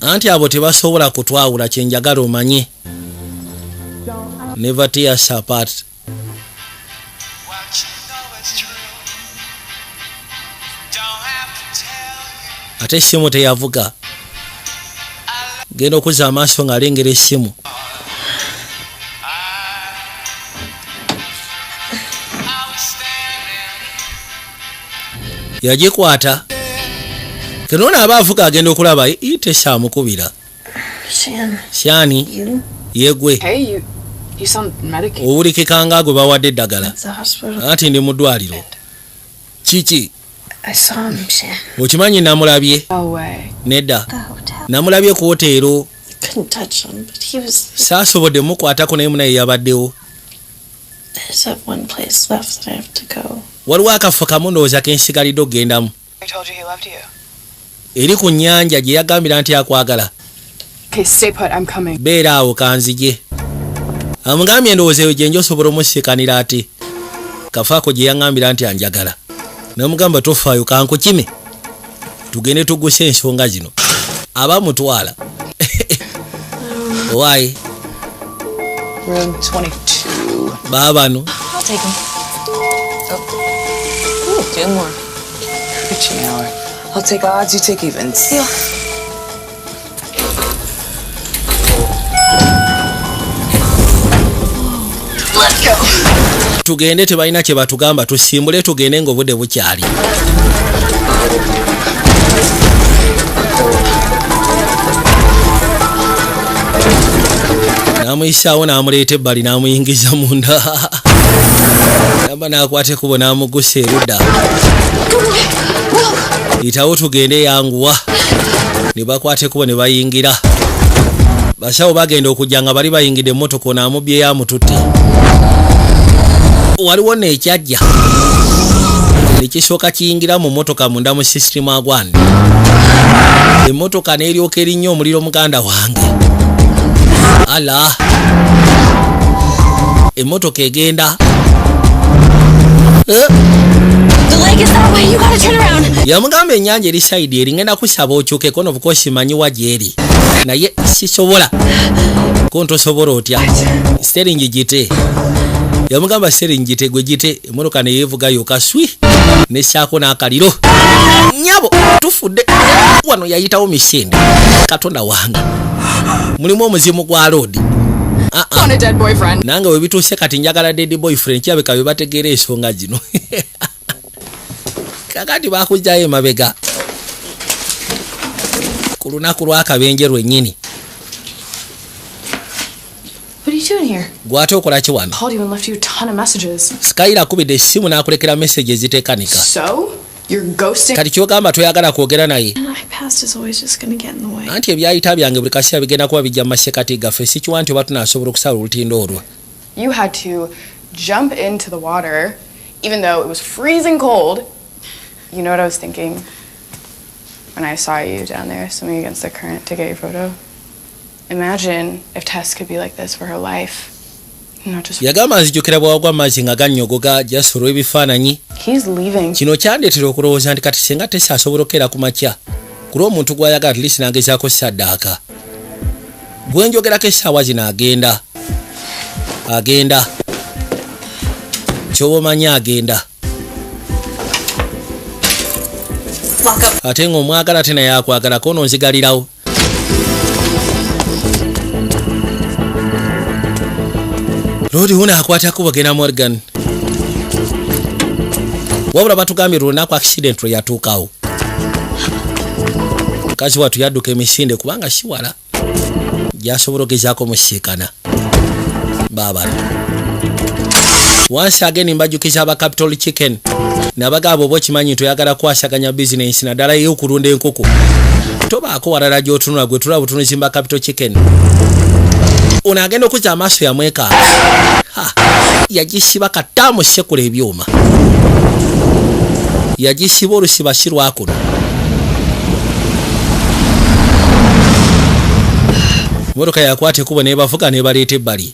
Anti abo tebasobola kutwawula kye njagala omanye. Never tear us apart. Ate essimu teyavuga. Genda okuzza amaaso ng'alengera essimu. Yagikwata. Kenona aba avuga agenda okulaba tekyamukubira. Shani. Yegwe. Hey, you sound medicated. Owulikika nga gwe bawadde eddagala. Ati ndi mu ddwaliro. Kiki? I saw him, Shan. Okimanyi namulabye? No way. Nedda. Namulabye ku hoteero. Couldn't touch him, but he was. Saasobodde mukwatako naye munaye yabaddewo. There's that one place left that I have to go. Waliwo akafo kamu ndowooza ke nsigalidde okugendamu. I told you he loved you. Eri ku nnyanja gye yagambira nti akwagala. Okay, stay put. I'm coming. Beera awo kanzije. Amugambye ndowooza eyo gye nja osobola omusikanira ate. Kafaako gye yaŋŋambira nti anjagala. Namugamba tofaayo kankukime. Tugende tugguse ensonga zino. Abamutwala. Why? Room 22. Baabano. I'll take him. Oh. Ooh, 2 more. Pitching hour. I'll take odds, you take evens. Deal. Let's go. Tugende tebalina kye batugamba tusimbule tugende ng'obudde bukyali. Namuyisaawo n'amuleeta ebbali n'amuyingiza munda. Namba n'akwate kubo n'amugusa erudda. Yitawo tugende yanguwa. Ne bakwate kubo ne bayingira. Basawo bagenda okujja nga bali bayingidde emmotoka ono amubyeyo amututte. Waliwo n'ekyajja. Nekisooka kiyingira mu mmotoka munda mu sisitimu agwandi. Emmotoka n'eryoka erinnya omuliro muganda wange. Ala. Emmotoka egenda. The lake is that way. You gotta turn around. Yamugamba ennyanja eri sayidi eri ngenda kusaba okyukeko of course manyi wagyeri. Naye sisobola. Ko ntosobola otya. Steering gite. Yamugamba steering gite gwe gite emmotoka ne yeevuga yokka swi. Nessaako n'akaliro. Nyabo tufudde. Wano yayitawo misinde. Katonda wange. Mulimu omuzimu gwa load. On a dead boyfriend. Nange we bituuse kati njagala dead boyfriend kyabeka bye bategeera ensonga zino. Kakati bakujjayo emabega. Ku lunaku lw'akabenje lwennyini. What are you doing here? Gwate okola ki wano? Called you and left you a ton of messages. Skyler akubidde essimu n'akulekera message ezitekanika. So? You're ghosting. Kati kyogamba toyagala kwogera naye. And my past is always just going to get in the way. Anti ebyayita byange buli kaseera bigenda kuba bijja mu masekati gaffe sikiwa nti oba tunaasobola okusala olutindo olwo. You had to jump into the water, even though it was freezing cold. You know what I was thinking when I saw you down there swimming against the current to get your photo? Imagine if Tess could be like this for her life. Not just. Yagamba nzijukira bwawagwa amazzi nga gannyogoga jasolo ebifaananyi. He's leaving. Kino kyandeetera okulowooza nti kati singa Tessa asobolokera ku makya ku lw'omuntu gw'ayagala at least nangezaako saddaaka. Bwe njogerako essaawa zino agenda ky'oba omanyi agenda ate ng'omwagala te naye akwagalako ononzigalirawo. Lodi huna akwatako bagenda Morgan. Wabula batugambye lunaku accident lwe yatuukawo. Mukazi watu yadduka emisinde kubanga si wala. Gyasobola ogezaako musiikana. Baabala. Once again mbajjukiza aba Capital Chicken. Nabagabo bo kimanyi toyagala kwasaganya business naddala y'okulunda enkoko. Tobaako walala gy'otunula gwe tulaba tunuzimba Capital Chicken. Unagenda okuza amaaso yamweka. Yagisiba katamu sekula ebyuma. Yagisiba olusibasirwa kuno. Motoka yakwate kubo ne bavuga ne baleeta ebbali.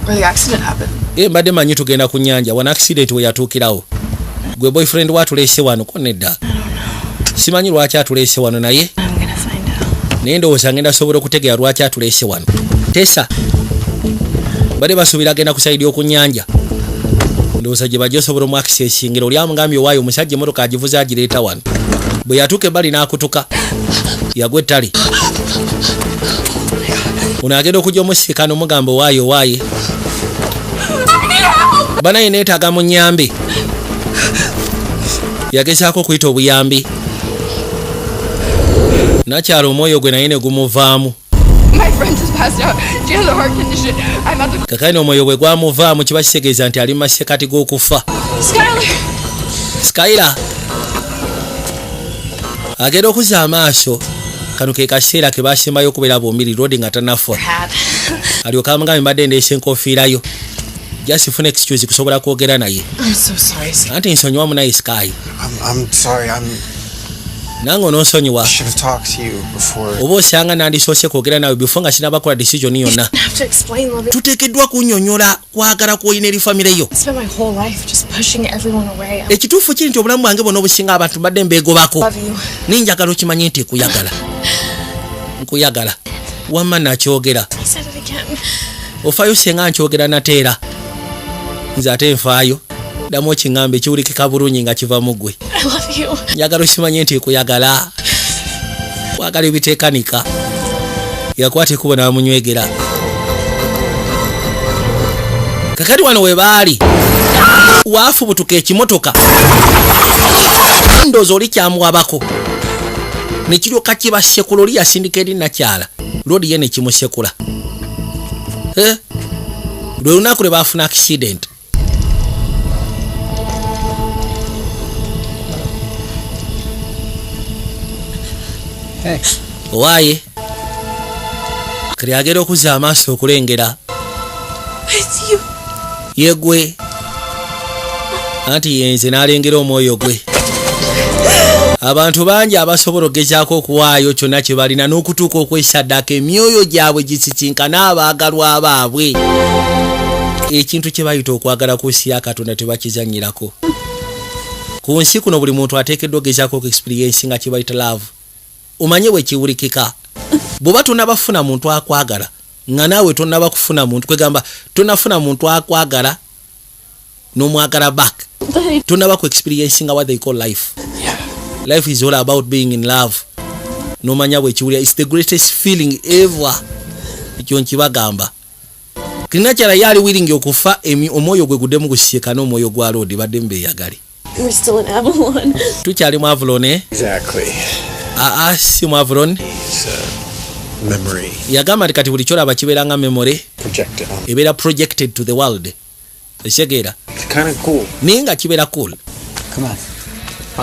Where the accident happened. Mbadde manyi tugenda ku nnyanja wana accident we yatuukirawo. Gwe boyfriend watuleese wano ko nedda. Simanyi lwaki atuleese wano naye. Naye ndowooza ngenda sobola okutegeera lwaki atuleese wano. Tessa. Bade basuubira agenda ku sayidi y'oku nnyanja. Ndowooza gye bajja osobola omu accessingira oli amugambye owaayo omusajja emmotoka agivuze agireeta wano. Bwe yatuuka ebbali n'akutuka. Yagwa ettale. Unaagenda okujja omusiikana omugamba owaaye. Banaye neetaaga mu nnyambe. Yagezaako okuyita obuyambi. Nakyala omwoyo gwe naye ne gumuvaamu. Kakani omwoyo bwe gwamuvaamu kiba kitegeeza nti ali mu masekati g'okufa. Skyler agenda okuzza amaaso. Kano ke kaseera ke basembayo okubeera bombiri Lodi nga tanafa. Alyoka amugambe mbadde ndeese enkofiirayo. Just fune excuse kusobola kwogera naye. I'm so sorry. Anti nsonyiwamu naye Sky. I'm sorry. Nange onoonsonyiwa. I should have talked to you before. Oba osanga nandisoose kwogera nawe before nga sinabakola decision yonna. Tuteekeddwa kunnyonnyola kwagala kw'olina eri famire yo. Ekituufu kiri nti obulamu bwange bwonna obusinga abantu mbadde mbeegobako. Ninjagala okimanyi nti nkuyagala. Wamma nakyogera. Ofaayo senga nkyogera nateera. Nze ate nfaayo. Ddamu okiŋŋambe kiwulikika bulungi nga kiva mu ggwe. Njagala okimanyi nti nkuyagala. Kwagala ebiteekanika. Yakwata ekkubo n'amunywegera. Kakati wano we baali. Waafubutuka ekimotoka. Ndowooza oli kyamuwabako. Ne kiryoka kibasekula oli yasindika eri nakyala. Lodi ye ne kimusekula. Lwe lunaku lwe baafuna accident. Owaaye kali agenda okuzza amaaso okulengera. Yegwe anti yenze n'alengera omwoyo gwe. Abantu bangi abasobola okugezaako okuwaayo kyonna kye balina n'okutuuka okwesaddaaka emyoyo gyabwe gisisinkana abaagalwa baabwe. Ekintu kye bayita okwagala ku nsi ya Katonda tebakizannyirako. Ku nsi kuno buli muntu ateekeddwa ogezaako okuexperience nga kye bayita love. Omanye bwe kiwulikika. Bw'oba tonnabafuna muntu akwagala nga naawe tonnaba kufuna muntu kwegamba tonnafuna muntu akwagala n'omwagala back. Tonnaba ku experience nga what they call life. Life is all about being in love. Nomanya bwe kiwulira. It's the greatest feeling ever. Ekyo nkibagamba. Kirina kyala yali willing okufa omwoyo gwe guddemu gusiika n'omwoyo gwa Lodi badde mbeeyagale. We're still in Avalon. Tukyali mu Avalon eh? Exactly. Si mu Avalon. Memory. Yagamba kati buli kyolaba kibeera nga memory. Projected. Ebeera projected to the world. Ekitegeera. It's kind of cool. Naye nga kibeera cool. Come on.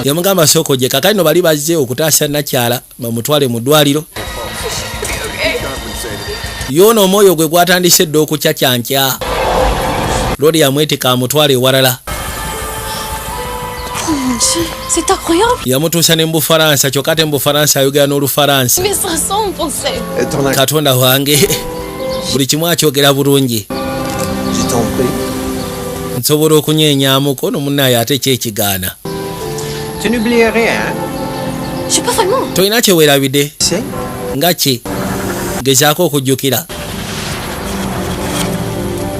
yamugamba soko je kakalino bali bazze okutaasa nakyala bamutwale mu ddwaliro. Yono omwoyo gwe gwatandise dde okucacyankya. Lodi yamwetika amutwale ewalala. C'est incroyable. Yamutuusa ne mu Bufaransa kyokka ate mu Bufaransa ayogera n'Olufaransa. Mais ça semble français. Katonda wange buli kimu akyogera bulungi. Nsobola okunyeenyaamuko no munnaye ate kyekigaana. Tu n'oublies rien, hein? Je sais pas vraiment. Toyina kye weerabidde? Nga ki? Gezaako okujjukira.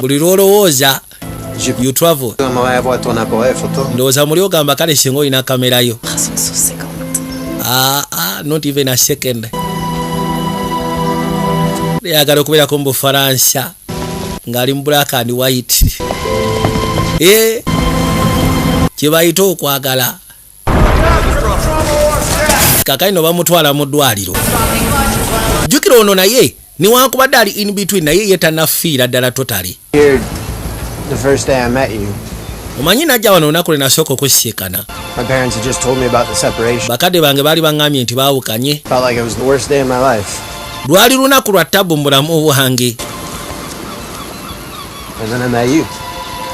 Buli lw'olowooza you travel. Ndowooza muli ogamba kale singa olina kamera yo. Not even a second. Yagala okubeerako mu Bufaransa ng'ali mu black and white. Kye bayita okwagala. Kakalino bamutwala mu ddwaliro. Jjukira ono naye newankubadde ali in between naye ye tannafiira ddala totally. The first day I met you. Omanyi najja wano olunaku lwe nasooka okusiikana. My parents had just told me about the separation. Bakadde bange baali baŋŋambye nti baawukanye. Felt like it was the worst day of my life. Lwali lunaku lwa ttabbu mu bulamu bwange. And then I met you.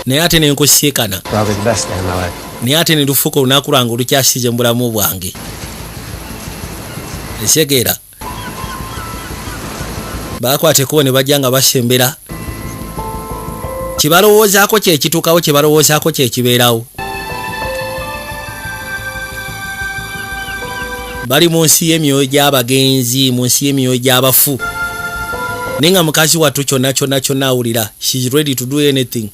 Naye ate ne nkusiikana. Probably the best day of my life. Naye ate ne lufuuka olunaku lwange olukyasize mu bulamu bwange. Esegeera. Baakwateko ne bajja nga basembera. Kibalowoozaako kye kituukawo, kibalowoozaako kye kibeerawo. Bali mu nsi y'emyoyo gy'abagenzi, mu nsi y'emyoyo gy'abafu. Naye nga mukazi wattu kyonna awulira. She's ready to do anything.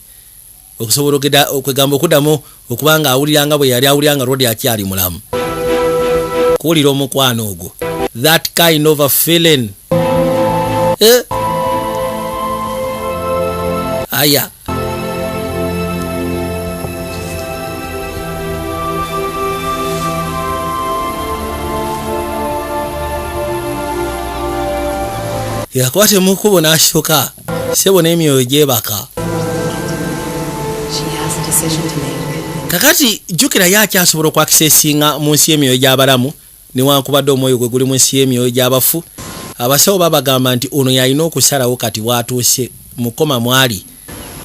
Okusobola okwegamba okuddamu okuba nga awulira nga bwe yali awulira nga Lodi akyali mulamu. Kuwulira omukwano ogwo. That kind of a feeling. Aya. Yakwate mukubo n'ashoka. Sebo n'emyoyo gyebaka. Kakati jjukira yakyasobola okwakisesinga mu nsi y'emyoyo gy'abalamu newankubadde omwoyo gwe guli mu nsi y'emyoyo gy'abafu. Abasawo babagamba nti ono yalina okusalawo kati watuuse mukoma mwali.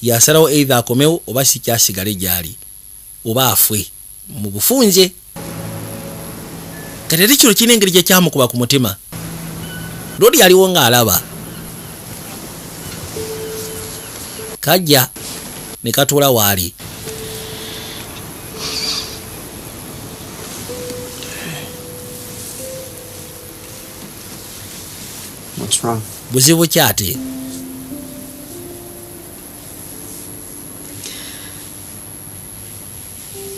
Yasalawo either akomewo oba sikyasigale gyali oba afwe mu bufunze. Kati ate kino kirina engeri gye kyamukuba ku mutima. Lodi yaliwo ng'alaba. Kajja ne katuula waali. What's wrong? Buzibu kyate.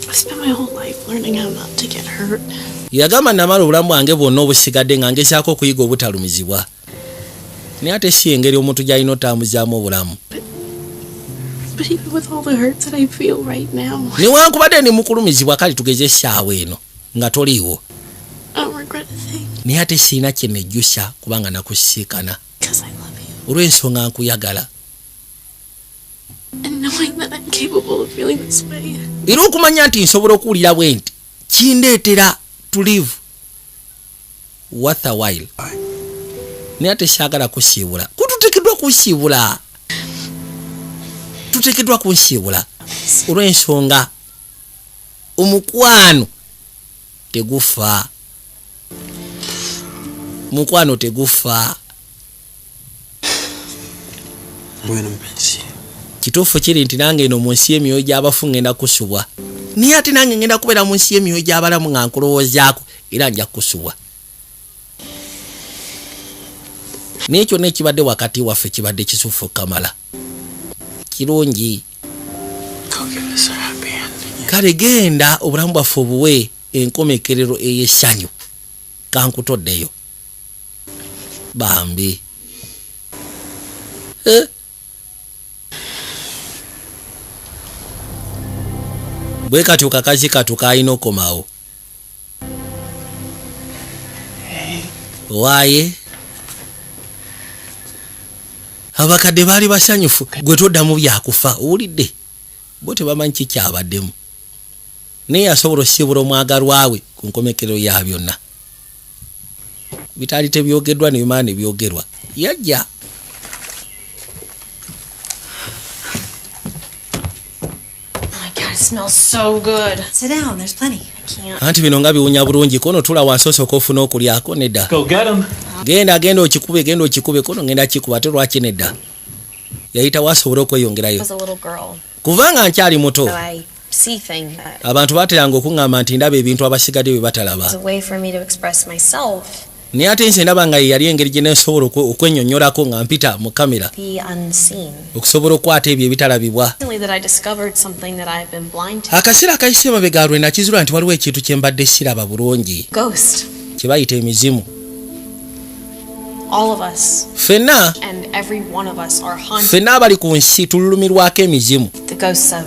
I spent my whole life learning how not to get hurt. Yagamba namala obulamu bwange bwonna obusigadde nga ngezaako okuyiga obutalumizibwa. Naye ate si engeri omuntu gy'alina otambuzaamu obulamu. But even with all the hurts that I feel right now, newankubadde ndi mukulumizibwa kale tugeze essaawa eno nga toliiwo. I don't regret a thing. Naye ate sirina kye nejjusa kubanga nakusiikana. Because I love you. Olw'ensonga nkuyagala. And knowing that I'm capable of feeling this way. Era okumanya nti nsobola okuwulira bwe nti kindeetera to live worth a while. Naye ate saagala kusiibula. Kututeekeddwa kusiibula. Tuteekeddwa kunsiibula. Olw'ensonga omukwano tegufa. Mukwano tegufa. Kituufu kiri nti nange eno mu nsi y'emyoyo gy'abafu ngenda kusubwa. Naye ate nange ngenda kubeera mu nsi y'emyoyo gy'abalamu nga nkulowoozaako era nja kusubwa. Naye kyonna ekibadde wakati waffe kibadde kisufu kamala. Kirungi. Kale genda obulamu bwaffe obuwe enkomekerero ey'essanyu. Kankutoddeyo. Bambi. Bwe katyo kakazi katu kaalina okomawo. Waaye abakadde baali basanyufu gwe toddamu byakufa owulidde bo tebamanyi kikyabaddemu. naye yasobola osibula omwagalwa we ku nkomekero ya byonna. Bitali tebyogeddwa nebimala ne byogerwa. Yajja. It smells so good. Sit down, there's plenty. I can't. Anti bino nga biwunya bulungi kono tula wansoosoka ofuna okulyako nedda. Go get him. Genda okikube kono ngenda kikuba ate lwaki nedda. Yayita wasobola okweyongerayo. I was a little girl. Kubanga nkyali muto. So I see things that Abantu bateranga okuŋŋamba nti ndaba ebintu abasigadde bye batalaba. was a way for me to express myself. Naye ate nze ndaba nga yali engeri gye nesobola okwennyonnyolako nga mpita mu kamera. The unseen. Okusobola okwata ebyo ebitalabibwa. Recently that I discovered something that I've been blind to. Akaseera akayise emabega lwe nakizula nti waliwo ekintu kye mbadde siraba bulungi. Ghost. Kye bayita emizimu. All of us. Ffenna. And every one of us are haunted. Ffenna abali ku nsi tululumirwako emizimu. The ghosts of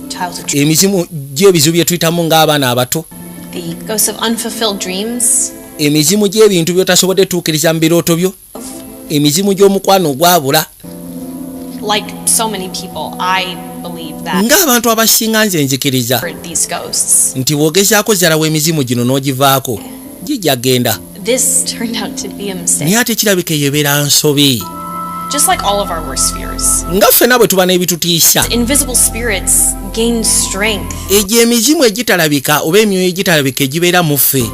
childhood. Emizimu gy'ebizibu bye tuyitamu ng'abaana abato. The ghosts of unfulfilled dreams. Emizimu gy'ebintu by'otasobodde tuukiriza mu birooto byo. Emizimu gy'omukwano gwabula. Like so many people, I believe that ng'abantu abasinga nze nzikiriza these ghosts. nti bw'ogezaako zalawo emizimu gino n'ogivaako gijja genda. This turned out to be a mistake. Naye ate kirabika eyebeera nsobi. Just like all of our worst fears. Nga ffenna bwe tuba n'ebitutiisa. Invisible spirits gain strength. Egyo emizimu egitalabika oba emyoyo egitalabika egibeera mu ffe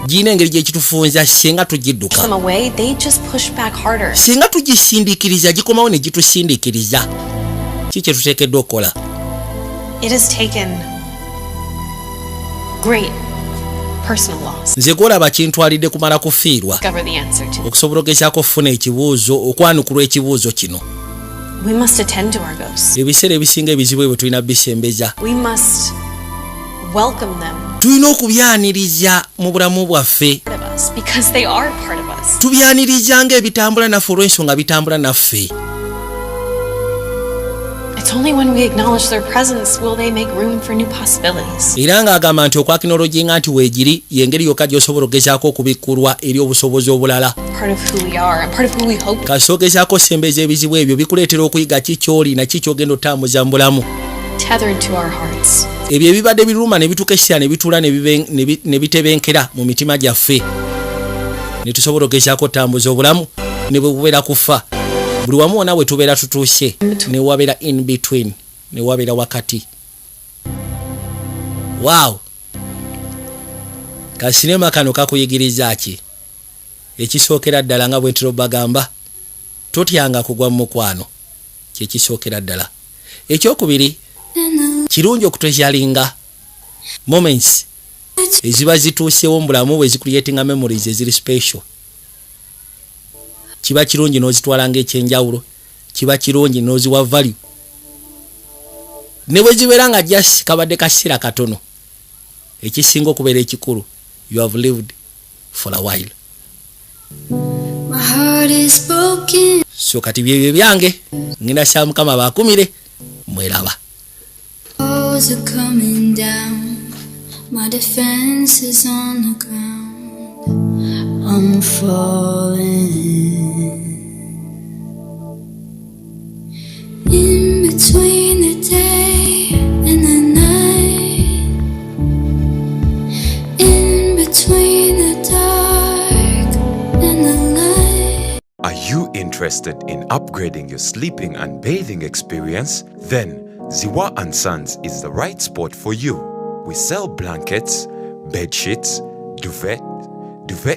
giyina engeri gyekitufunza singa tugidduka. Them away, they just push back harder. Singa tugisindiikiriza gikomawo ne gitusindiikiriza. Ki kye tuteekeddwa okukola? It has taken great personal loss. Nze gwolaba kintwalidde kumala kufiirwa Discover the answer to. okusobola ogezaako okufuna ekibuuzo okwanukulwa ekibuuzo kino. We must attend to our ghosts. Ebiseera ebisinga ebizibu ebyo tulina bisembeza. We must welcome them Tulina okubyaniriza mu bulamu bwaffe. part of us because they are part of us. Tubyaniriza ng'ebitambula naffe olw'ensonga bitambula naffe. It's only when we acknowledge their presence will they make room for new possibilities. Era ng'agamba nti okwakinologi nga nti weegiri y'engeri yokka gy'osobola ogezaako okubikkulwa eri obusobozi obulala. Part of who we are and part of who we hope. Kasi ogezaako osembeza ebizibu ebyo bikuleetera okuyiga ki ky'oli na ki ky'ogenda otambuza mu bulamu. Tethered to our hearts. Ebyo ebibadde biruma ne bitukesera ne bitula ne bitebenkera mu mitima gyaffe. Ne tusobola ogezaako otambuza obulamu ne bwe bubeera kufa. Buli wamu wonna bwe tubeera tutuuse ne wabeera in between ne wabeera wakati. Wow! Kasinema kano kakuyigiriza ki? Ekisookera ddala nga bwe ntiro bagamba totyanga kugwa mu mukwano. Kye kisookera ddala. Ekyokubiri kirungi okutwejalinga moments eziba zituusewo mu bulamu bwe zicreatinga memories eziri special. Kiba kirungi n'ozitwala ng'ekyenjawulo. Kiba kirungi n'oziwa value. Ne bwe zibeera nga just kabadde kaseera katono. Ekisinga okubeera ekikulu, you have lived for a while. My heart is broken. So kati byebyo byange ngenda sha Mukama baakumire mweraba. Walls are coming down. My defense is on the ground. I'm falling. In between the day and the night. In between the dark and the light. Are you interested in upgrading your sleeping and bathing experience? Then Ziwa & Sons is the right spot for you. We sell blankets, bed sheets, duvet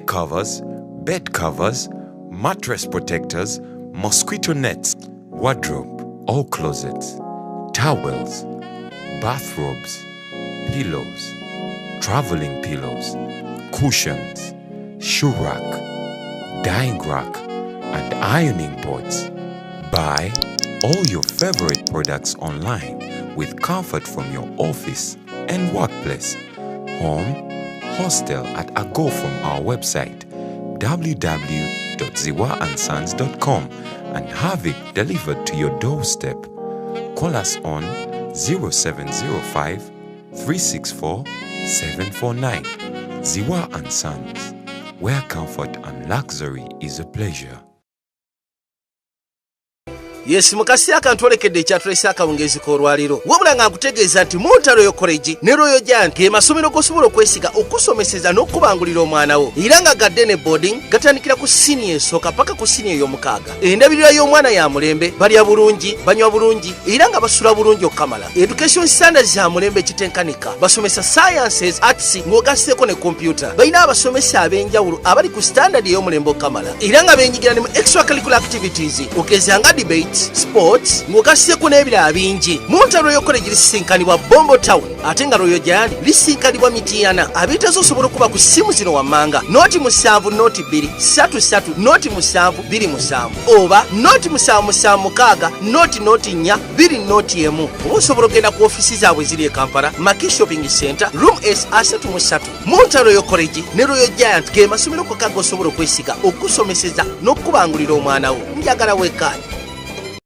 covers, bed covers, mattress protectors, mosquito nets, wardrobe, all closets, towels, bathrobes, pillows, traveling pillows, cushions, shoe rack, dyeing rack, and ironing boards. Buy all your favorite products online with comfort from your office and workplace, home, hostel at a go from our website www.ziwaansons.com and have it delivered to your doorstep. Call us on 0705 364 749. Ziwa & Sons, where comfort and luxury is a pleasure. Yes, mukasi akantwolekedde ekyatulese akawungezi k'olwaliro. Wabula nga nkutegeeza nti Mount Royal College ne Royal Giant ge masomero g'osobola okwesiga okusomeseza n'okubangulira omwana wo. Era nga gadde ne boarding gatandikira ku senior esooka paka ku senior ey'omukaaga. Endabirira y'omwana ya mulembe, balya bulungi, banywa bulungi, era nga basula bulungi okukamala. Education standards ya mulembe kitenkanika. Basomesa sciences, arts, ng'ogasseko ne computer. Balina abasomesa ab'enjawulo abali ku standard ey'omulembe okukamala. Era nga beenyigira ne mu extracurricular activities okezanga debate, sports, ng'ogasseko n'ebirala bingi. Mount Royal College lisinkanibwa Bombo Town ate nga Royal Giant lisinkanibwa Mityana. Abeetazo osobola okuba ku ssimu zino wammanga noti 7 noti 2 33 noti 7 27 oba noti 776 noti 4 2 noti 1. Oba osobola okugenda ku ofisi zaabwe ziri e Kampala, Maki Shopping Center, Room S A33. Mount Royal College ne Royal Giant ge masomero kokka g'osobola okwesiga okusomeseza n'okubangulira omwana wo. Njagala weekali.